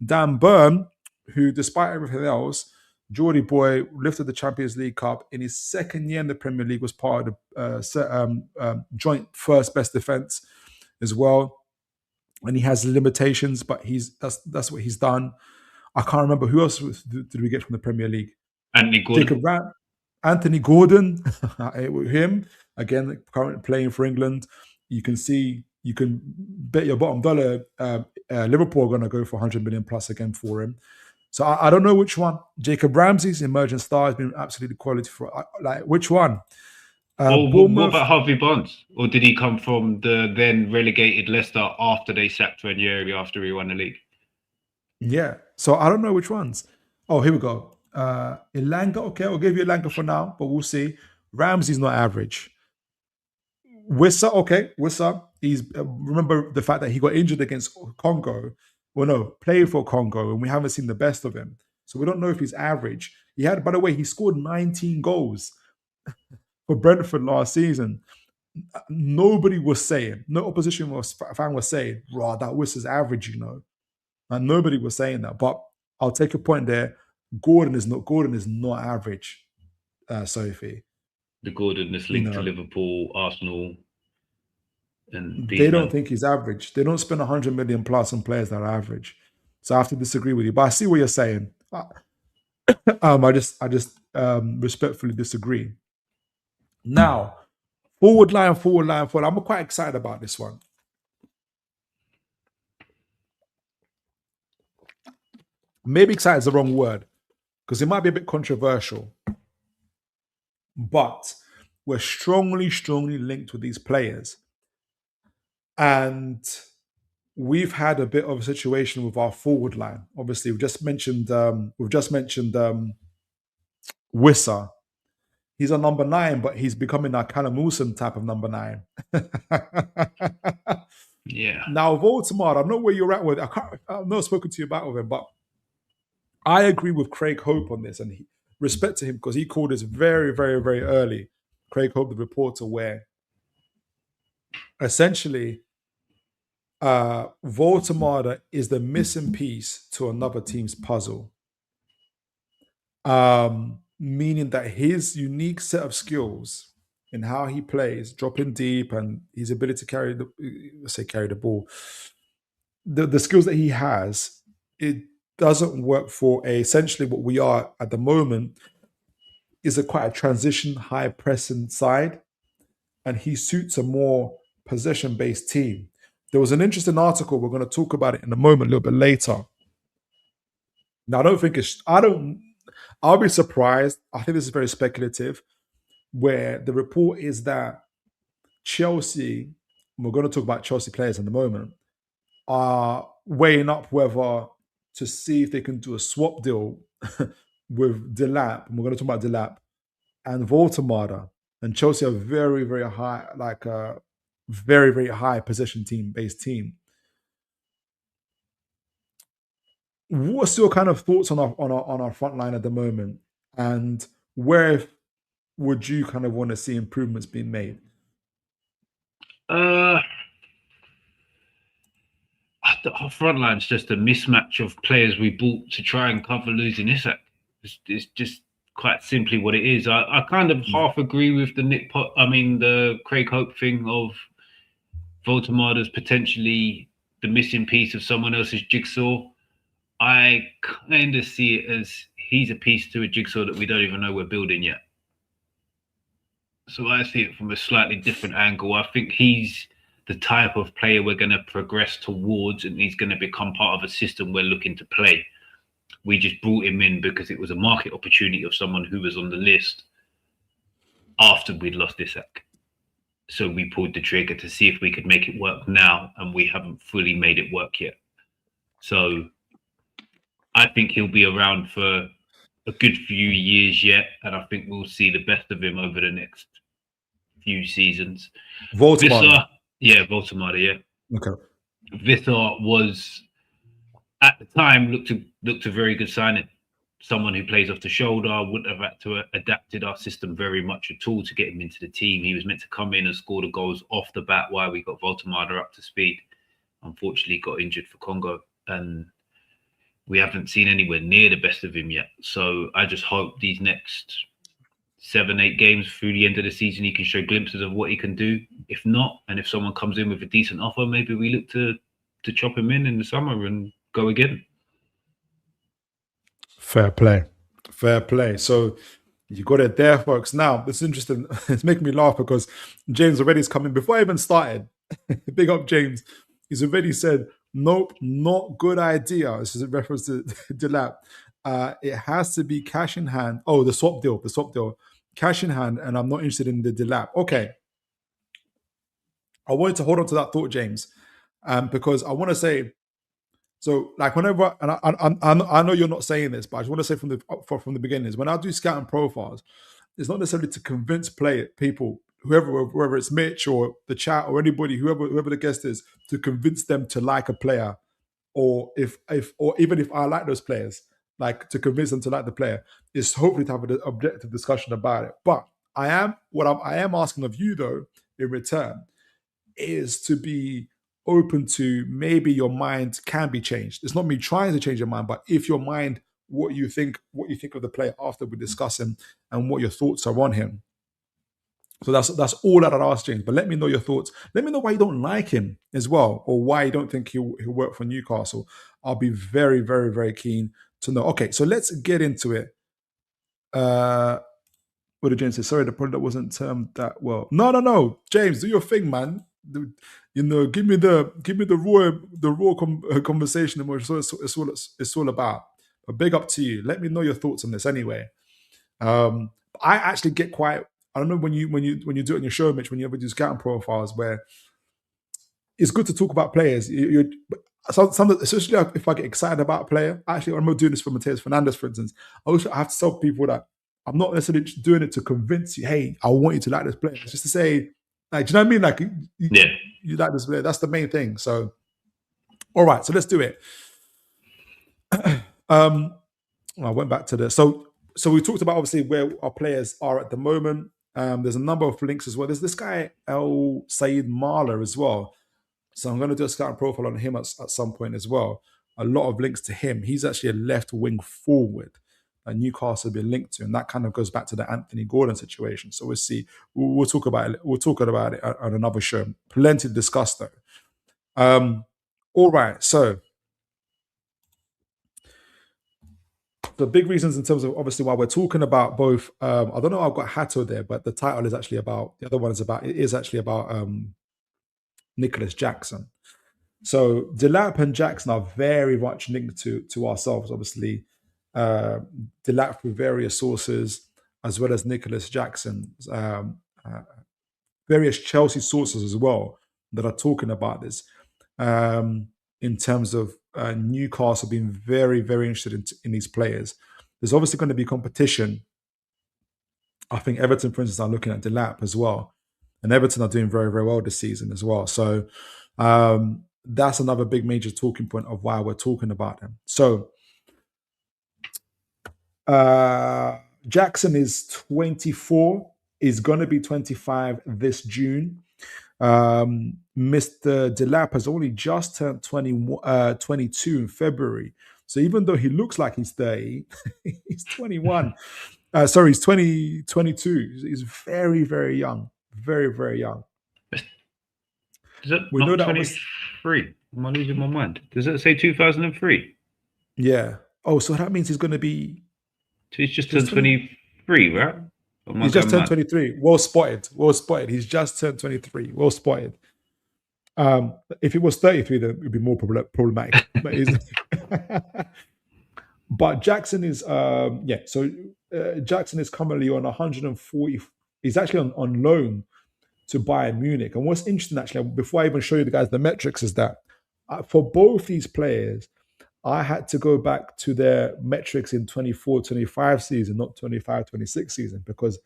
Dan Burn, who despite everything else, Geordie boy lifted the Champions League Cup in his 2nd year in the Premier League, was part of the joint first best defence as well. And he has limitations, but that's what he's done. I can't remember who else did we get from the Premier League. Anthony Gordon, him again, currently playing for England. You can bet your bottom dollar Liverpool are going to go for 100 million plus again for him. So I don't know which one. Jacob Ramsey's emerging star has been absolutely quality for which one. What about Harvey Barnes? Or did he come from the then relegated Leicester after they sacked Ranieri after he won the league? Yeah. So I don't know which ones. Oh, here we go. Ilanga, okay, I'll give you Ilanga for now, but we'll see. Ramsey's not average. Wissa, okay, Wissa. He's remember the fact that he got injured against Congo. Well, no, played for Congo, and we haven't seen the best of him. So we don't know if he's average. He had, by the way, he scored 19 goals for Brentford last season. Nobody was saying, no opposition fan was saying, "Raw, that Wissa's average," and nobody was saying that. But I'll take a point there. Gordon is not average, Sophie. The Gordon is linked to Liverpool, Arsenal, and they don't think he's average. They don't spend 100 million plus on players that are average. So I have to disagree with you. But I see what you're saying. I just respectfully disagree. Now, forward line. I'm quite excited about this one. Maybe excited is the wrong word because it might be a bit controversial. But we're strongly linked with these players. And we've had a bit of a situation with our forward line. Obviously, we've just mentioned Wissa. He's a number 9, but he's becoming a Callum Wilson type of number 9. Yeah. Now, Voldemort, I don't know where you're at with. I've not spoken to you about with him, but I agree with Craig Hope on this, and respect to him because he called this very, very, very early. Craig Hope, the reporter, where essentially Voldemort is the missing piece to another team's puzzle. Meaning that his unique set of skills in how he plays, dropping deep, and his ability to carry the ball, the skills that he has, it doesn't work for essentially what we are at the moment is quite a transition, high pressing side, and he suits a more possession-based team. There was an interesting article, we're going to talk about it in a moment, a little bit later. Now, I'll be surprised. I think this is very speculative, where the report is that Chelsea, we're going to talk about Chelsea players in a moment, are weighing up whether to see if they can do a swap deal with Delap, and we're going to talk about Delap, and Voldemort. And Chelsea are very, very high, like a very, very high possession based team. What's your kind of thoughts on our front line at the moment, and where would you kind of want to see improvements being made? Our front line's just a mismatch of players we bought to try and cover losing Isak. It's just quite simply what it is. I kind of half agree with the Craig Hope thing of Voldemort as potentially the missing piece of someone else's jigsaw. I kind of see it as he's a piece to a jigsaw that we don't even know we're building yet. So I see it from a slightly different angle. I think he's the type of player we're going to progress towards, and he's going to become part of a system we're looking to play. We just brought him in because it was a market opportunity of someone who was on the list after we'd lost Isak. So we pulled the trigger to see if we could make it work now, and we haven't fully made it work yet. So I think he'll be around for a good few years yet, and I think we'll see the best of him over the next few seasons. Voldemort. Voldemort, yeah. Okay. Vissar was, at the time, looked a very good signing. Someone who plays off the shoulder, wouldn't have had to adapted our system very much at all to get him into the team. He was meant to come in and score the goals off the bat while we got Voldemort up to speed. Unfortunately, got injured for Congo, and we haven't seen anywhere near the best of him yet. So I just hope these next 7-8 games through the end of the season, he can show glimpses of what he can do. If not, and if someone comes in with a decent offer, maybe we look to chop him in the summer and go again. Fair play. So you got it there, folks. Now, it's interesting. It's making me laugh because James already is coming. Before I even started, big up James. He's already said, nope, not good idea. This is a reference to Delap. It has to be cash in hand. Oh, the swap deal. Cash in hand, and I'm not interested in the Delap. Okay. I wanted to hold on to that thought, James, because I want to say So like whenever, and I know you're not saying this, but I just want to say from the beginning is when I do scouting profiles, it's not necessarily to convince people, whoever it's Mitch or the chat or anybody, whoever the guest is, to convince them to like a player, or or even if I like those players, like to convince them to like the player, is hopefully to have an objective discussion about it. But I am asking of you though, in return, is to be open to maybe your mind can be changed. It's not me trying to change your mind, but if your mind, what you think of the player after we discuss him and what your thoughts are on him. So that's all that I'd ask, James. But let me know your thoughts. Let me know why you don't like him as well, or why you don't think he'll work for Newcastle. I'll be very, very, very keen to know. Okay, so let's get into it. What did James say? Sorry, the product wasn't termed that well. No, James, do your thing, man. Give me the raw conversation and what it's all about. But big up to you. Let me know your thoughts on this anyway. I actually get quite. I don't know when you do it on your show, Mitch. When you ever do scouting profiles, where it's good to talk about players. Especially if I get excited about a player. Actually, I'm not doing this for Mateus Fernandes, for instance. I have to tell people that I'm not necessarily doing it to convince you. Hey, I want you to like this player. It's just to say, like, do you know what I mean? Like, you like this player. That's the main thing. So, all right. So let's do it. I went back to this. So we talked about obviously where our players are at the moment. There's a number of links as well. There's this guy El Said Marla as well. So I'm going to do a scouting profile on him at some point as well. A lot of links to him. He's actually a left wing forward that Newcastle have been linked to, and that kind of goes back to the Anthony Gordon situation. So we'll see. We'll talk about it. We'll talk about it on another show. Plenty to discuss though. All right. So the big reasons in terms of obviously why we're talking about both. I don't know. I've got Hato there, but the title is actually about the other one. It is actually about Nicholas Jackson. So Delap and Jackson are very much linked to ourselves, obviously. Delap through various sources, as well as Nicholas Jackson, various Chelsea sources as well that are talking about this. In terms of Newcastle being very, very interested in these players. There's obviously going to be competition. I think Everton, for instance, are looking at Delap as well. And Everton are doing very, very well this season as well. So that's another big major talking point of why we're talking about them. So Jackson is 24, is going to be 25 this June. Mr. Delap has only just turned 22 in February. So even though he looks like he's 30, he's 21. Sorry, he's 22. He's very, very young. Very, very young. Is it we not 23? Am I losing my mind? Does it say 2003? Yeah. Oh, so that means he's going to be... So he's just turned 23, right? He's just turned 23. Well spotted. Well spotted. He's just turned 23. Well spotted. If it was 33, then it would be more problematic. But Jackson is... So Jackson is currently on 140... He's actually on loan to Bayern Munich. And what's interesting, actually, before I even show you the guys the metrics, is that for both these players, I had to go back to their metrics in 24-25 season, not 25-26 season, because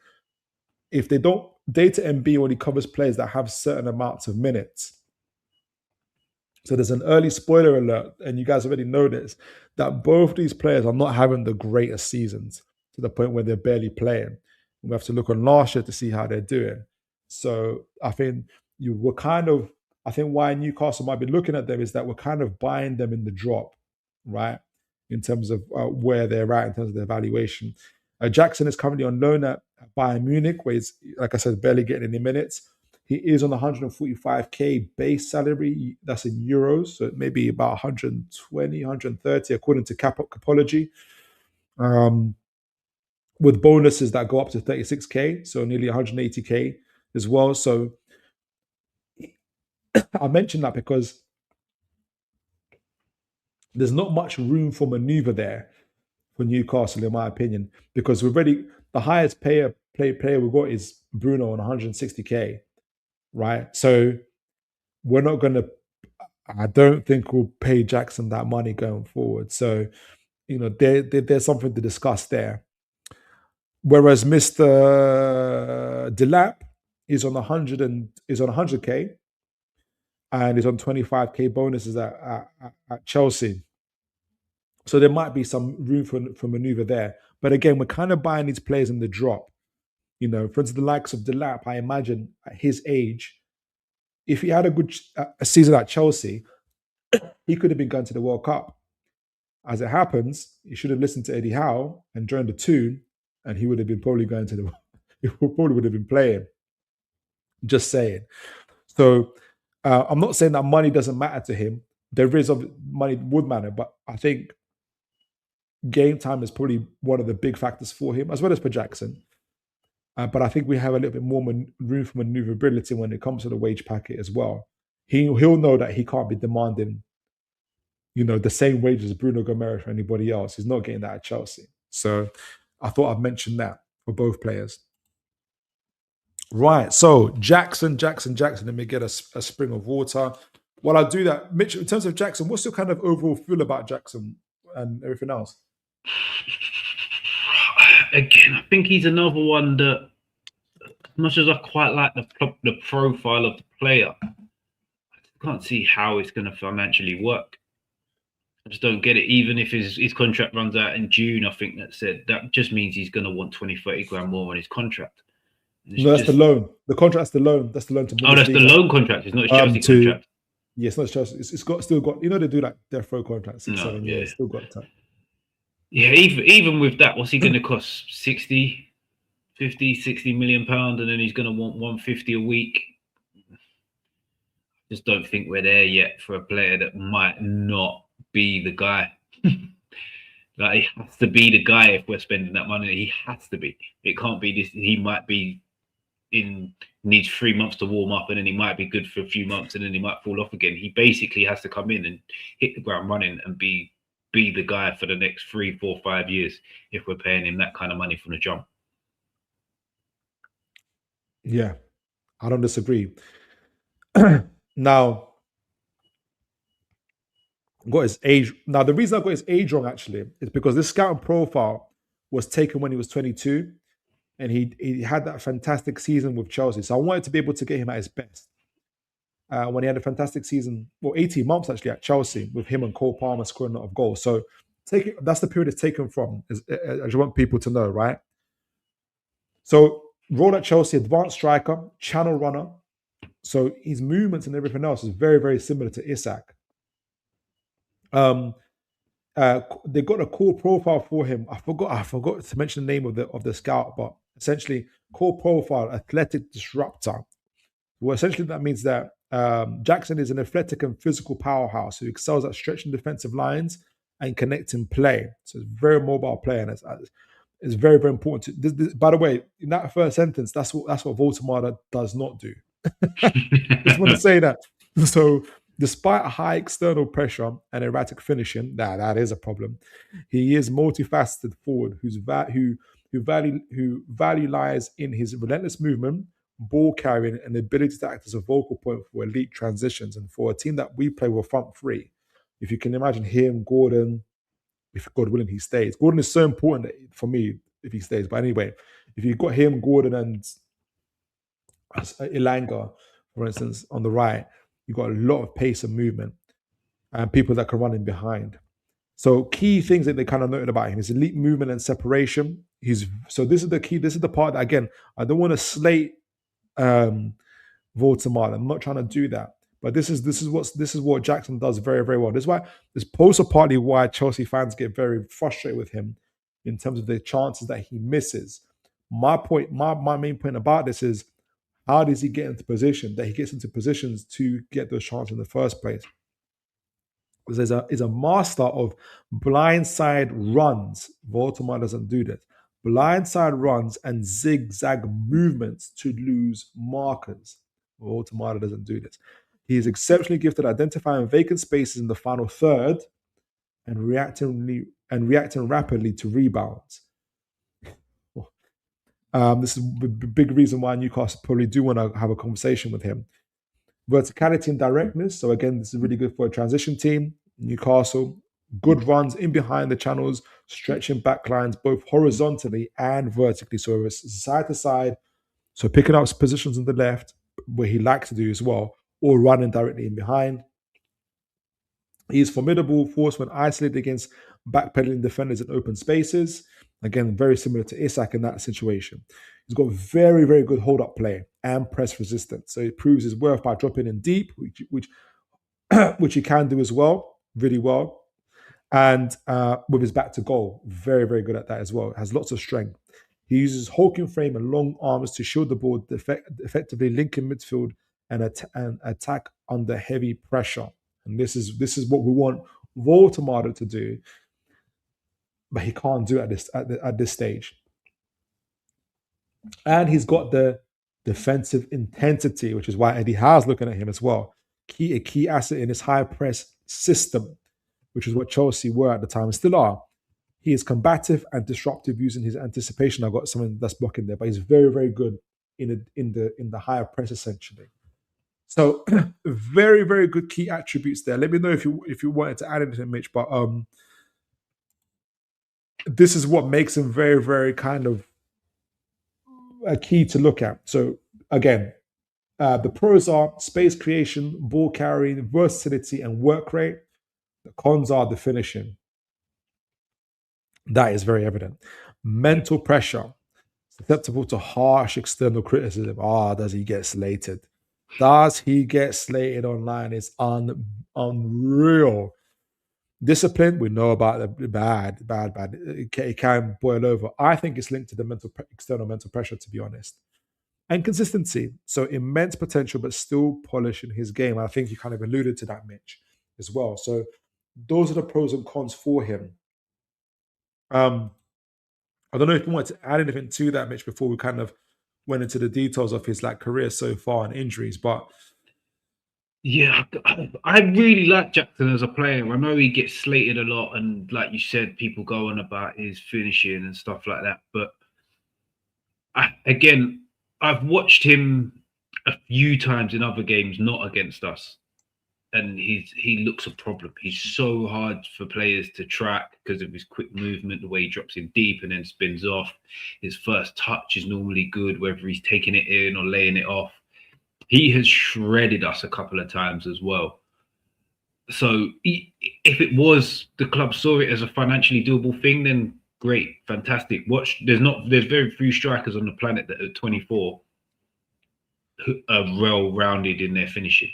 if they don't, Data MB only covers players that have certain amounts of minutes. So there's an early spoiler alert, and you guys already know this, that both these players are not having the greatest seasons to the point where they're barely playing. We have to look on last year to see how they're doing. So I think why Newcastle might be looking at them is that we're kind of buying them in the drop, right? In terms of where they're at, in terms of their valuation. Jackson is currently on loan at Bayern Munich, where he's, like I said, barely getting any minutes. He is on 145k base salary. That's in euros, so it may be about 120, 130, according to Capology. With bonuses that go up to 36k, so nearly 180k as well. So I mention that because there's not much room for maneuver there for Newcastle, in my opinion, because the highest player we've got is Bruno on 160k, right? So we're not going to, I don't think we'll pay Jackson that money going forward. So, there's something to discuss there. Whereas Mr. Delap is on 100K and is on 25K bonuses at Chelsea. So there might be some room for maneuver there. But again, we're kind of buying these players in the drop. For instance, the likes of Delap, I imagine at his age, if he had a good a season at Chelsea, he could have been going to the World Cup. As it happens, he should have listened to Eddie Howe and joined the Toon, and he would have been probably going to the. He probably would have been playing. Just saying. So I'm not saying that money doesn't matter to him. There is money would matter, but I think game time is probably one of the big factors for him, as well as for Jackson. But I think we have a little bit more room for maneuverability when it comes to the wage packet as well. He'll know that he can't be demanding, the same wages as Bruno Gomes or anybody else. He's not getting that at Chelsea. So I thought I'd mention that for both players. Right. So Jackson. Let me get a spring of water. While I do that, Mitch, in terms of Jackson, what's your kind of overall feel about Jackson and everything else? Again, I think he's another one that, as much as I quite like the profile of the player, I can't see how it's going to financially work. I just don't get it. Even if his contract runs out in June, I think that just means he's going to want 20-30 grand more on his contract. No, that's the loan. The contract's the loan. That's the loan to Bundesliga. Oh, that's the loan contract. It's not a Chelsea contract. Yeah, it's not Chelsea. It's still got. They do like death row contracts, 6-7 years. Still got time. Yeah, even with that, what's he going to cost? 60 million pounds, and then he's going to want 150 a week. Just don't think we're there yet for a player that might not be the guy. Like, he has to be the guy if we're spending that money. He has to be. It can't be this. He might be needs 3 months to warm up, and then he might be good for a few months, and then he might fall off again. He basically has to come in and hit the ground running and be the guy for the next 3, 4, 5 years if we're paying him that kind of money from the jump. Yeah, I don't disagree. Now, got his age. Now, the reason I got his age wrong actually is because this scouting profile was taken when he was 22, and he had that fantastic season with Chelsea. So I wanted to be able to get him at his best. When he had a fantastic season, 18 months actually at Chelsea, with him and Cole Palmer scoring a lot of goals. So that's the period it's taken from, I just want people to know, right? So role at Chelsea, advanced striker, channel runner. So his movements and everything else is very, very similar to Isak. They got a core profile for him. I forgot to mention the name of the scout, but essentially core profile, athletic disruptor. Well, essentially that means that Jackson is an athletic and physical powerhouse who excels at stretching defensive lines and connecting play. So it's a very mobile player, and it's very, very important. By the way, in that first sentence, that's what Voldemort does not do. Just want to say that. So, despite high external pressure and erratic finishing, that is a problem. He is multifaceted forward whose value lies in his relentless movement, ball carrying, and ability to act as a vocal point for elite transitions. And for a team that we play with front three, if you can imagine him, Gordon, if God willing he stays. Gordon is so important for me if he stays. But anyway, if you've got him, Gordon, and Ilanga, for instance, on the right, you've got a lot of pace and movement and people that can run in behind. So key things that they kind of noted about him is elite movement and separation. So this is the key. This is the part that, again, I don't want to slate Voldemort. I'm not trying to do that. But this is what Jackson does very, very well. This is also partly why Chelsea fans get very frustrated with him in terms of the chances that he misses. My main point about this is, how does he get into position? That he gets into positions to get those chances in the first place. Because he's a master of blindside runs. Voldemort doesn't do this. Blindside runs and zigzag movements to lose markers. Voldemort doesn't do this. He is exceptionally gifted at identifying vacant spaces in the final third and reacting rapidly to rebounds. This is a big reason why Newcastle probably do want to have a conversation with him. Verticality and directness. So again, this is really good for a transition team. Newcastle, good runs in behind the channels, stretching back lines both horizontally and vertically. So it's side to side. So picking up positions on the left, where he likes to do as well, or running directly in behind. He's formidable force when isolated against backpedaling defenders in open spaces. Again, very similar to Isak in that situation. He's got very, very good hold-up play and press resistance. So it proves his worth by dropping in deep, which he can do as well, really well. And with his back to goal, very, very good at that as well. Has lots of strength. He uses hulking frame and long arms to shield the ball, effectively linking midfield and attack under heavy pressure. And this is what we want Voldemort to do, but he can't do it at this stage. And he's got the defensive intensity, which is why Eddie Howe's looking at him as well. A key asset in his high press system, which is what Chelsea were at the time and still are. He is combative and disruptive using his anticipation. I've got someone that's blocking there, but he's very, very good in the higher press essentially. So very, very good key attributes there. Let me know if you wanted to add anything, Mitch. But this is what makes him very, very kind of a key to look at. So again, the pros are space creation, ball carrying, versatility, and work rate. The cons are the finishing. That is very evident. Mental pressure, susceptible to harsh external criticism. Does he get slated? Does he get slated online? It's unreal. Discipline, we know about the bad. It can boil over. I think it's linked to the external mental pressure, to be honest. And consistency. So immense potential, but still polishing his game. I think you kind of alluded to that, Mitch, as well. So those are the pros and cons for him. I don't know if you want to add anything to that, Mitch, before we kind of went into the details of his career so far and injuries, but yeah, I really like Jackson as a player. I know he gets slated a lot, and like you said, people go on about his finishing and stuff like that. But I've watched him a few times in other games, not against us, and he looks a problem. He's so hard for players to track because of his quick movement, the way he drops in deep and then spins off. His first touch is normally good, whether he's taking it in or laying it off. He has shredded us a couple of times as well. So if it was the club saw it as a financially doable thing, then great, fantastic. There's very few strikers on the planet that are 24 who are well-rounded in their finishing.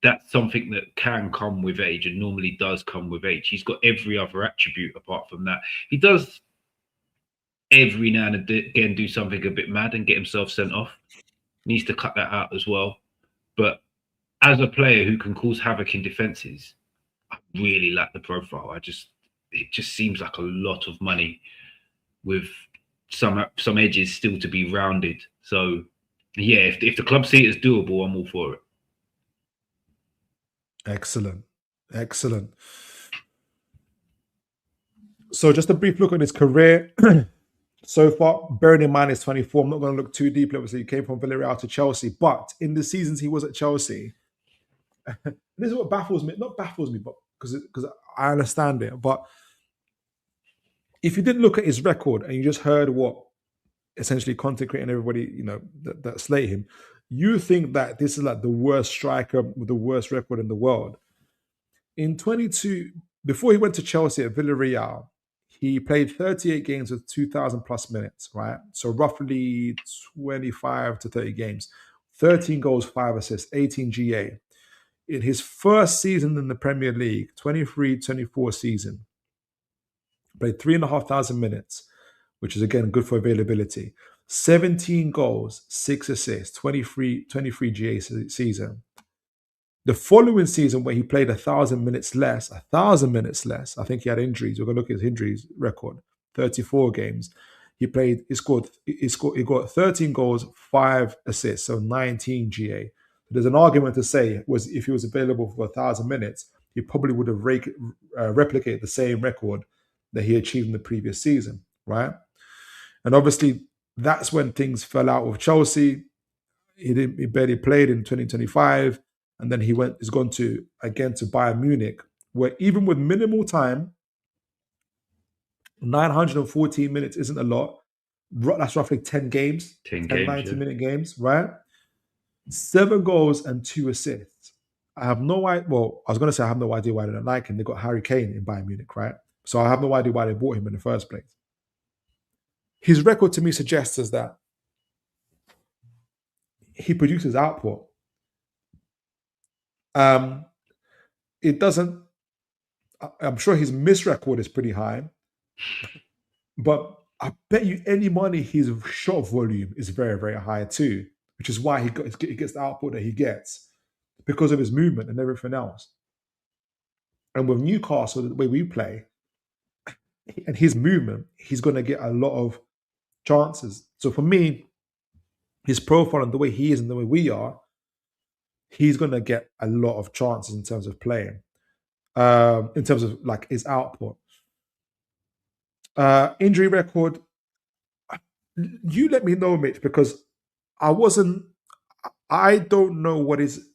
That's something that can come with age and normally does come with age. He's got every other attribute apart from that. He does every now and again do something a bit mad and get himself sent off. Needs to cut that out as well. But as a player who can cause havoc in defenses, I really like the profile. It just seems like a lot of money with some edges still to be rounded. So yeah, if the club see it as doable, I'm all for it. Excellent. So just a brief look at his career so far. Bearing in mind he's 24, I'm not going to look too deeply. Obviously, he came from Villarreal to Chelsea, but in the seasons he was at Chelsea, this is what baffles me. Not baffles me, but because I understand it. But if you didn't look at his record and you just heard what essentially content creating everybody, that slate him, you think that this is like the worst striker with the worst record in the world. In 22, before he went to Chelsea at Villarreal, he played 38 games with 2,000 plus minutes, right? So roughly 25 to 30 games, 13 goals, 5 assists, 18 GA. In his first season in the Premier League, 23-24 season, played 3,500 minutes, which is again good for availability. 17 goals, 6 assists, 23 GA season. The following season, where he played 1,000 minutes less, I think he had injuries. We're going to look at his injuries record. 34 games. He got 13 goals, 5 assists, so 19 GA. There's an argument to say if he was available for 1,000 minutes, he probably would have replicated the same record that he achieved in the previous season, right? And obviously, that's when things fell out with Chelsea. He barely played in 2025, and then he's gone to Bayern Munich, where even with minimal time, 914 minutes isn't a lot. That's roughly 10 games, 10 10 games, 90-minute games, right? 7 goals and 2 assists. I have no idea. Well, I was going to say I have no idea why they don't like him. They got Harry Kane in Bayern Munich, right? So I have no idea why they bought him in the first place. His record to me suggests is that he produces output. It doesn't. I'm sure his miss record is pretty high, but I bet you any money his shot volume is very, very high too, which is why he gets the output that he gets because of his movement and everything else. And with Newcastle, the way we play and his movement, he's going to get a lot of chances. So for me, his profile and the way he is and the way we are, he's going to get a lot of chances in terms of playing, in terms of like his output. Injury record, you let me know, Mitch, because I don't know what is,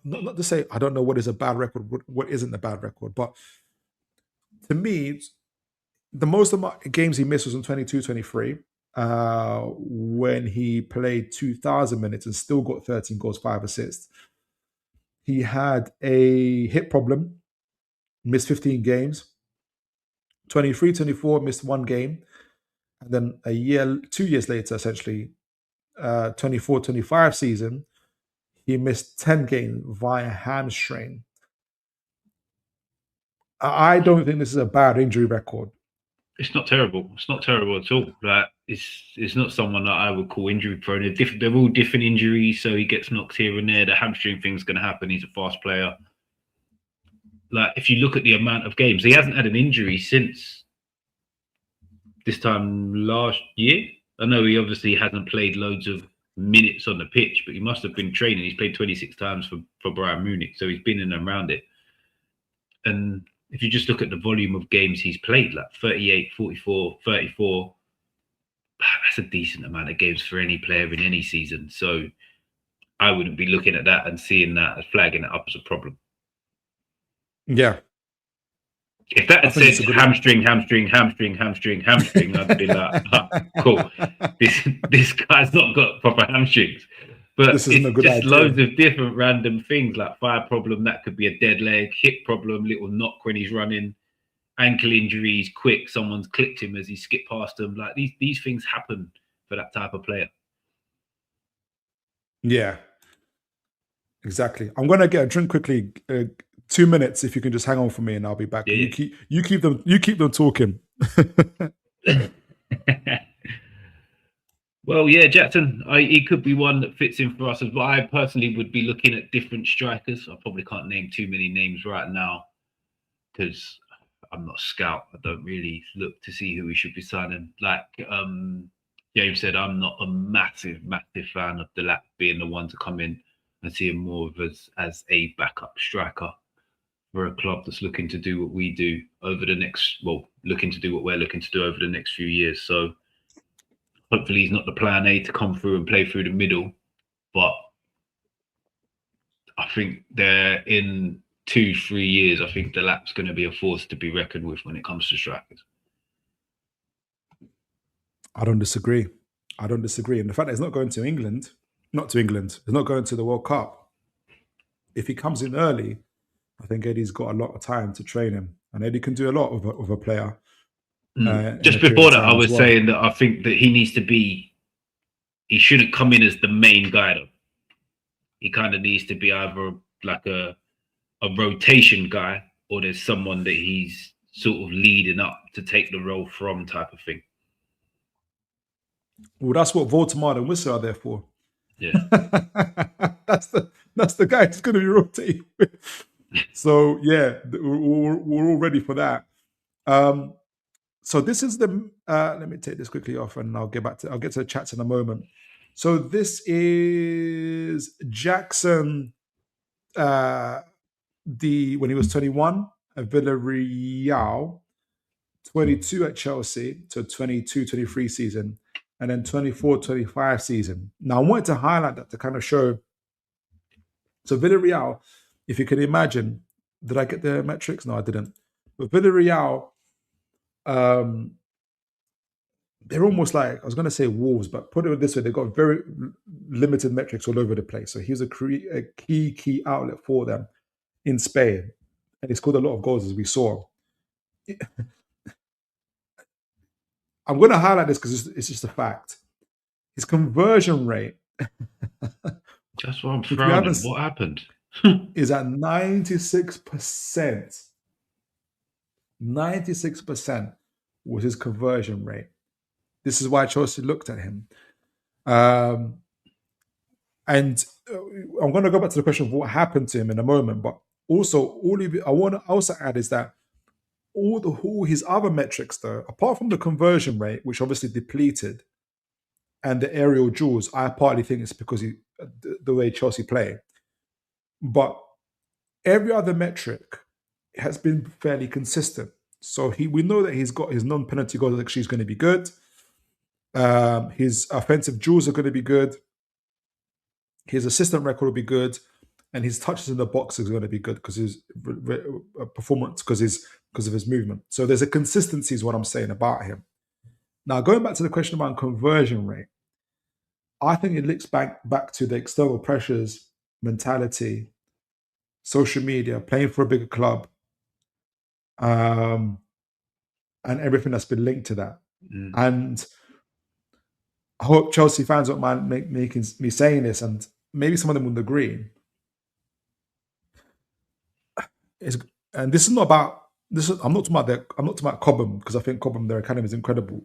not to say I don't know what is a bad record, what isn't a bad record, but to me, the most amount of games he missed was in 22-23, when he played 2,000 minutes and still got 13 goals, 5 assists. He had a hip problem, missed 15 games. 23-24 missed 1 game. And then 2 years later, essentially, 24-25 season, he missed 10 games via hamstring. I don't think this is a bad injury record. It's not terrible. It's not terrible at all. Like it's not someone that I would call injury prone. They're all different injuries, so he gets knocked here and there. The hamstring thing's going to happen. He's a fast player. Like if you look at the amount of games, he hasn't had an injury since this time last year. I know he obviously hasn't played loads of minutes on the pitch, but he must have been training. He's played 26 times for Bayern Munich, so he's been in and around it. And if you just look at the volume of games he's played, like 38, 44, 34, that's a decent amount of games for any player in any season. So I wouldn't be looking at that and seeing that as flagging it up as a problem. Yeah. If that had said hamstring, I'd be like, cool. This guy's not got proper hamstrings. But it's just loads of different random things, like thigh problem, that could be a dead leg, hip problem, little knock when he's running, ankle injuries, quick, someone's clipped him as he skipped past them. Like these things happen for that type of player. Yeah, exactly. I'm going to get a drink quickly. 2 minutes, if you can just hang on for me, and I'll be back. Yeah. You keep them talking. Well, yeah, Jackson, he could be one that fits in for us as well. I personally would be looking at different strikers. I probably can't name too many names right now because I'm not a scout. I don't really look to see who we should be signing. Like James said, I'm not a massive fan of Delap being the one to come in and see him more of as a backup striker for a club that's looking to do what we do over the next, looking to do what we're looking to do over the next few years. So hopefully he's not the plan A to come through and play through the middle, but I think they're in 2-3 years. I think Delap's going to be a force to be reckoned with when it comes to strikers. I don't disagree. And the fact that he's not going to England, he's not going to the World Cup. If he comes in early, I think Eddie's got a lot of time to train him, and Eddie can do a lot of a player. Just before that, I was saying that I think that he shouldn't come in as the main guy though. He kind of needs to be either like a rotation guy, or there's someone that he's sort of leading up to take the role from, type of thing. Well, that's what Voldemort and Whistle are there for. Yeah. that's the guy who's going to be rotating with. So yeah, we're all ready for that. So this is the. Let me take this quickly off, and I'll get to the chats in a moment. So this is Jackson. When he was 21 at Villarreal, 22 at Chelsea, so 22-23 season, and then 24-25 season. Now, I wanted to highlight that to kind of show. So Villarreal, if you can imagine, did I get the metrics? No, I didn't. But Villarreal, they're almost like, I was going to say Wolves, but put it this way, they've got very limited metrics all over the place. So he was a key outlet for them in Spain. And he scored a lot of goals, as we saw. I'm going to highlight this because it's just a fact. His conversion rate. That's why I'm frowning. What happened? Is at 96%. 96% was his conversion rate. This is why Chelsea looked at him. And I'm going to go back to the question of what happened to him in a moment. But also, I want to also add is that all his other metrics, though, apart from the conversion rate, which obviously depleted, and the aerial duels, I partly think it's because the way Chelsea play. But every other metric has been fairly consistent. So we know that he's got his non-penalty goals actually is going to be good. His offensive duels are going to be good. His assistant record will be good, and his touches in the box is going to be good because his performance, because of his movement. So there's a consistency, is what I'm saying about him. Now, going back to the question about conversion rate, I think it links back to the external pressures, mentality, social media, playing for a bigger club, and everything that's been linked to that. And I hope Chelsea fans don't mind making me saying this, and maybe some of them would agree. And this is not about this. I'm not talking about Cobham, because I think Cobham, their academy is incredible,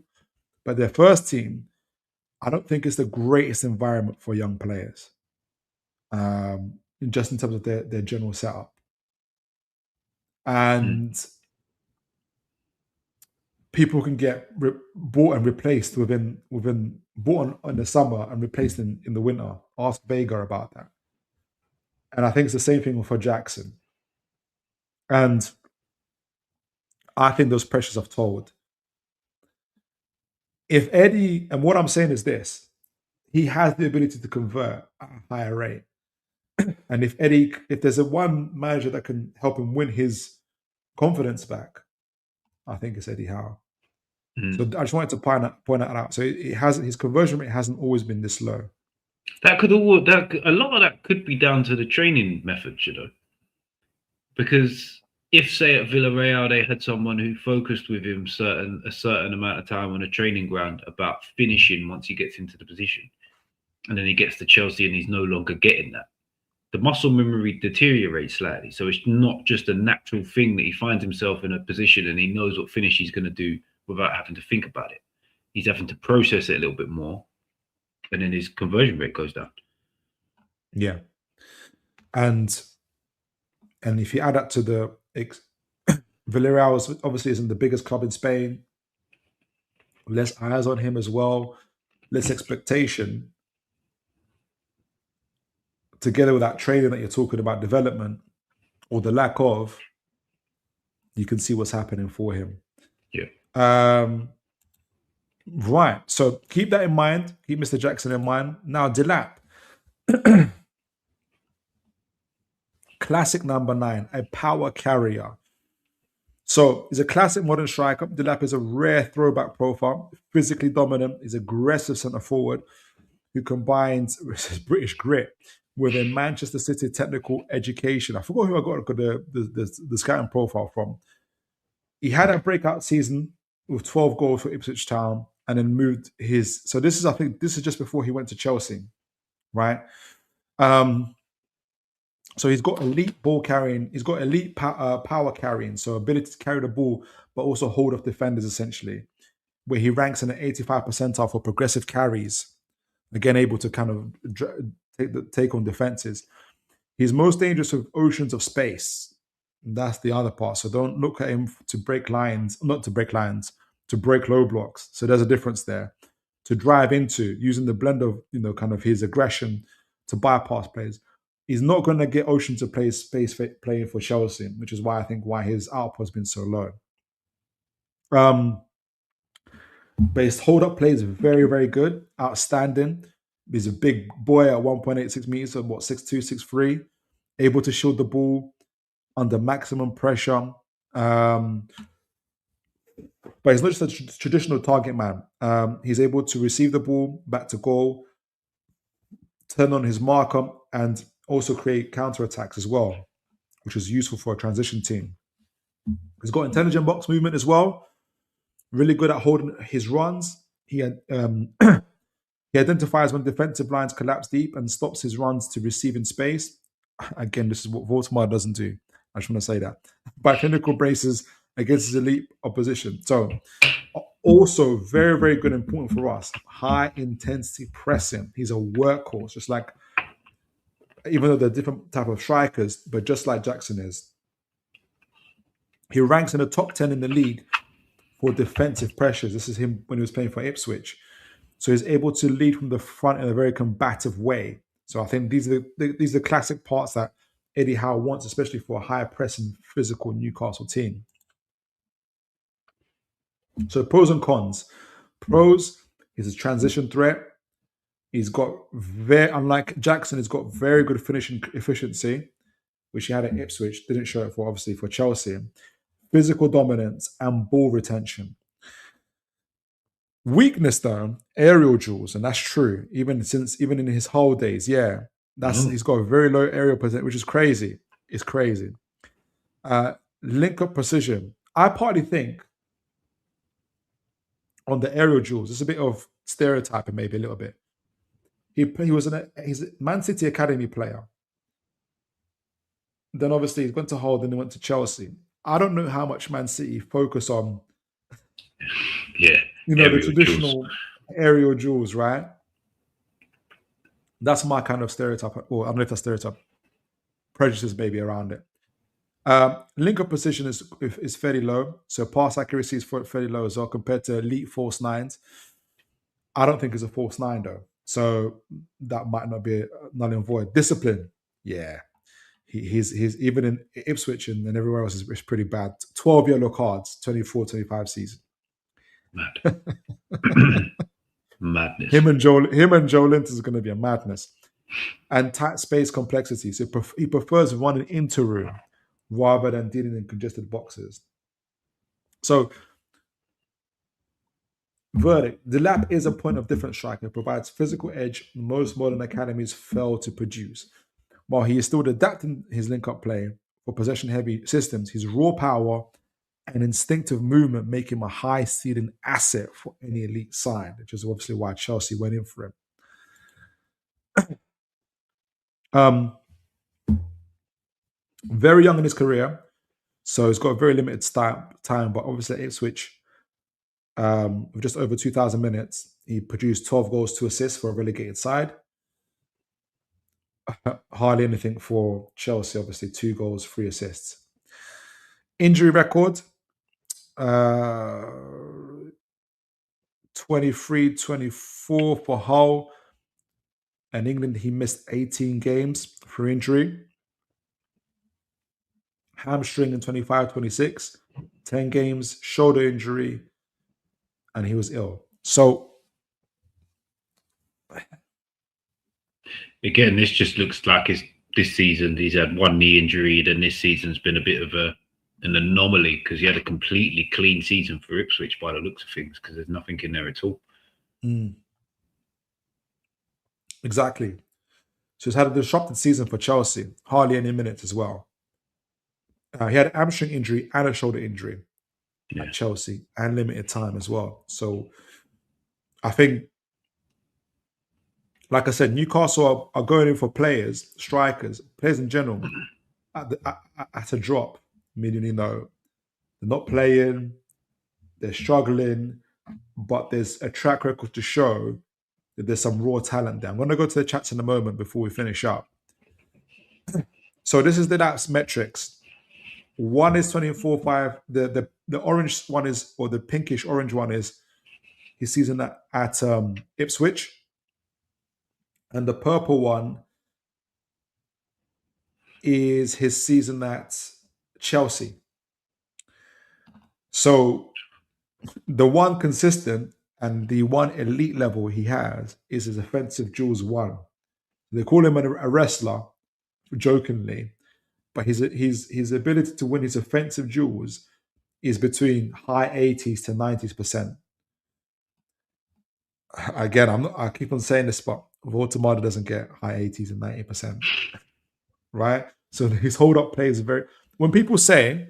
but their first team, I don't think it's the greatest environment for young players, just in terms of their general setup. And people can get bought and replaced bought in the summer and replaced in the winter. Ask Vega about that. And I think it's the same thing for Jackson. And I think those pressures have told. If Eddie, and what I'm saying is this, he has the ability to convert at a higher rate. And if there's one manager that can help him win his confidence back, I think it's Eddie Howe. So I just wanted to point that out. So his conversion rate hasn't always been this low. A lot of that could be down to the training method, because if, say, at Villarreal they had someone who focused with him a certain amount of time on a training ground about finishing once he gets into the position, and then he gets to Chelsea and he's no longer getting that, the muscle memory deteriorates slightly. So it's not just a natural thing that he finds himself in a position and he knows what finish he's going to do without having to think about it. He's having to process it a little bit more, and then his conversion rate goes down. Yeah. And if you add that to the Villarreal obviously isn't the biggest club in Spain, less eyes on him as well, less expectation, together with that training that you're talking about, development, or the lack of, you can see what's happening for him. Yeah. Right. So keep that in mind. Keep Mr. Jackson in mind. Now, Delap. Classic number 9, a power carrier. So he's a classic modern striker. Delap is a rare throwback profile, physically dominant. He's aggressive centre forward who combines British grit with a Manchester City technical education. I forgot who I got the scouting profile from. He had a breakout season with 12 goals for Ipswich Town, and then moved his. So I think this is just before he went to Chelsea, right? So he's got elite ball carrying. He's got elite power carrying, so ability to carry the ball, but also hold off defenders essentially, where he ranks in the 85th percentile for progressive carries. Again, able to kind of take on defenses. He's most dangerous with oceans of space. That's the other part. So don't look at him to break lines, to break low blocks. So there's a difference there. To drive into, using the blend of, kind of his aggression to bypass plays. He's not going to get oceans of space playing for Chelsea, which is why his output has been so low. But his hold-up play is very, very good, outstanding. He's a big boy at 1.86 meters, so what, 6'2", 6'3", able to shield the ball under maximum pressure. But he's not just a traditional target man. He's able to receive the ball back to goal, turn on his marker, and also create counter-attacks as well, which is useful for a transition team. He's got intelligent box movement as well. Really good at holding his runs. He identifies when defensive lines collapse deep and stops his runs to receive in space. Again, this is what Voldemar doesn't do. I just want to say that. By clinical braces against his elite opposition. So, also very, very good and important for us. High intensity pressing. He's a workhorse, just like, even though they're different type of strikers, but just like Jackson is. He ranks in the top 10 in the league for defensive pressures. This is him when he was playing for Ipswich. So he's able to lead from the front in a very combative way. So I think these are the classic parts that Eddie Howe wants, especially for a high pressing, physical Newcastle team. So pros and cons. Pros, he's a transition threat. He's got unlike Jackson, he's got very good finishing efficiency, which he had at Ipswich. Didn't show it obviously for Chelsea. Physical dominance and ball retention. Weakness though, aerial duels, and that's true. Even in his whole days, yeah, he's got a very low aerial percent, which is crazy. It's crazy. Link up precision. I partly think on the aerial duels, it's a bit of stereotyping, maybe a little bit. He's a Man City academy player. Then obviously he's went to Hull, then he went to Chelsea. I don't know how much Man City focus on, the traditional aerial duels, right? That's my kind of stereotype, or I don't know if that's stereotype, prejudice maybe around it. Link-up position is fairly low, so pass accuracy is fairly low as well compared to elite false nines. I don't think it's a false nine though, so that might not be null and void. Discipline, yeah. He's even in Ipswich and everywhere else is pretty bad. 12 yellow cards, 24-25 season. Mad. Madness. Him and Joe Linton is going to be a madness. And tight space complexity. So he prefers running into room rather than dealing in congested boxes. So, verdict. Delap is a point of difference striker. Provides physical edge most modern academies fail to produce. While he is still adapting his link-up play for possession-heavy systems, his raw power and instinctive movement make him a high-ceiling asset for any elite side, which is obviously why Chelsea went in for him. Very young in his career, so he's got a very limited time, but obviously at Ipswich, with just over 2,000 minutes, he produced 12 goals, 2 assists for a relegated side. Hardly anything for Chelsea, obviously 2 goals, 3 assists. Injury record, 23-24 for Howe. And England, he missed 18 games for injury. Hamstring in 25-26, 10 games, shoulder injury, and he was ill. So, again, this just looks like this season he's had one knee injury, then this season's been a bit of an anomaly because he had a completely clean season for Ipswich by the looks of things because there's nothing in there at all. Exactly. So he's had a disrupted season for Chelsea, hardly any minutes as well. He had an hamstring injury and a shoulder injury at Chelsea and limited time as well. So I think, like I said, Newcastle are going in for players, strikers, players in general, at a drop, meaning, they're not playing, they're struggling, but there's a track record to show that there's some raw talent there. I'm going to go to the chats in a moment before we finish up. So this is the Delap's metrics. One is 24-5. The orange one is, or the pinkish orange one is his season at Ipswich. And the purple one is his season at Chelsea. So the one consistent And the one elite level he has is his offensive duels 1. They call him a wrestler, jokingly, but his ability to win his offensive duels is between high 80s to 90%. Again, I keep on saying this, but Votamada doesn't get high 80s and 90%. Right? So his hold up play is very. When people say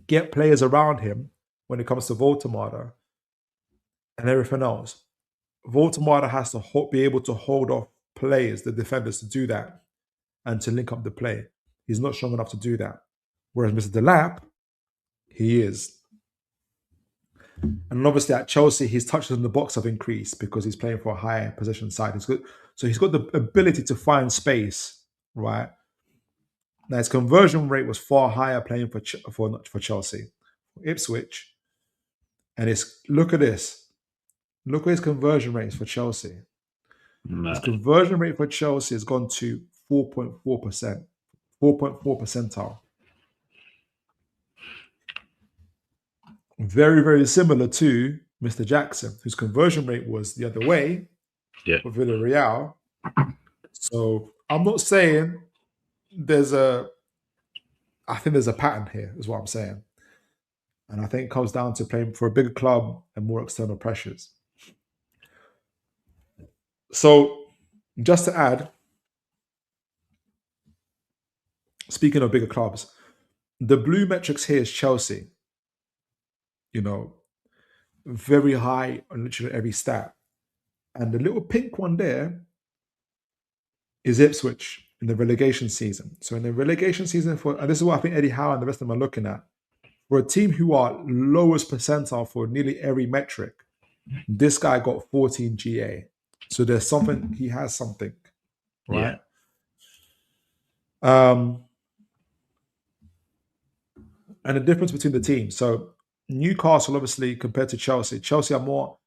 get players around him when it comes to Votamada and everything else, Votamada has to be able to hold off players, the defenders, to do that and to link up the play. He's not strong enough to do that. Whereas Mr. Delap, he is. And obviously at Chelsea, his touches in the box have increased because he's playing for a higher possession side. So he's got the ability to find space, right? Now his conversion rate was far higher playing for Chelsea, Ipswich, and look at this. Look at his conversion rates for Chelsea. His conversion rate for Chelsea has gone to 4.4%, 4.4 percentile. Very, very similar to Mr. Jackson, whose conversion rate was the other way for Villarreal. So I'm not saying I think there's a pattern here, is what I'm saying. And I think it comes down to playing for a bigger club and more external pressures. So just to add, speaking of bigger clubs, the blue metrics here is Chelsea. Very high on literally every stat. And the little pink one there is Ipswich in the relegation season. So in the relegation season, and this is what I think Eddie Howe and the rest of them are looking at, for a team who are lowest percentile for nearly every metric, this guy got 14 GA. So there's something, he has something, right? And the difference between the teams. So Newcastle, obviously, compared to Chelsea are more,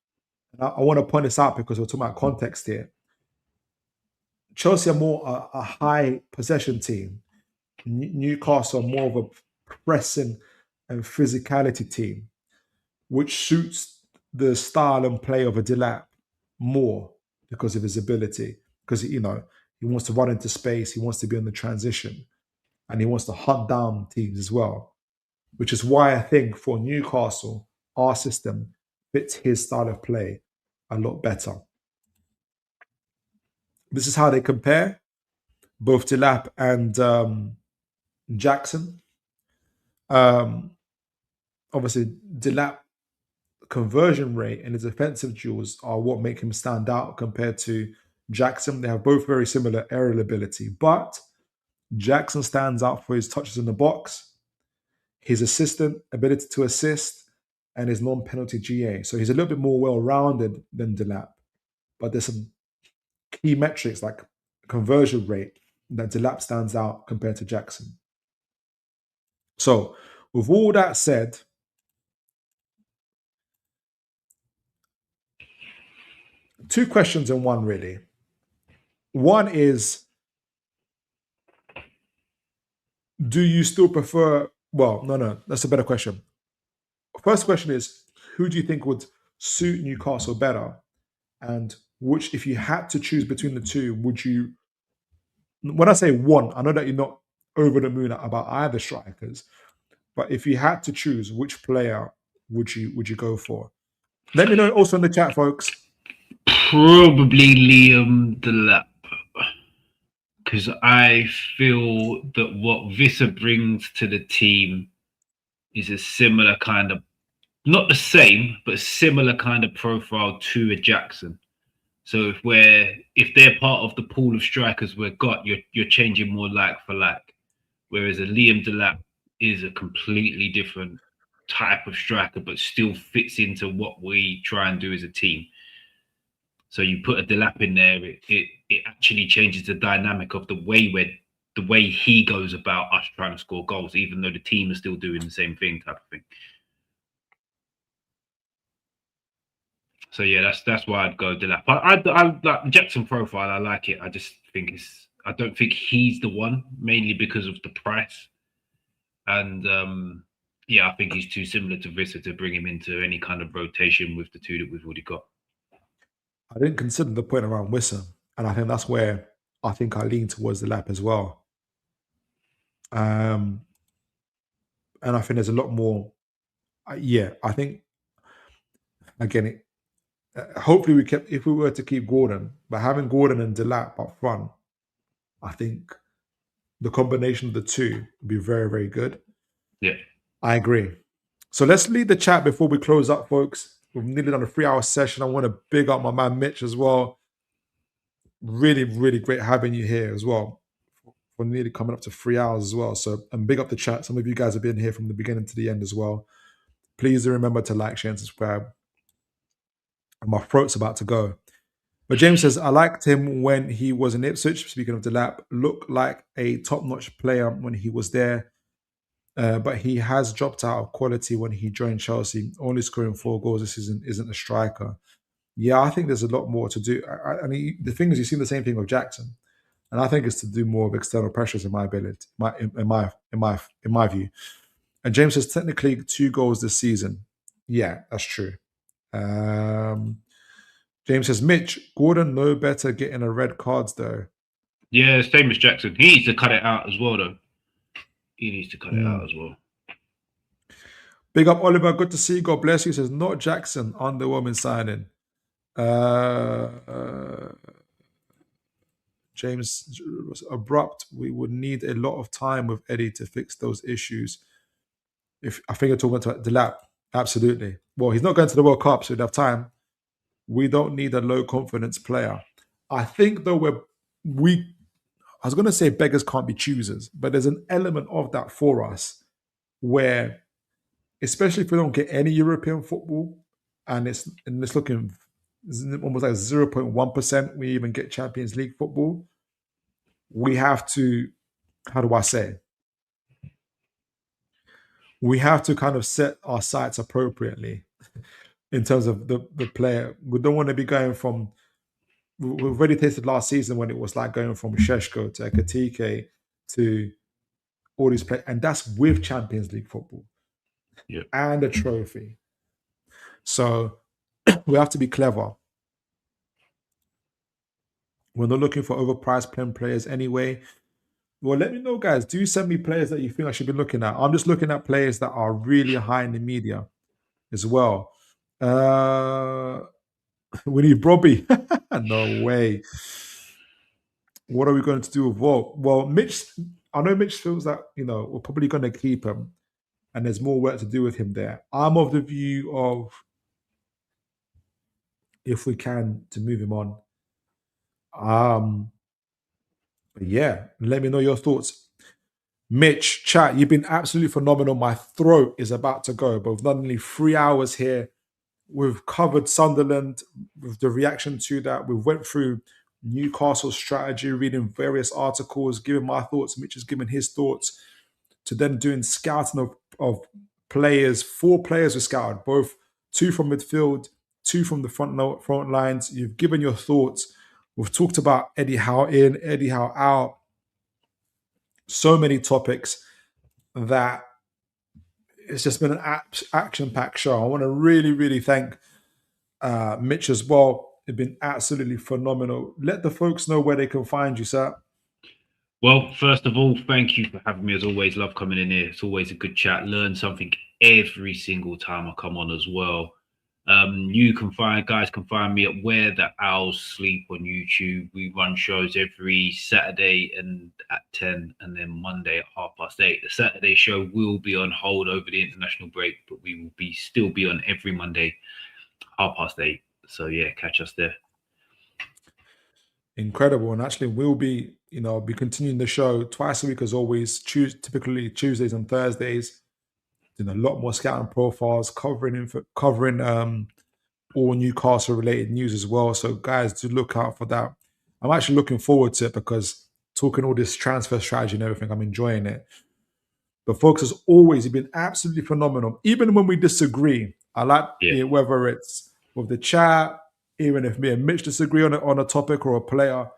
and I want to point this out because we're talking about context here. Chelsea are more a high possession team. Newcastle are more of a pressing and physicality team, which suits the style and play of a Delap more because of his ability. Because, he wants to run into space, he wants to be on the transition, and he wants to hunt down teams as well. Which is why I think for Newcastle, our system fits his style of play a lot better. This is how they compare, both Delap and Jackson. Obviously, Delap conversion rate and his offensive duels are what make him stand out compared to Jackson. They have both very similar aerial ability, but Jackson stands out for his touches in the box, his ability to assist, and his non-penalty GA. So he's a little bit more well-rounded than Delap. But there's some key metrics like conversion rate that Delap stands out compared to Jackson. So with all that said, two questions in one, really. One is, do you still prefer... Well, no, that's a better question. First question is, who do you think would suit Newcastle better? And which, if you had to choose between the two, would you... When I say one, I know that you're not over the moon about either strikers, but if you had to choose, which player would you go for? Let me know also in the chat, folks. Probably Liam Delap. Because I feel that what Visser brings to the team is a similar kind of, not the same, but a similar kind of profile to a Jackson. So if they're part of the pool of strikers we've got, you're changing more like for like. Whereas a Liam Delap is a completely different type of striker, but still fits into what we try and do as a team. So you put a Delap in there, it actually changes the dynamic of the way he goes about us trying to score goals, even though the team is still doing the same thing, type of thing. So yeah, that's why I'd go Delap. I like Jackson profile. I like it. I just think I don't think he's the one, mainly because of the price. And Yeah, I think he's too similar to Visser to bring him into any kind of rotation with the two that we've already got. I didn't consider the point around Wissa, and I think that's where I think I lean towards Delap as well. And I think there's a lot more. Yeah, I think again, hopefully if we were to keep Gordon, but having Gordon and Delap up front, I think the combination of the two would be very, very good. Yeah, I agree. So let's lead the chat before we close up, folks. We've nearly done a 3-hour session. I want to big up my man Mitch as well. Really, really great having you here as well. We're nearly coming up to 3 hours as well. So, and big up the chat. Some of you guys have been here from the beginning to the end as well. Please do remember to like, share, and subscribe. And my throat's about to go. But James says, I liked him when he was in Ipswich. Speaking of Delap, looked like a top-notch player when he was there. But he has dropped out of quality when he joined Chelsea. Only scoring 4 goals this season isn't a striker. Yeah, I think there's a lot more to do. I mean, the thing is, you've seen the same thing with Jackson. And I think it's to do more of external pressures in my ability, in my view. And James says technically 2 goals this season. Yeah, that's true. James says Mitch Gordon no better getting a red cards though. Yeah, same as Jackson. He needs to cut it out as well though. He needs to cut it out as well. Big up Oliver, good to see you. God bless you. Says not Jackson, underwhelming signing. James was abrupt. We would need a lot of time with Eddie to fix those issues. If I think you're talking about Delap, absolutely. Well, he's not going to the World Cup, so he'd have time. We don't need a low confidence player. I think though I was going to say beggars can't be choosers, but there's an element of that for us where, especially if we don't get any European football, and it's looking almost like 0.1% we even get Champions League football, we have to, how do I say? We have to kind of set our sights appropriately in terms of the player. We don't want to be going from, we've already tasted last season when it was like going from Sheshko to Ekatike to all these players, and that's with Champions League football and a trophy. So we have to be clever. We're not looking for overpriced players anyway. Well, let me know, guys. Do send me players that you think I should be looking at. I'm just looking at players that are really high in the media as well. We need Robbie. No way. What are we going to do with Walt? Well, Mitch, I know Mitch feels that, we're probably going to keep him and there's more work to do with him there. I'm of the view of, if we can, to move him on. But yeah, let me know your thoughts. Mitch, chat, you've been absolutely phenomenal. My throat is about to go, but we've done only 3 hours here. We've covered Sunderland with the reaction to that. We went through Newcastle's strategy, reading various articles, giving my thoughts. Mitch has given his thoughts, to then doing scouting of players. 4 players were scouted, both 2 from midfield, 2 from the front lines. You've given your thoughts. We've talked about Eddie Howe in, Eddie Howe out. So many topics that it's just been an action-packed show. I want to really, really thank Mitch as well. It's been absolutely phenomenal. Let the folks know where they can find you, sir. Well, first of all, thank you for having me. As always, love coming in here. It's always a good chat. Learn something every single time I come on as well. Guys can find me at Where the Owls Sleep on YouTube. We run shows every Saturday and at 10 and then Monday at 8:30. The Saturday show will be on hold over the international break, but we will still be on every Monday, 8:30. So yeah, catch us there. Incredible. And actually we'll be, be continuing the show twice a week as always, typically Tuesdays and Thursdays. Doing a lot more scouting profiles, covering all Newcastle related news as well. So guys, do look out for that. I'm actually looking forward to it because talking all this transfer strategy and everything, I'm enjoying it. But folks, as always, you've been absolutely phenomenal. Even when we disagree, I like it, whether it's with the chat, even if me and Mitch disagree on a topic or a player,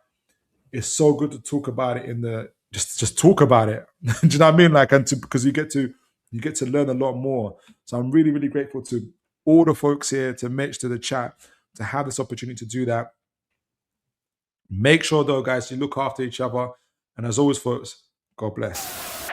it's so good to talk about it just talk about it. Do you know what I mean? Like, because you get to You get to learn a lot more. So I'm really, really grateful to all the folks here, to Mitch, to the chat, to have this opportunity to do that. Make sure, though, guys, you look after each other. And as always, folks, God bless.